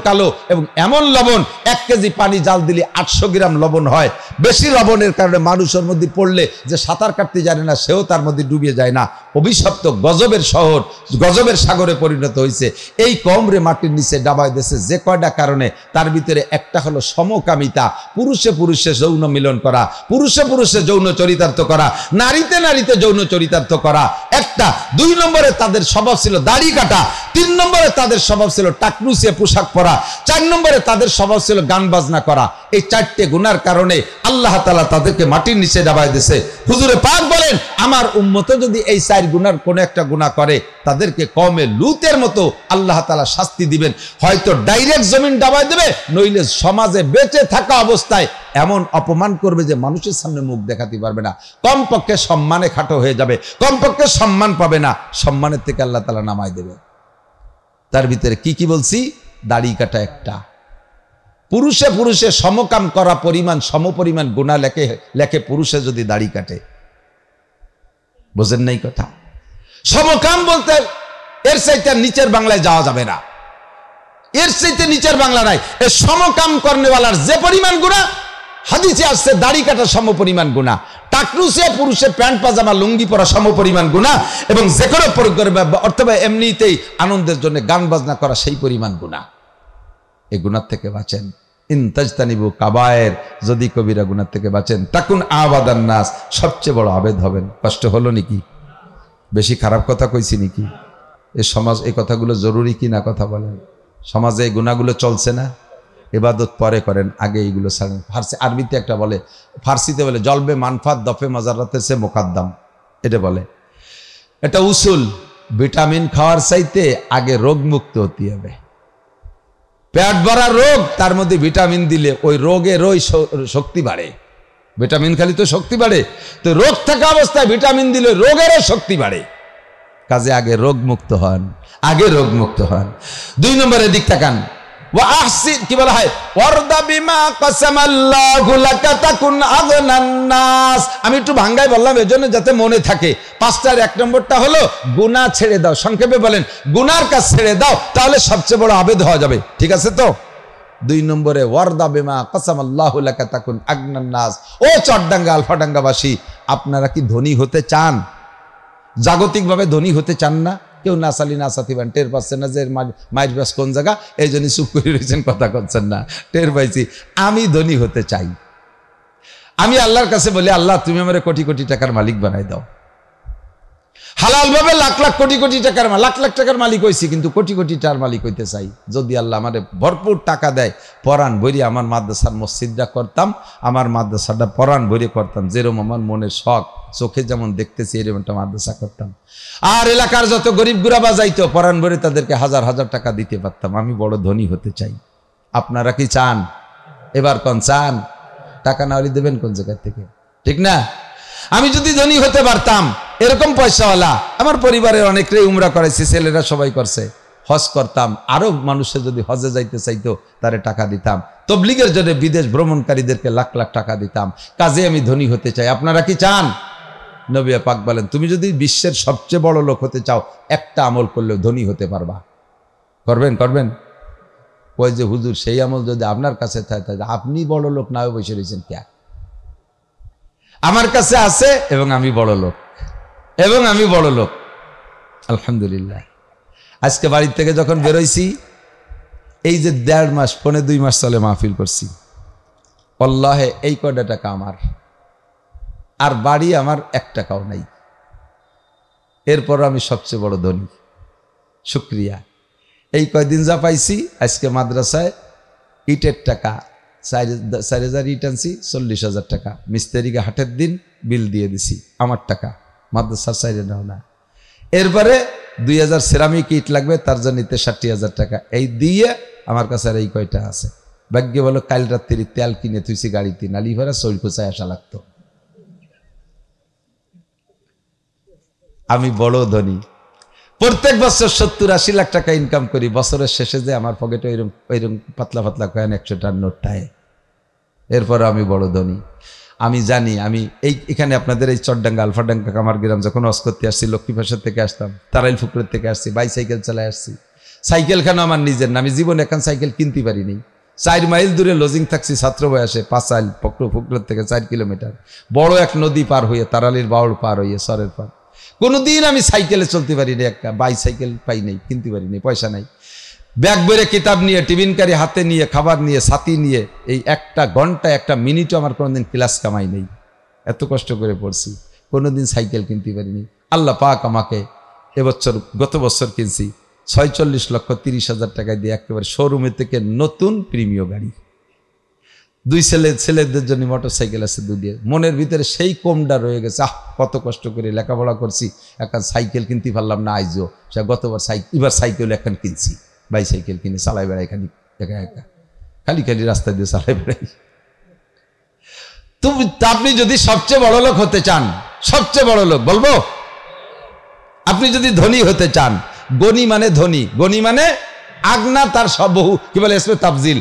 A: কালো এবং এমন লবণ, 1 কেজি পানি জাল দিলে 800 গ্রাম লবণ হয়। বেশি লবণের কারণে মানুষের মধ্যে পড়লে যে সাঁতার কাটতে জানে না, সেও তার মধ্যে ডুবিয়ে যায় না। অভিশপ্ত গজবের শহর, গজবের সাগরে পরিণত হয়েছে। এই কমরে মাটির নিচে ডাবায় দেশে যে কয়টা কারণে, তার ভিতরে একটা হলো সমকামিতা, পুরুষে পুরুষে যৌন মিলন করা, পুরুষে পুরুষে যৌন চরিতার্থ করা, নারীতে নারীতে যৌন চরিতার্থ করা একটা। 2 নম্বরে তাদের স্বভাব ছিল দাড়ি কাটা। 3 নম্বরে তাদের স্বভাব ছিল টাকনুসিয়া পোশাক পরা। 4 নম্বরে তাদের স্বভাব ছিল গান বাজনা করা। এই 4টে গুনার কারণে আল্লাহ তাআলা তাদেরকে মাটির নিচে ডাবায় দিয়েছে। হুজুরে পাক বলেন, আমার উম্মত যদি এই 4 গুনার কোন একটা গুনাহ করে, তাদেরকে কওমে লূতের মতো আল্লাহ তাআলা শাস্তি দিবেন। হয়তো ডাইরেক্ট জমিন ডাবায় দেবে, নইলে সমাজে বেঁচে থাকা অবস্থায় এমন অপমান করবে যে মানুষের সামনে মুখ দেখাতে পারবে না। কমপক্ষে সম্মানে খাটো হয়ে যাবে, কমপক্ষে সম্মান পাবে না, সম্মানের থেকে আল্লাহ তাআলা নামায় দেবে। তার ভিতরে কি বলছি? দাড়ি কাটা একটা। পুরুষে পুরুষে সমকাম করা পরিমাণ, সমপরিমাণ গুনাহ লেখে পুরুষে যদি দাড়ি কাটে। বোঝেন নাই কথা? সমকাম বলতে এর চাইতে নিচের বাংলায় যাওয়া যাবে না, এর চাইতে নিচের বাংলা নাই। এই সমকাম করনেওয়ালার যে পরিমাণ গুনাহ, হাদিসে আসছে দাড়ি কাটা সমপরিমাণ গুনাহ, টাকনুসিয়া পুরুষের প্যান্ট পাজামা লুঙ্গি পরা সমপরিমাণ গুনাহ, এবং যে কোনো অথবা এমনিতেই আনন্দের জন্য গান বাজনা করা সেই পরিমাণ গুনাহ। এই গুনাহ থেকে বাঁচেন। ইন তাজতানিবু কাবায়ের, যদি কবিরা গুনাহ থেকে বাঁচেন, তাকুন আবাদান নাস, সবচেয়ে বড় আবেদ হবেন। কষ্ট হলো নাকি? বেশি খারাপ কথা কইছি নাকি? এই সমাজ এই কথাগুলো জরুরি কি না? কথা বলেন। সমাজে এই গুনাহগুলো চলছে না? ইবাদত পরে করেন, আগে এইগুলো ছাড়েন। ফার্সি আরবিতে একটা বলে, ফার্সিতে বলে জলবে মানফাত দফে মাজারাতে সে মোকাদ্দাম, এটা বলে। এটা উসুল, ভিটামিন খাওয়ার চাইতে আগে রোগ মুক্ত হতে হবে। পেট ভরা রোগ, তার মধ্যে ভিটামিন দিলে ওই রোগেরই শক্তি বাড়ে। ভিটামিন খালি তো শক্তি বাড়ে, তো রোগ থাকা অবস্থায় ভিটামিন দিলে রোগেরও শক্তি বাড়ে। কাজে আগে রোগ মুক্ত হন, আগে রোগ মুক্ত হন। 2 নম্বরের দিক তাকান, ওয়া আহসিন, কি বলা হয়, ওয়ারদা বিমা কাসামাল্লাহু লাকা তাকুন আগনান নাস। আমি একটু ভাঙ্গায় বললাম এজন্য যাতে মনে থাকে। 5টার 1 নম্বরটা হলো গুনাহ ছেড়ে দাও। সংক্ষেপে বলেন, গুনার কাজ ছেড়ে দাও, তাহলে সবচেয়ে বড় আবেদ হওয়া যাবে। ঠিক আছে তো? 2 নম্বরে ওয়ারদা বিমা কাসামাল্লাহু লাকা তাকুন আগনান নাস। ও চট্টডাঙ্গা আলফাডাঙ্গাবাসী, আপনারা কি ধনী হতে চান? জাগতিকভাবে ধনী হতে চান না? কেউ নাসালি নাসাতি বান, টের পাচ্ছেন না যে মায়ের বাস কোন জায়গা, এই জন্যই চুপ করে রয়েছেন, কথা করছেন না। টের পাইছি। আমি ধনী হতে চাই। আমি আল্লাহর কাছে বলি, আল্লাহ তুমি আমার কোটি কোটি টাকার মালিক বানাই দাও। হালাল ভাবে লাখ লাখ কোটি কোটি টাকার, লাখ লাখ টাকার মালিক হয়েছি, কিন্তু কোটি কোটি টাকার মালিক হইতে চাই। যদি আল্লাহ আমারে ভরপুর টাকা দেয়, পরাণ ভরি আমার মাদ্রাসার মসজিদটা করতাম, আমার মাদ্রাসাটা পরাণ ভরি করতাম, যেরকম আমার মনের শখ, চোখে যেমন দেখতেছি এরকম একটা মাদ্রাসা করতাম। আর এলাকার যত গরিব গুরাবা যাইতো, পরাণ ভরে তাদেরকে হাজার হাজার টাকা দিতে পারতাম। আমি বড় ধনী হতে চাই। আপনারা কি চান? এবার কোন চান? টাকা না হলে দেবেন কোন জায়গা থেকে? ঠিক না? আমি যদি ধনী হতে পারতাম, এরকম পয়সাওয়ালা, আমার পরিবারের অনেকটাই উমরা করেছে, ছেলেরা সবাই করছে, হজ করতাম। আরো মানুষের যদি হজে যাইতে চাইতো, তারে টাকা দিতাম। তবলিগের জন্য বিদেশ ভ্রমণকারীদেরকে লাখ লাখ টাকা দিতাম। কাজে আমি ধনী হতে চাই। আপনারা কি চান? নবী পাক বলেন, তুমি যদি বিশ্বের সবচেয়ে বড় লোক হতে চাও, একটা আমল করলেও ধনী হতে পারবা। করবেন? করবেন? ওই যে হুজুর, সেই আমল যদি আপনার কাছে থাকে, আপনি বড় লোক না হয়ে বসে রয়েছেন কে? আমার কাছে আছে, এবং আমি বড় লোক, এবং আমি বড় লোক। আলহামদুলিল্লাহ। আজকে বাড়ির থেকে যখন বেরোইছি, এই যে 1.5 মাস, 1.5-2 মাস চলে মাহফিল করছি, আল্লাহে এই কয়টা টাকা আমার, আর বাড়ি আমার 1 টাকাও নাই। এরপর আমি সবচেয়ে বড় ধনী। শুকরিয়া। এই কয়দিন যা পাইছি, আজকে মাদ্রাসায় ইটের টাকা 4,000 ইট আনছি, 40,000 টাকা। মিস্ত্রিকে হাটের দিন বিল দিয়ে দিছি, আমার টাকা, মাদ্রাসার চাইরে নাও না। এরপরে 2,000 সেরামিক ইট লাগবে, তার জন্য 60,000 টাকা। এই দিয়ে আমার কাছে আর এই কয়টা আছে। ভাগ্য বলো, কাল রাত্রি তেল কিনে তুইছি গাড়িতে, নালি ভরা চৈল কোচায় আসা লাগতো। আমি বড় ধনী। প্রত্যেক বছর 70-80 লাখ টাকা ইনকাম করি। বছরের শেষে যে আমার পকেটে ওইরকম পাতলা পাতলা কয়েন 100 টাকার নোটটায়। এরপর আমি বড় ধনী। আমি জানি, আমি এখানে আপনাদের এই চট্টডাঙ্গা আলফাডাঙ্গা কামার গ্রাম যখন হজ করতে আসছি, লক্ষ্মীপাশার থেকে আসতাম, তারাইল ফুকরের থেকে আসছি, বাইসাইকেল চালায় আসছি। সাইকেল খানো আমার নিজের না, আমি জীবনে এখন সাইকেল কিনতে পারিনি। 4 মাইল দূরে লজিং থাকছি ছাত্র বয়সে, 5 মাইল ফুকরের থেকে 4 কিলোমিটার, বড় এক নদী পার হয়ে, তারালির বাউল পার হইয়ে, সরের পার। কোনোদিন আমি সাইকেলে চলতে পারিনি, একটা বাইসাইকেল পাই নাই, কিনতে পারিনি, পয়সা নাই। ব্যাগ বেড়ে কিতাব নিয়ে, টিফিনকারি হাতে নিয়ে, খাবার নিয়ে, সাথী নিয়ে, এই 1 ঘন্টা 1 মিনিটও আমার কোনোদিন ক্লাস কামাই নেই। এত কষ্ট করে পড়ছি, কোনোদিন সাইকেল কিনতে পারিনি। আল্লাহ পাক আমাকে গত বছর কিনছি 46,30,000 টাকা দিয়ে একেবারে শোরুমে থেকে নতুন প্রিমিয় গাড়ি। 2 ছেলেদের জন্য মোটর সাইকেল আছে 2 দিয়ে। মনের ভিতরে সেই কমটা রয়ে গেছে, কত কষ্ট করে লেখাপড়া করছি, এখন সাইকেল কিনতে পারলাম না আইজও। সে গতবার এবার সাইকেল এখন কিনছি, বাইসাইকেল কিনে চালাই বেড়াই, খালি একা একা, খালি খালি রাস্তা দিয়ে চালাই বেড়াই। আপনি যদি সবচেয়ে বড় লোক হতে চান, সবচেয়ে বড় লোক বলবো, আপনি যদি ধনী হতে চান, গনি মানে ধনী, গনি মানে আগনা, তার সব বহু কি বলে ইসমে তাফজিল।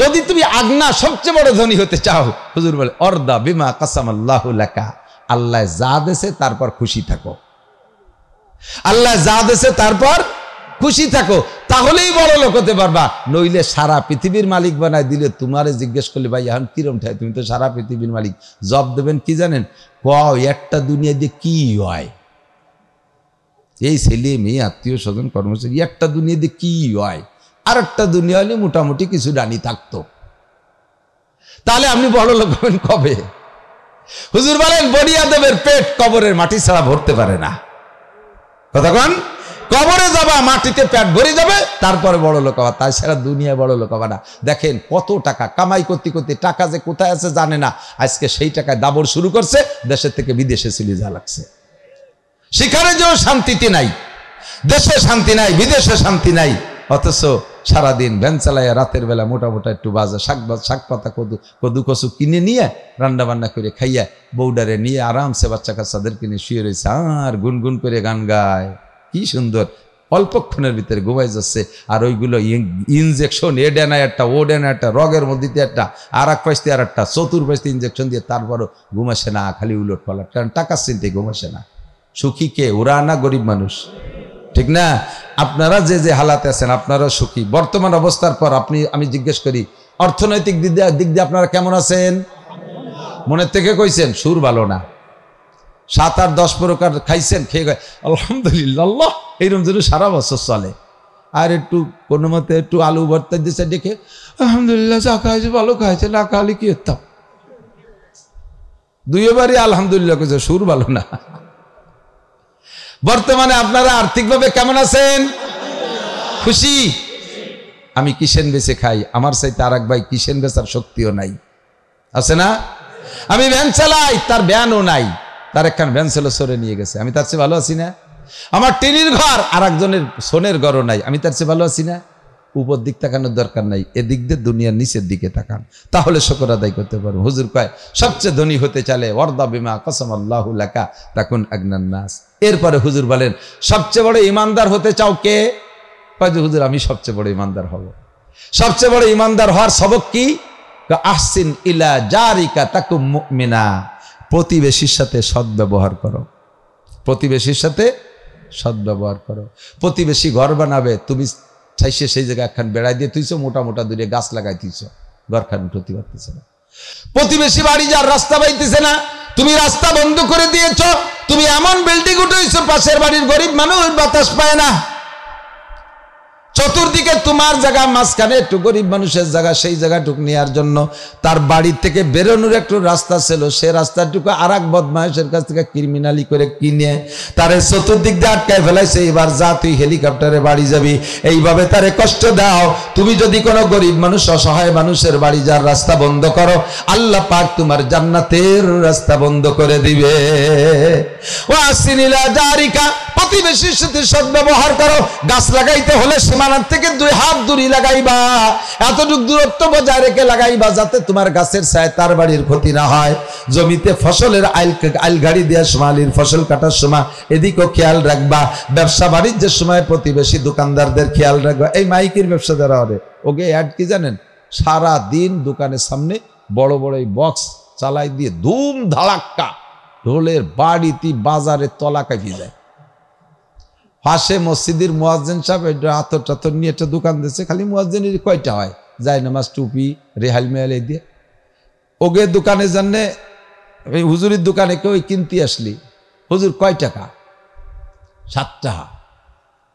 A: যদি তুমি আগনা সবচেয়ে বড় ধনী হতে চাও, হুজুর বলে অর্দা বিমা কাসামাল্লাহু লাকা, আল্লাহ যা দেছে তারপর খুশি থাকো। আল্লাহ যা দেছে তারপর খুশি থাকো, তাহলেই বড় লোক হতে পারবা। নইলে সারা পৃথিবীর মালিক বানায় দিলে, তোমারে জিজ্ঞেস করলে ভাই এখন কিরম ঠায়, তুমি তো সারা পৃথিবীর মালিক, জব দেবেন কি জানেন? একটা দুনিয়া দিয়ে কি হয়, এই ছেলে মেয়ে আত্মীয় স্বজন কর্মচারী, একটা দুনিয়া দিয়ে কি হয়, আর একটা দুনিয়া হলে মোটামুটি কিছু ডানি থাকতো। তাহলে আপনি বড় লোক হবেন কবে? হুজুর বলেন, বনি আদমের পেট কবরের মাটি ছাড়া ভরতে পারে না। কথা কন, কবরে যাবা, মাটিতে পেট ভরে যাবে, তারপরে বড় লোক হবা, তাই সারা দুনিয়া বড় লোক হবা না। দেখেন কত টাকা কামাই করতে করতে টাকা যে কোথায় আছে জানে না, আজকে সেই টাকায় দাবর শুরু করছে, দেশের থেকে বিদেশে চলে যা লাগছে। সেখানে যেও শান্তিতে নাই, দেশে শান্তি নাই, বিদেশে শান্তি নাই, অথচ সারাদিন ভ্যান চালাইয়া রাতের বেলা মোটা মোটা একটু বাজা শাক পাতা কদু কচু কিনে নিয়ে রান্না বান্না করে খাইয়া বউডারে নিয়ে আরামসে বাচ্চা কাচ্চাদের কিনে শুয়ে রয়েছে, আর গুনগুন করে গান গায়, কি সুন্দর, অল্পক্ষণের ভিতরে ঘুমাই যাচ্ছে। আর ওইগুলো ইনজেকশন, এ ডেনা একটা, ও ডেনা একটা, রগের মধ্যে একটা, আর এক পাশে আর একটা, চতুর্পাশে ইনজেকশন দিয়ে তারপরও ঘুমাসে না, খালি উলট পালট, কারণ টাকার চিন্তায় ঘুমাসে না। সুখী কে? ওরা না গরিব মানুষ, ঠিক না? আপনারা যে যে হালাতে আছেন আপনারা সুখী। বর্তমান অবস্থার পর আমি জিজ্ঞেস করি, অর্থনৈতিক দিক দিয়ে আপনারা কেমন আছেন? মনের থেকে কইছেন? সুর ভালো না, 7, 8, 10 প্রকার খাইছেন, খেয়ে গেছে আলহামদুলিল্লাহ, এইরকম যেন সারা বছর চলে। আর একটু কোনো মতে একটু আলু ভর্তা দিয়েছে দেখে আলহামদুলিল্লাহ, যা খাইছে ভালো খাইছে, না খালি কি হতাম, দুইবারই আলহামদুলিল্লাহ কইছে, সুর ভালো না। বর্তমানে আপনারা আর্থিকভাবে কেমন আছেন? খুশি? আমি কিষেন বেচে খাই, আমার চাইতে আর এক ভাই কিষেন বেচার শক্তিও নাই, আছে না? আমি ভ্যান চালাই, তার ভ্যানও নাই, তার একখান ভ্যান ছিল সরে নিয়ে গেছে, আমি তার চেয়ে ভালো আছি না? আমার টিনির ঘর, আর একজনের সোনের ঘরও নাই, আমি তার চেয়ে ভালো আছি না? উপর দিক তাকানোর দরকার নাই, এদিক দিয়ে দুনিয়ার নিচের দিকে তাকান, তাহলে শুকর আদায় করতে পারবো। হুজুর কয় সবচেয়ে ধনী হতে চাইলে ওয়ারদা বিমা কসামাল্লাহু লাকা তাকুন আগনান নাস। এরপরে হুজুর বলেন সবচেয়ে বড় ইমানদার হতে চাও কে? কয় যে হুজুর আমি সবচেয়ে বড় ইমানদার হব। সবচেয়ে বড় ইমানদার হওয়ার সবক কি? আহসিন ইলা জারিকা তাকুম মুমিনা, প্রতিবেশীর সাথে সদ্ব্যবহার করো, প্রতিবেশীর সাথে সদ্ব্যবহার করো। প্রতিবেশী ঘর বানাবে, তুমি চাইছে সেই জায়গায় একখান বেড়াই দিয়ে তুইছো, মোটা মোটা দূরে গাছ লাগাই তুইছো, ঘরখান উঠতে পারতেছে না। প্রতিবেশী বাড়ি যার রাস্তা পাইতেছে না, তুমি রাস্তা বন্ধ করে দিয়েছ। তুমি এমন বিল্ডিং উঠেছো, পাশের বাড়ির গরিব মানুষ বাতাস পায় না। চতুর্দিকে তোমার জায়গা, মাঝখানে একটু গরিব মানুষের জায়গা, সেই জায়গাটুকু নেওয়ার জন্য তার বাড়ি থেকে বেরোনোর একটু রাস্তা ছিল, সে রাস্তাটুকু আর এক বদমাইশের কাছ থেকে ক্রিমিনালি করে কিনে তারে চতুর্দিক দিয়ে আটকায় ফেলাইছে। এবার যা তুই হেলিকপ্টারে বাড়ি যাবি, এইভাবে তারে কষ্ট দাও। তুমি যদি কোনো গরিব মানুষ, অসহায় মানুষের বাড়ি যার রাস্তা বন্ধ করো, আল্লাহ পাক তোমার জান্নাতের রাস্তা বন্ধ করে দিবে। ওয়াসিনিলা জারিকা, প্রতিবেশীর সাথে সদ্ব্যবহার করো। গাছ লাগাইতে হলে সীমানার থেকে 2 হাত দূরে লাগাইবা, এতটুকু দূরত্ব বজায় রেখে লাগাইবা যাতে তোমার গাছের ছায় তার বাড়ির ক্ষতি না হয়। জমিতে ফসলের আইল গাড়ি দেওয়ার সময়, আলির ফসল কাটার সময় এদিকেও খেয়াল রাখবা। ব্যবসা বাণিজ্যের সময় প্রতিবেশী দোকানদারদের খেয়াল রাখবা। এই মাইকের ব্যবসা যারা হবে, ওকে অ্যাড কি জানেন? সারা দিন দোকানের সামনে বড় বড় এই বক্স চালাই দিয়ে ধুম ধাড়াক্কা ঢোলের বাড়িতে বাজারে তলা কাঁপিয়ে যায়। পাশে মসজিদের মুয়াজ্জিন সাহেব আতর টাতর নিয়ে একটা দোকান দিয়েছে, খালি মুয়াজ্জিনের কয়টা হয়, যায় নামাজ, টুপি, রেহাল মেহাল দিয়ে। ওগে দোকানের জন্য ওই হুজুরের দোকানে কেউ কিনতে আসলি, হুজুর কয় টাকা? 7 টাকা।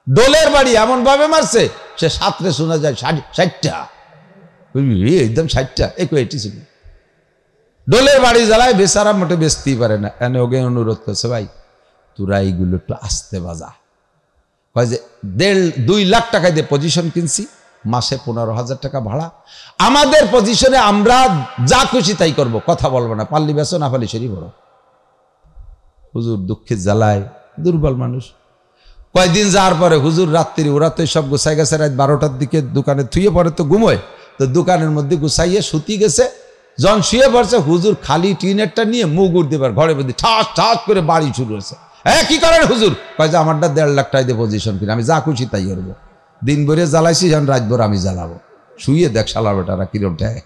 A: ডোলের বাড়ি এমন ভাবে মারছে, সে 7 শোনা যায় 60 টাকা, একদম 60 টাকা। এটি ছিল ডোলের বাড়ি জ্বালায়, বেচারা মোটে বেচতেই পারে না। এনে ওকে অনুরোধ করছে, ভাই তোরা এইগুলো একটু আস্তে বাজা। কয় যে 1.5-2 লাখ টাকা দিয়ে পজিশন কিনছি, মাসে 15,000 টাকা ভাড়া। আমাদের পজিশনে আমরা যা খুশি তাই করব, কথা বলবো না, পাল্লি বেচো না পাল্লি সরি বড়। হুজুর দুঃখের জ্বালায়, দুর্বল মানুষ। কয়েকদিন যাওয়ার পরে হুজুর রাত্রি, ওরা তো সব গুছাই গেছে, রাত 12টার দিকে দোকানে থুয়ে পড়ে তো ঘুমোয়, তো দোকানের মধ্যে গুছাইয়ে সুতি গেছে। যখন শুয়ে পড়ছে, হুজুর খালি টিনেরটা নিয়ে মুখ উঠ দেবার ঘরের মধ্যে ঠাস ঠাস করে বাড়ি শুরু হয়েছে। হ্যাঁ কি করেন হুজুর? কয় যে আমারটা 1.5 লাখ টাকা দিয়ে পজিশন কিনে, আমি যা খুশি তাই করবো। দিন ভরে জ্বালাইছি, যখন রাত ভর আমি জ্বালাবো। শুয়ে দেখ শালা বেটারা কিরম ঠেয়।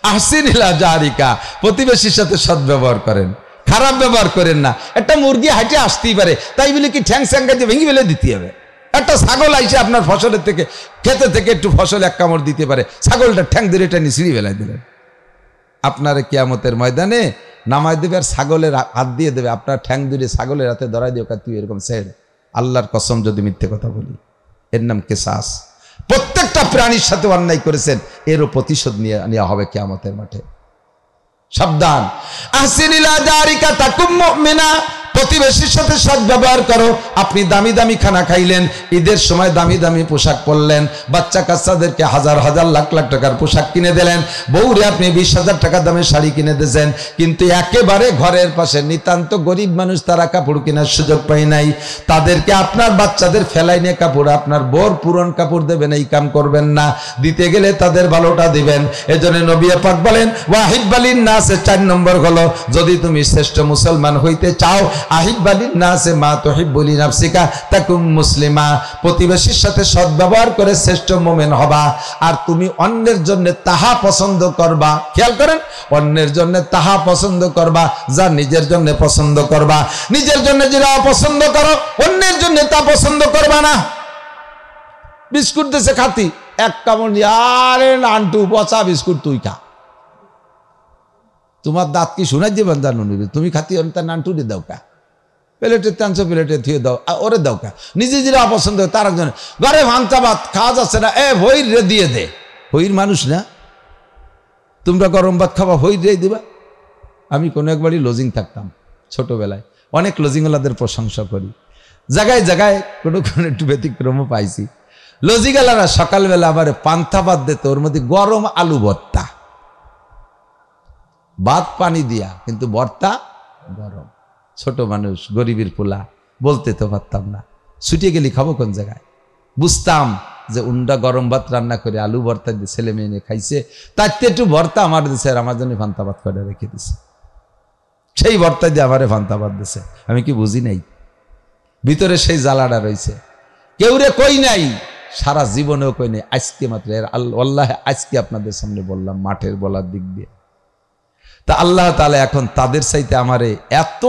A: আহসিনিলা জারিকা, প্রতিবেশীর সাথে সদ্ব্যবহার করেন, খারাপ ব্যবহার করেন না। একটা মুরগি হাইটে আসতেই পারে, তাই বলে কি ঠ্যাং স্যাঙ্গা দিয়ে ভেঙে ফেলে দিতে হবে? একটা ছাগল আইসে আপনার ফসলের থেকে, খেতে থেকে একটু ফসল 1 কামড় দিতে পারে, ছাগলটা ঠ্যাং ধরে টেনে ছিঁড়ে ফেলাই দিলেন। আপনার কিয়ামতের ময়দানে নামায় দেবে, আর ছাগলের হাত দিয়ে দেবে, আপনার ঠ্যাং ধরে ছাগলের হাতে ধরাই দিয়ে তুই এরকম ছেড়। আল্লাহর কসম যদি মিথ্যে কথা বলি, এর নাম কিসাস। প্রত্যেকটা প্রাণীর সাথে অন্যায় করেছেন, এরও প্রতিশোধ নেওয়া হবে কিয়ামতের মাঠে। সাবধান। আহসিনিলা জারিকা তাকুম মুমিনা, প্রতিবেশীর সাথে সদ্ব্যবহার করো। আপনি দামি দামি খানা খাইলেন, ঈদের সময় দামি দামি পোশাক পরলেন, বাচ্চা কাচ্চাদেরকে হাজার হাজার লাখ লাখ টাকার পোশাক কিনে দিলেন, বউরে আপনি 20,000 টাকা দামের শাড়ি কিনে দিয়েছেন, কিন্তু একেবারে ঘরের পাশে নিতান্ত গরিব মানুষ, তারা কাপড় কেনার সুযোগ পায় নাই, তাদেরকে আপনার বাচ্চাদের ফেলাই নিয়ে কাপড়, আপনার বোর পুরন কাপড় দেবেন, এই কাম করবেন না। দিতে গেলে তাদের ভালোটা দিবেন। এজন্য নবী পাক বলেন ওয়াহিব্বালিন নাসে 4 নম্বর হলো, যদি তুমি শ্রেষ্ঠ মুসলমান হইতে চাও, আহিব্বালিন নাসে মা তুহিব্বুলি নাফসিকা তাকুম মুসলিমা, প্রতিবেশীর সাথে সদ্ব্যবহার করে শ্রেষ্ঠ মুমিন হবা। আর তুমি অন্যের জন্য তাহা পছন্দ করবা, খেয়াল করেন, অন্যের জন্য তাহা পছন্দ করবা যা নিজের জন্য পছন্দ করবা। নিজের জন্য যেটা অপছন্দ করো, অন্যের জন্য তা পছন্দ করবা না। বিস্কুট দেশে খাতি, এক কামড়, আরে নান্টু পচা বিস্কুট, তুই খা, তোমার দাঁত কি শোনাই দিবেন জানো, তুমি খাতি তার নান্টু দিয়ে দাও কা, প্লেটে টানছো, প্লেটে থুয়ে দাও, ওরে দাও কা। নিজে যেটা অপছন্দ তার একজন ঘরে ভাঙতা ভাত খাওয়া যাচ্ছে না, হইর রে দিয়ে দে, হইর মানুষ না, তোমরা গরম ভাত খাবা, হইর রে দিবা। আমি কোনো একবারই লজিং থাকতাম ছোটবেলায়, অনেক লজিংওয়ালাদের প্রশংসা করি, জায়গায় জায়গায় কোনো কোনো একটু ব্যতিক্রমও পাইছি। লজিংওয়ালারা সকালবেলা আবার পান্থা ভাত দিত, ওর মধ্যে গরম আলু ভর্তা, ভাত পানি দিয়া, কিন্তু ভর্তা গরম। ছোট মানুষ, গরিবের পোলা, বলতে তো পারতাম না, ছুটে গেলি খাবো কোন জায়গায়। বুঝতাম যে উন্ডা গরম ভাত রান্না করে আলু ভর্তা দিয়ে ছেলে মেয়ে নিয়ে খাইছে, তার একটু ভর্তা আমার দিছে, আর আমার জন্য ফান্তা ভাত করে রেখে দিছে, সেই ভর্তা দিয়ে আমারে ফান্তা ভাত দিছে। আমি কি বুঝি নাই? ভিতরে সেই জ্বালাটা রয়েছে, কেউ রে কই নাই, সারা জীবনেও কই নাই, আজকে মাত্র আল্লাহ আজকে আপনাদের সামনে বললাম মাঠের বলার দিক দিয়ে। তা আল্লাহ তাআলা এখন তাদের চাইতে আমারে এত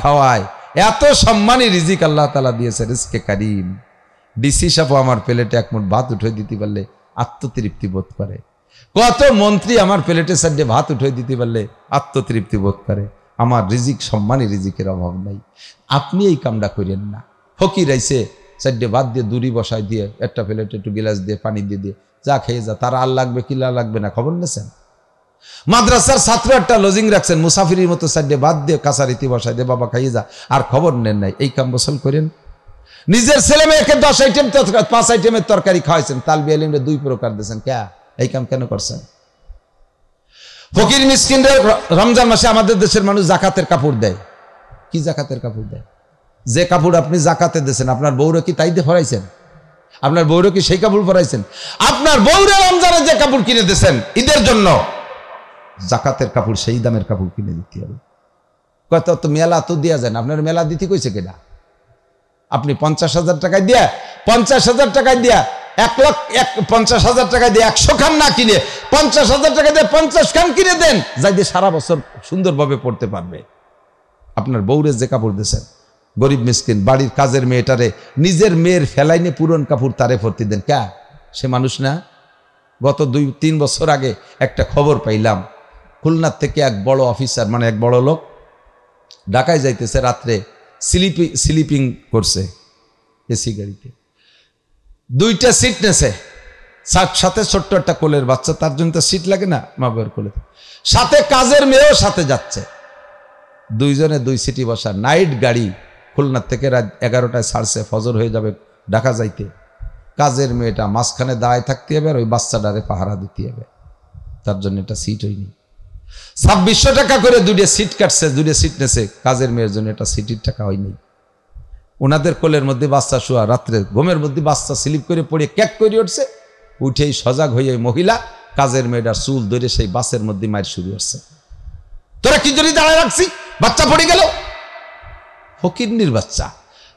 A: খাওয়ায়, এত সম্মানী রিজিক আল্লাহ তাআলা দিয়েছে, রিজকে কারীম। ডিসি সাহেব আমার প্লেটে এক মুঠ ভাত উঠে দিতে পারলে আত্মতৃপ্তি বোধ করে, কত মন্ত্রী আমার প্লেটে সাইডে ভাত উঠে দিতে পারলে আত্মতৃপ্তি বোধ করে। আমার রিজিক, সম্মানী রিজিকের অভাব নাই। আপনি এই কামটা করেন না। ফকির আইছে, সাইডে ভাত দিয়ে দূরি বসায় দিয়ে, একটা প্লেটে একটু গিলাস দিয়ে পানি দিয়ে যা খেয়ে যা, তারা আর লাগবে কি লাগবে না খবর নেছেন? মাদ্রাসার ছাত্র একটা লজিং রাখছেন, মুসাফিরের মতো সাইডে বাদ দিয়ে কাছারিতে বসায় দে, বাবা খাইয়ে যা, আর খবর নেন নাই। এই কাম বসল করেন। নিজের ছেলে মেয়েকে 10 আইটেম 5 আইটেমের তরকারি খাওয়াইছেন, তালবি আলিমরে 2 প্রকার দিয়েছেন, কে এই কাম কেন করছেন? ফকির মিসকিনদের রমজান মাসে আমাদের দেশের মানুষ জাকাতের কাপড় দেয়। কি জাকাতের কাপড় দেয়? যে কাপড় আপনি জাকাতে দিয়েছেন, আপনার বউরে কি তাই দিয়ে ফরাইছেন? আপনার বউরে কি সেই কাপড় পরাইছেন? আপনার বউরে রমজানে যে কাপড় কিনে দিয়েছেন ঈদের জন্য, জাকাতের কাপড় সেই দামের কাপড় কিনে দিতে হবে। কত তো মেলা তো দেওয়া যায় না, আপনার মেলা দিতে কইছে কেনা? আপনি 50,000 টাকায় দিয়া, 50,000 টাকায় দিয়া 1,50,000 টাকায় দিয়ে 100 খান না কিনে 50,000 টাকা দিয়ে 50 খান কিনে দেন, যাই দিয়ে সারা বছর সুন্দরভাবে পড়তে পারবে। আপনার বউরে যে কাপড় দিয়েছেন, গরিব মিসকিন বাড়ির কাজের মেয়েটারে নিজের মেয়ের ফেলাইনে পুরন কাপড় তারে ভর্তি দেন, কে সে মানুষ না? গত 2-3 বছর আগে একটা খবর পাইলাম, খুলনার থেকে এক বড় অফিসার, মানে এক বড় লোক ঢাকায় যাইতেছে, রাত্রে স্লিপিং করছে এসি গাড়িতে, 2টা সিট নেছে, সাথে ছোট্ট একটা কোলের বাচ্চা, তার জন্য তো সিট লাগে না, মা বাবার কোলে, সাথে কাজের মেয়েও সাথে যাচ্ছে, 2 জনে 2 সিটি বসা। নাইট গাড়ি খুলনার থেকে রাত 11টায় ছাড়ছে, ফজর হয়ে যাবে ঢাকা যাইতে। কাজের মেয়েটা মাঝখানে দাঁড়ায় থাকতে হবে, আর ওই বাচ্চাটারে পাহারা দিতে হবে, তার জন্য একটা সিট হয়নি। 2600 টাকা করে 2টা সিট কাটছে, 2টা সিট নেছে, কাজের মেয়ের জন্য একটা সিটির টাকা হয়নি। ওনাদের কোলের মধ্যে বাচ্চা শোয়া, রাত্রে ঘুমের মধ্যে বাচ্চা স্লিপ করে পড়ে ক্যাক করে উঠছে, উঠেই সজাগ হয়ে মহিলা কাজের মেয়েটার চুল ধরে সেই বাসের মধ্যে মায়ের শুরু হচ্ছে, তোরা কি জন্য দাঁড়ায় রাখছি, বাচ্চা পড়ে গেল। ফকিরনির বাচ্চা,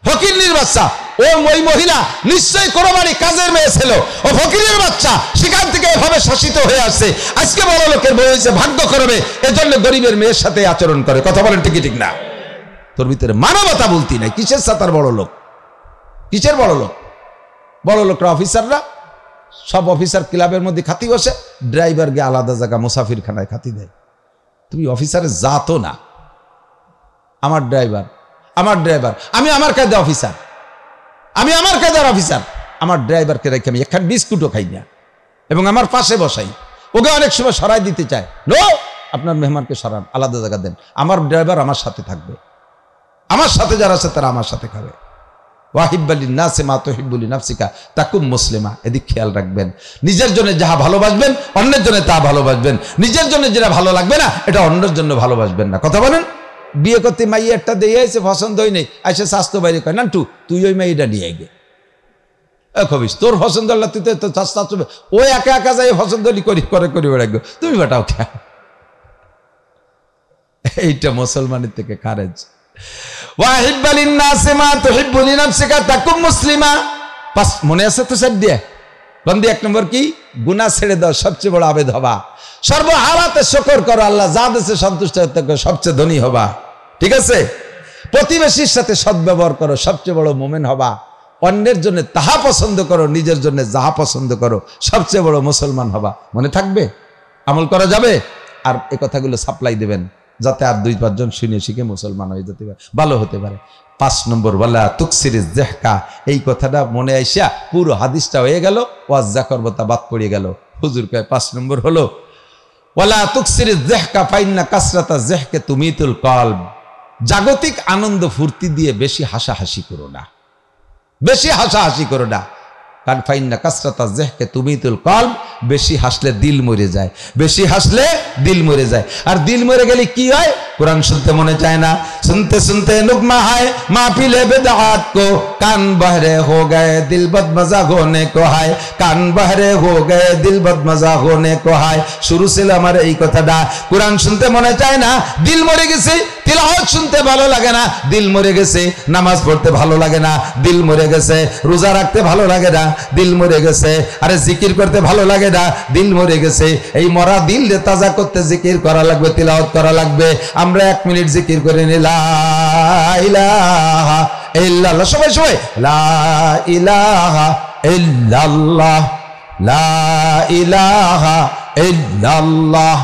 A: ফকিরনির বাচ্চা, ওই মহিলা নিশ্চয়ই কোনো বাড়ি কাজের মেয়ে ছিল, ও ফকিরের বাচ্চা, সেখান থেকে এভাবে শাসিত হয়ে আসছে। আজকে বড় লোকের বউ হয়েছে, ভাগ্য করবে, এজন্য গরিবের মেয়ের সাথে আচরণ করে। কথা বলেন ঠিক ঠিক না? তোর ভিতরে মানবতা বলতি নাই। কিসের সাতার বড় লোক? কিসের বড় লোক? বড় লোকরা অফিসাররা সব অফিসার ক্লাবের মধ্যে খাতি বসে, ড্রাইভারকে আলাদা জায়গা মুসাফির খানায় খাতি দেয়। তুমি অফিসারে যাতো না, আমার ড্রাইভার, আমি আমার কায়দা অফিসার, আমি আমার কায়দার অফিসার, আমার ড্রাইভারকে রেখে আমি একখান বিস্কুটও খাই না, এবং আমার পাশে বসাই, ওকে অনেক সময় সরাই দিতে চায়, নো আপনার মেহমানকে সরান, আলাদা জায়গা দেন, আমার ড্রাইভার আমার সাথে থাকবে, আমার সাথে যারা আছে তারা আমার সাথে খাবে। ওয়াহিব্বালিন নাসে মা তুহিব্বুলি নাফসিকা তাকুম মুসলিমা, এদিক খেয়াল রাখবেন। নিজের জন্য যাহা ভালোবাসবেন অন্যের জন্য তা ভালোবাসবেন, নিজের জন্য যেটা ভালো লাগবে না এটা অন্যের জন্য ভালোবাসবেন না। কথা বলেন? বিয়ে করতে মাই একটা দিয়ে এসে পছন্দ হয় নেই, এসে স্বাস্থ্য বাইরে কয় নান্টু তুই ওই মাইটা নিয়ে আগে খবিস, তোর পছন্দ হল তুই তো স্বাস্থ্য, ও একা একা যাই পছন্দ করে বেড়াগো, তুমি বেটাও খা। এইটা মুসলমানের থেকে খারেজ। ওয়াহিব্বালিন নাসে মা তুহিব্বুলি নাফসিকা তাকুম মুসলিমা। মনে আছে তো স্যার দিয়ে বন্দি 1 নম্বর কি? গুনাহ ছেড়ে দাও, সবচেয়ে বড় আবেদ হবা। সর্বহারাতে শুকর করো, আল্লাহ যা দেশে সন্তুষ্ট হতে সবচেয়ে ধনী হবা। ঠিক আছে? প্রতিবেশীর সাথে সদ্ব্যবহার করো, সবচেয়ে বড় মুমিন হবা। অন্যের জন্য তাহা পছন্দ করো, নিজের জন্য যাহা পছন্দ করো, সবচেয়ে বড় মুসলমান হবা। মনে থাকবে? আমল করা যাবে? আর এই কথাগুলো সাপ্লাই দেবেন যাতে আর 2-5 জন শুনে শিখে মুসলমান হয়ে যেতে পারে, ভালো হতে পারে। 5 নম্বর ওয়ালা তুকসিরিজ জাহকা, এই কথাটা মনে আইসা পুরো হাদিসটা হয়ে গেল, ওয়াজ যা করবো তা বাদ পড়ে গেল। হুজুর কয় 5 নম্বর হলো ওয়ালা তুকসিরিজ জাহকা ফাইন্না কাসরাতা জাহকে তুমিতুল কলব। জাগতিক আনন্দ ফুর্তি দিয়ে বেশি হাসাহাসি করো না, বেশি হাসাহাসি করো না। কারণ ফাইন্না কাসরাতা জাহকে তুমিতুল কলব, বেশি হাসলে দিল মরে যায়, বেশি হাসলে দিল মরে যায়। আর দিল মরে গেলে কি হয়? कुरान सुनते मने चाहे ना, सुनते सुनते नुकमा है माफिले बेदात को, कान बहरे हो गए दिल बदमजा होने को है, कान बहरे हो गए दिल बदमजा होने को है। शुरू से हमारे এই কথাটা, कुरान सुनते मने चाहे ना, दिल मरे গেছে, তিলাওয়াত শুনতে ভালো লাগে না, দিল মরে গেছে, নামাজ পড়তে ভালো লাগে না, দিল মরে গেছে, রোজা রাখতে ভালো লাগে না, দিল মরে গেছে, আরে জিকির করতে ভালো লাগে না, দিল মরে গেছে। এই মরা দিল তাজা করতে জিকির করা লাগবে, তিলাওয়াত করা লাগবে। আমরা 1 মিনিট জিকির করে নি লা ইলাহা ইল্লাল্লাহ, সবাই সবাই লা ইলাহা ইল্লাল্লাহ, লা ইলাহা ইল্লাল্লাহ।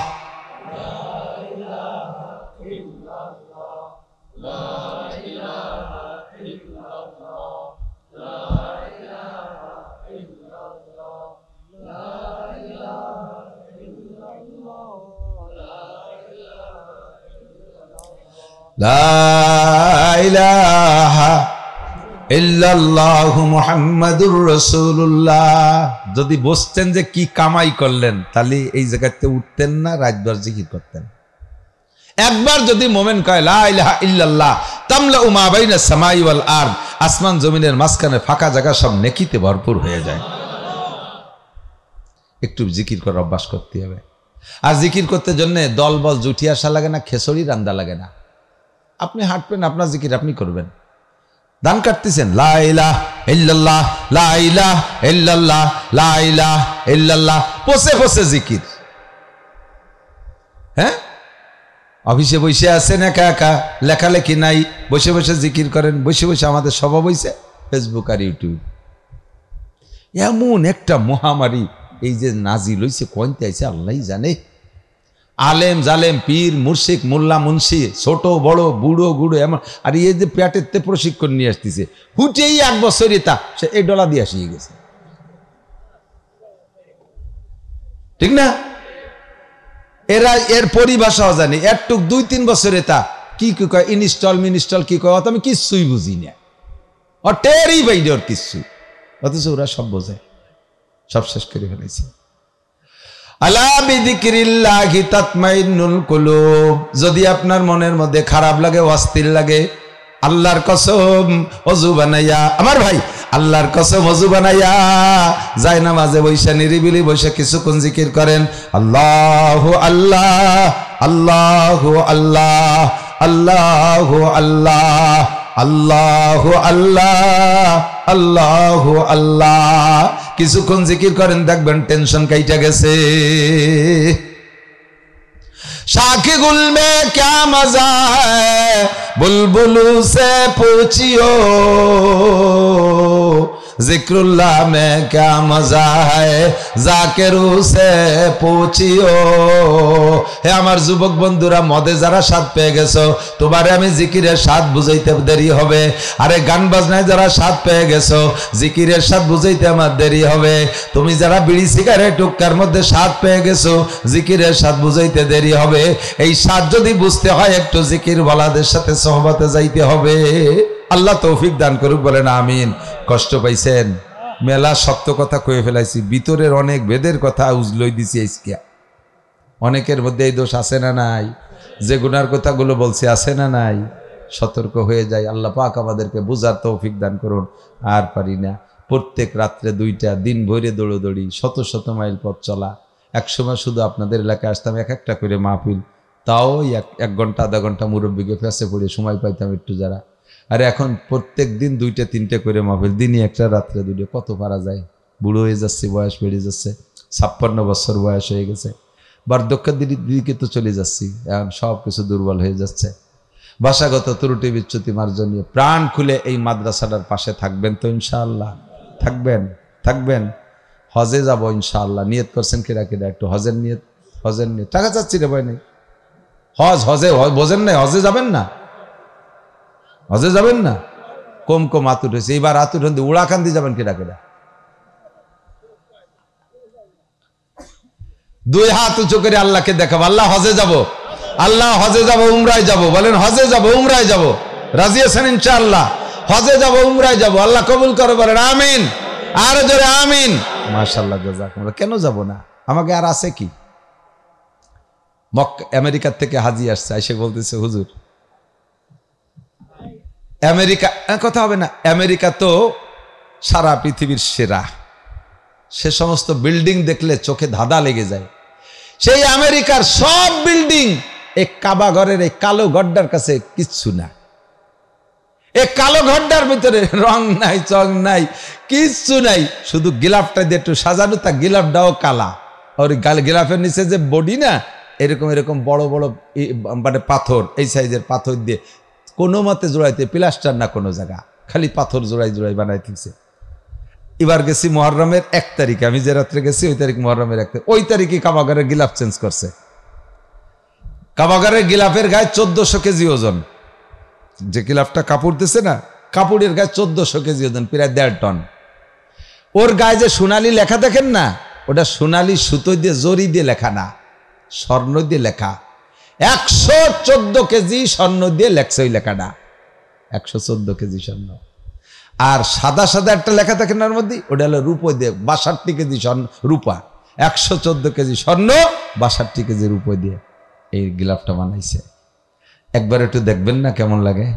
A: লা ইলাহা ইল্লাল্লাহু মুহাম্মাদুর রাসূলুল্লাহ। যদি বসতেন যে কি কামাই করলেন তাহলে এই জায়গাতে উঠতেন না, রাতভর জিকির করতেন। একবার যদি মোমেন কয় লা ইলাহা ইল্লাল্লাহ তামলাউ মা বাইনাস সামাই ওয়াল আরদ, আসমান জমিনের মাঝখানে ফাঁকা জায়গা সব নেকিতে ভরপুর হয়ে যায়। একটু জিকির করার অভ্যাস করতে হবে। আর জিকির করতে জন্য দল বল জুটি আসা লাগে না, খেসড়ি রান্দা লাগে না। আপনি হাঁটবেন, আপনার জিকির আপনি করবেন। ধান কাটতেছেন লা ইলাহা ইল্লাল্লাহ, লা ইলাহা ইল্লাল্লাহ, লা ইলাহা ইল্লাল্লাহ, বসে বসে জিকির। হ্যাঁ, অফিসে বসে আছেন একা একা, লেখালেখি নাই, বসে বসে জিকির করেন। বসে বসে আমাদের স্বভাব হয়েছে ফেসবুক আর ইউটিউব। এমন একটা মহামারী এই যে নাজিল হইছে, কোনতে আইছে আল্লাহ জানে। আলেম জালেম পীর মুর্শিক মোল্লা মুন্সি, ছোট বড় বুড়ো গুড়ো এমন। আর এই যে প্যাটেতে প্রশিক্ষণ নিয়ে আসতেছে, হুটেই 1 বছরই তা সে এই ডলা দিয়ে আসিয়ে গেছে, ঠিক না? এরা এর পরিভাষাও জানে, একটুক 2-3 বছরে তা কি কি কয়, ইনস্টল মিনস্টল কি কয়, আমি কিচ্ছুই বুঝি না, ও টেরই বাইরে ওর কিচ্ছু। অথচ ওরা সব বোঝে, সব শেষ করে ফেলেছে। আলা বিযিকরিল্লাহি তাতমাইন্নুল কুলুব। যদি আপনার মনের মধ্যে খারাপ লাগে, অস্থির লাগে, আল্লাহর কসম ওযু বানাইয়া, আমার ভাই আল্লাহর কসম ওযু বানাইয়া যায় নামাজে বৈশা নিরিবিলি বৈশা কিছুক্ষণ জিকির করেন। আল্লাহু আল্লাহ, আল্লাহু আল্লাহ, আল্লাহু আল্লাহ, আল্লাহু আল্লাহ, আল্লাহু আল্লাহ। কিছুক্ষণ জিকির করেন, দেখবেন টেনশন কাইটা গেছে। শাখে গুল মে ক্যা মজা হ্যায় বুলবুলু সে পুছিও, जिक्रुल्लाह में क्या मजा है जाकिरू से पूछियो। হে আমার যুবক বন্ধুরা, মদে যারা স্বাদ পেয়ে গেছো, তোমারে আমি জিকিরের স্বাদ বুঝাইতে দেরি হবে। আরে গান বাজনায় যারা স্বাদ পেয়ে গেছো, জিকিরের স্বাদ বুঝাইতে আমার দেরি হবে। তুমি যারা বিড়ি সিগারেট হুক্কার মধ্যে স্বাদ পেয়ে গেছো, জিকিরের স্বাদ বুঝাইতে দেরি হবে। এই স্বাদ যদি বুঝতে হয়, একটু জিকির ওয়ালাদের সাথে সোহবতে যাইতে হবে। আল্লাহ তৌফিক দান করুক, বলেন আমিন। কষ্ট পাইছেন? মেলা সত্য কথা কয়ে ফেলাইছি, ভিতরের অনেক বেদের কথা উজলই দিছি। আজকে অনেকের মধ্যে এই দোষ আছে না নাই? যে গুনার কথাগুলো বলছি আছে না নাই? সতর্ক হয়ে যায়। আল্লাহ পাক আমাদেরকে বুঝার তৌফিক দান করুন। আর পারি না, প্রত্যেক রাত্রে 2টা, দিন ভরে দৌড়দৌড়ি, শত শত মাইল পথ চলা। একসময় শুধু আপনাদের এলাকায় আসতাম এক একটা করে মাহফিল, তাও 1 ঘন্টা আধা ঘন্টা মুরব্বীকে ফেসে পড়ে সময় পাইতাম একটু যারা। আর এখন প্রত্যেক দিন 2টা 3টে করে মাহফিল, দিনই একটা রাত্রে 2টে, কত পারা যায়? বুড়ো হয়ে যাচ্ছে, বয়স বেড়ে যাচ্ছে, 56 বছর বয়স হয়ে গেছে, বার্ধক্যের দিকে তো চলে যাচ্ছি। এখন সব কিছু দুর্বল হয়ে যাচ্ছে। ভাষাগত ত্রুটি বিচ্যুতি মার্জনীয়। প্রাণ খুলে এই মাদ্রাসাটার পাশে থাকবেন তো ইনশাআল্লাহ? থাকবেন। হজে যাব ইনশাআল্লাহ। নিয়ত করছেন কেরা কেরা? একটু হজের নিয়ত। টাকা চাচ্ছি রে ভাই নেই। হজে বোঝেন নাই? হজে যাবেন না? কম আতুট হয়েছে। এইবার আতুট হন উড়াকান্দি যাবেন কেরা কেরা? 2 হাত উঁচু করে আল্লাহকে দেখাবো, আল্লাহ হজে যাব, উমরায় যাব। বলেন হজে যাব, উমরায় যাব। রাজি আছেন ইনশাআল্লাহ? হজে যাব, উমরায় যাব, আল্লাহ কবুল করে, বলেন আমিন। আর জোরে আমিন। মাশাআল্লাহ, জাযাকুমুল্লাহ। কেন যাব না? আমাকে আর আছে কি? আমেরিকার থেকে হাজি আসছে, এসে বলতেছে হুজুর আমেরিকা, কথা হবে না, আমেরিকা তো সারা পৃথিবীর সেরা। সে সমস্ত বিল্ডিং দেখলে চোখে ধাঁধা লেগে যায়। সেই আমেরিকার সব বিল্ডিং এই কাবা ঘরের এই কালো গড্ডার কাছে কিচ্ছু না। এই কালো গড্ডার ভিতরে রং নাই, চং নাই, কিচ্ছু নাই, শুধু গিলাফটা দিয়ে একটু সাজানো, তা গিলাফটাও কালা। আর গিলাফের নিচে যে বডি না, এরকম বড় বড় মানে পাথর, এই সাইজের পাথর দিয়ে কোনো মতে জোড়াইতে, প্লাস্টার না কোনো জায়গা, খালি পাথর জোড়াই বানাই দিচ্ছে। এবার গেছি মুহররমের 1 তারিখে, আমি যে রাত্রে গেছি ওই তারিখ মুহররমের 1 তারিখ, ওই তারিখে কাবাগারের গিলাফ চেঞ্জ করছে। কাবাগারের গিলাফের গায়ে 1400 কেজি ওজন। যে গিলাফটা কাপড় দিছে না, কাপড়ের গায়ে 1400 কেজি ওজন, প্রায় 1.5 টন। ওর গায়ে যে সোনালি লেখা দেখেন না, ওটা সোনালি সুতো দিয়ে, জরি দিয়ে লেখা না, স্বর্ণ দিয়ে লেখা। 114 কেজি স্বর্ণ দিয়ে লেখছে ওই লেখাটা, 114 কেজি স্বর্ণ। আর সাদা একটা লেখা থাকে না ওর মধ্যে, ওটা হলো রূপো দিয়ে, 62 কেজি রূপা। 114 কেজি স্বর্ণ, 62 কেজি রূপো দিয়ে এই গিলাফটা বানাইছে। একবার একটু দেখবেন না কেমন লাগে?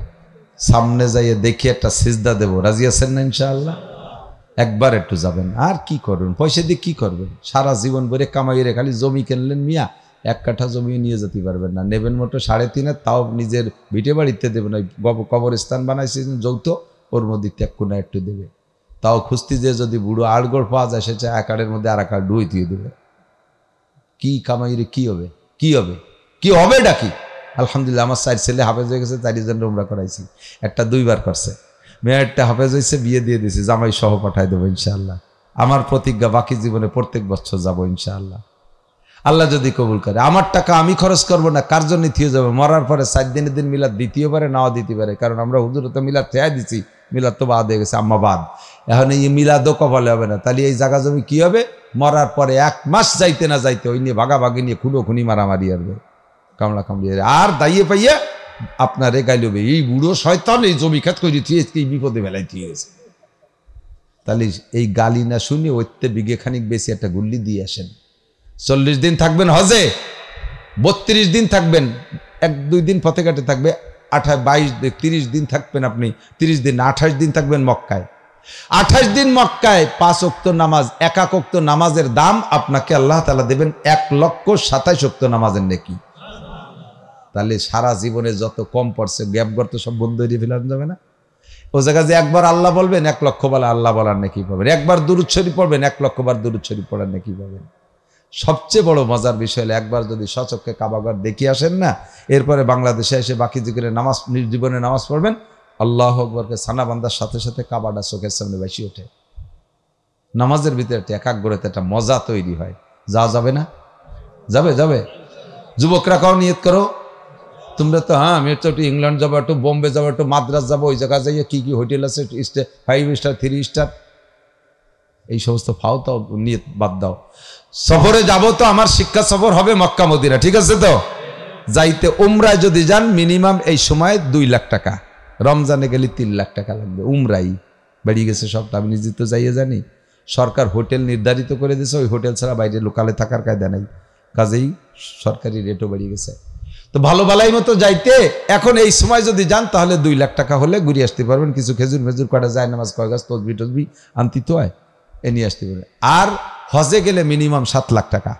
A: সামনে যাইয়ে দেখি একটা সিজদা দেব। রাজি আছেন না ইনশাআল্লাহ? একবার একটু যাবেন। আর কি করবেন? পয়সা দিয়ে কি করবেন? সারা জীবন ভরে কামাইরে খালি জমি কিনলেন মিয়া, 1 কাঠা জমি নিয়ে যেতে পারবেন না। নেবেন মোটো 3.5, তাও নিজের ভিটে বাড়িতে দেবেন। ওই কবরস্থান বানাইছেন যৌথ, ওর মধ্যে ত্যাগকুনা একটু দেবে। তাও খুঁজতে যে যদি বুড়ো আড়গড় পাওয়া যায়, সে চায় 1 কাঠের মধ্যে আর 1 কাঠ ডুই দিয়ে দেবে। কি কামাইরে কি হবে ডাকি? আলহামদুলিল্লাহ, আমার 4 ছেলে হাফেজ হয়ে গেছে, 4 জন উমরা করাইছি। একটা 2 বার করছে, মেয়েরটা হাফেজ হয়েছে, বিয়ে দিয়ে দিয়েছি, জামাই সহ পাঠাই দেবো ইনশাআল্লাহ। আমার প্রতিজ্ঞা, বাকি জীবনে প্রত্যেক বছর যাবো ইনশাআল্লাহ, আল্লাহ যদি কবুল করে। আমার টাকা আমি খরচ করবো না, কার জন্য থিয়ে যাবে? মরার পরে 4 দিনের দিন মিলাদ দিতেও পারে, নাও দিতে পারে, কারণ আমরা হুজুর তো মিলাদ খেয়াই দিছি, মিলাদ তো বাদ হয়ে গেছে, আম্মা বাদ। এখন এই মিলাদও কপালে হবে না। তাহলে এই জায়গা জমি কি হবে? মরার পরে 1 মাস যাইতে না যাইতে ওই নিয়ে ভাগাভাগি নিয়ে খুনি মারামারি আসবে, কামলা কামড়ি আর দাইয়ে পাইয়া আপনারে গাইলবে, এই বুড়ো শয়তান এই জমি খাত করে দিয়েছে, এই বিপদে বেলায় দিয়ে গেছে। তাহলে এই গালি না শুনে ওইতে বিঘে খানিক বেশি একটা গুল্লি দিয়ে আসেন। 40 দিন থাকবেন হজে, 32 দিন থাকবেন, 1-2 দিন পথে ঘাটে থাকবে, 28-22-30 দিন থাকবেন আপনি, 30 দিন 28 দিন থাকবেন মক্কায়। 28 দিন মক্কায় 5 ওয়াক্ত নামাজ, 1 ওয়াক্ত নামাজের দাম আপনাকে আল্লাহ তাআলা দেবেন 1,27,000 ওয়াক্ত নামাজের নেকি। তাহলে সারা জীবনে যত কম পড়ছে গ্যাপ গর্ত সব বন্ধ হয়ে ফেলানো যাবে না? ও জায়গায় যে একবার আল্লাহ বলবেন 1 লক্ষ বলে আল্লাহ বলার নাকি পাবেন, একবার দুরূদ শরীফ পড়বেন 1 লক্ষ বার দুরূদ শরীফ পড়ার নাকি পাবেন। সবচেয়ে বড় মজার বিষয় হলো, একবার যদি সচক্ষে কাবাঘর দেখে আসেন না, এরপরে বাংলাদেশে এসে বাকি নামাজ, জীবনে নামাজ পড়বেন, আল্লাহু আকবারকে সানা বান্দার সাথে সাথে কাবাটা চোখের সামনে বেশি ওঠে। নামাজের ভিতরে একটা একাগ্রতা, একটা মজা তৈরি হয়। যাওয়া যাবে না? যাবে যাবে। যুবকরা কাও নিয়ত করো তোমরা তো, হ্যাঁ আমি তো একটু ইংল্যান্ড যাবো, একটু বোম্বে যাবো, একটু মাদ্রাস যাবো, ওই জায়গায় যাইয়ে কি কি হোটেল আছে 5 স্টার 3 স্টার, এই সমস্ত ফাও তো নিয়ত বাদ দাও। সফরে যাব তো আমার শিক্ষা সফর হবে মক্কা মদিনা, ঠিক আছে তো? যাইতে উমরায় যদি যান মিনিমাম এই সময় 2 লাখ টাকা, রমজানে গেলে 3 লাখ টাকা লাগবে। উমরাই বেরিয়ে গেছে সবটা, আমি নিজে তো যাইয়ে জানি। সরকার হোটেল নির্ধারিত করে দিয়েছে, ওই হোটেল ছাড়া বাইরে লোকালে থাকার কায়দা নেই, কাজেই সরকারি রেটও বেরিয়ে গেছে। তো ভালো ভালাই মতো যাইতে এখন এই সময় যদি যান তাহলে 2 লাখ টাকা হলে ঘুরে আসতে পারবেন। কিছু খেজুর মেজুর কটা যায়, নামাজ কয় গাছ, তসবি টসবি আনতি তো হয়, এ নিয়ে আসতে পারবেন। আর হজে গেলে মিনিমাম 7 লাখ টাকা,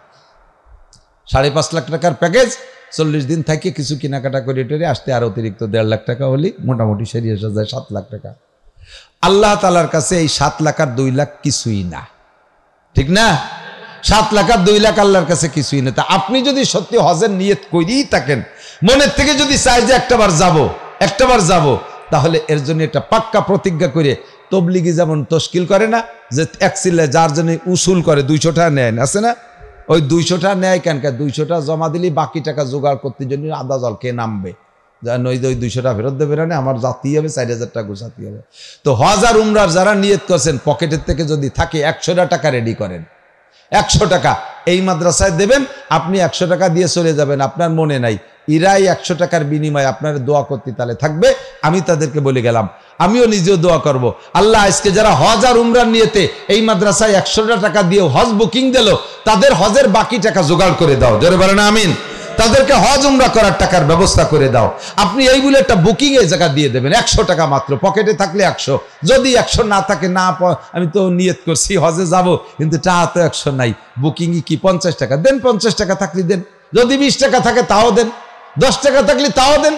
A: 5.5 লাখ টাকার প্যাকেজ, 40 দিন থাকে কিছু কেনাকাটা করে টেরে আসতে আর অতিরিক্ত 1.5 লাখ টাকা হলে মোটামুটি সেরিয়ে আসা যায় 7 লাখ টাকা। আল্লাহ তাআলার কাছে এই 7 লাখ আর 2 লাখ কিছুই না, ঠিক না? 7 লাখ আর 2 লাখ আল্লাহর কাছে কিছুই না। তা আপনি যদি সত্যি হজের নিয়ত করেই থাকেন, মনের থেকে যদি চাই যে একটাবার যাব, তাহলে এর জন্য একটা পাক্কা প্রতিজ্ঞা করে, তবলিগি যেমন তশকিল করে না, যে এক সিলে যার জন্য উসুল করে 200 টাকা নেয়, আছে না? ওই 200 টাকা নেয় কেন? 200 টাকা জমা দিলে বাকি টাকা জোগাড় করতে জন্য আদা জল কে নামবে, ওই 200 টাকা ফেরত দেবে না, আমার জাতি হবে 4000 টাকা গোছাতে হবে। তো হজ আর উমরার যারা নিয়ত করছেন, পকেটের থেকে যদি থাকে 100 টাকা রেডি করেন, 100 টাকা এই মাদ্রাসায় দেবেন, আপনি 100 টাকা দিয়ে চলে যাবেন, আপনার মনে নাই, ইরাই 100 টাকার বিনিময়ে আপনার দোয়া করতে তাহলে থাকবে। আমি তাদেরকে বলে গেলাম, আমিও নিজেও দোয়া করব, আল্লাহ আজকে যারা হজ আর উমরার নিয়তে এই মাদ্রাসায় 100 টাকা দিয়ে হজ বুকিং দিল, তাদের হজের বাকি টাকা জোগাড় করে দাও, জোরে বলেন আমিন। তাদেরকে হজ উমরা করার টাকার ব্যবস্থা করে দাও। আপনি এই বলে একটা বুকিং এই জায়গা দিয়ে দেবেন, 100 টাকা মাত্র, পকেটে থাকলে 100, যদি 100 না থাকে, না আমি তো নিয়ত করছি হজে যাব কিন্তু টাকা তো 100 নাই, বুকিংই কি 50 টাকা দেন, 50 টাকা থাকলে দেন, যদি 20 টাকা থাকে তাও দেন, 10 টাকা থাকলে তাও দেন।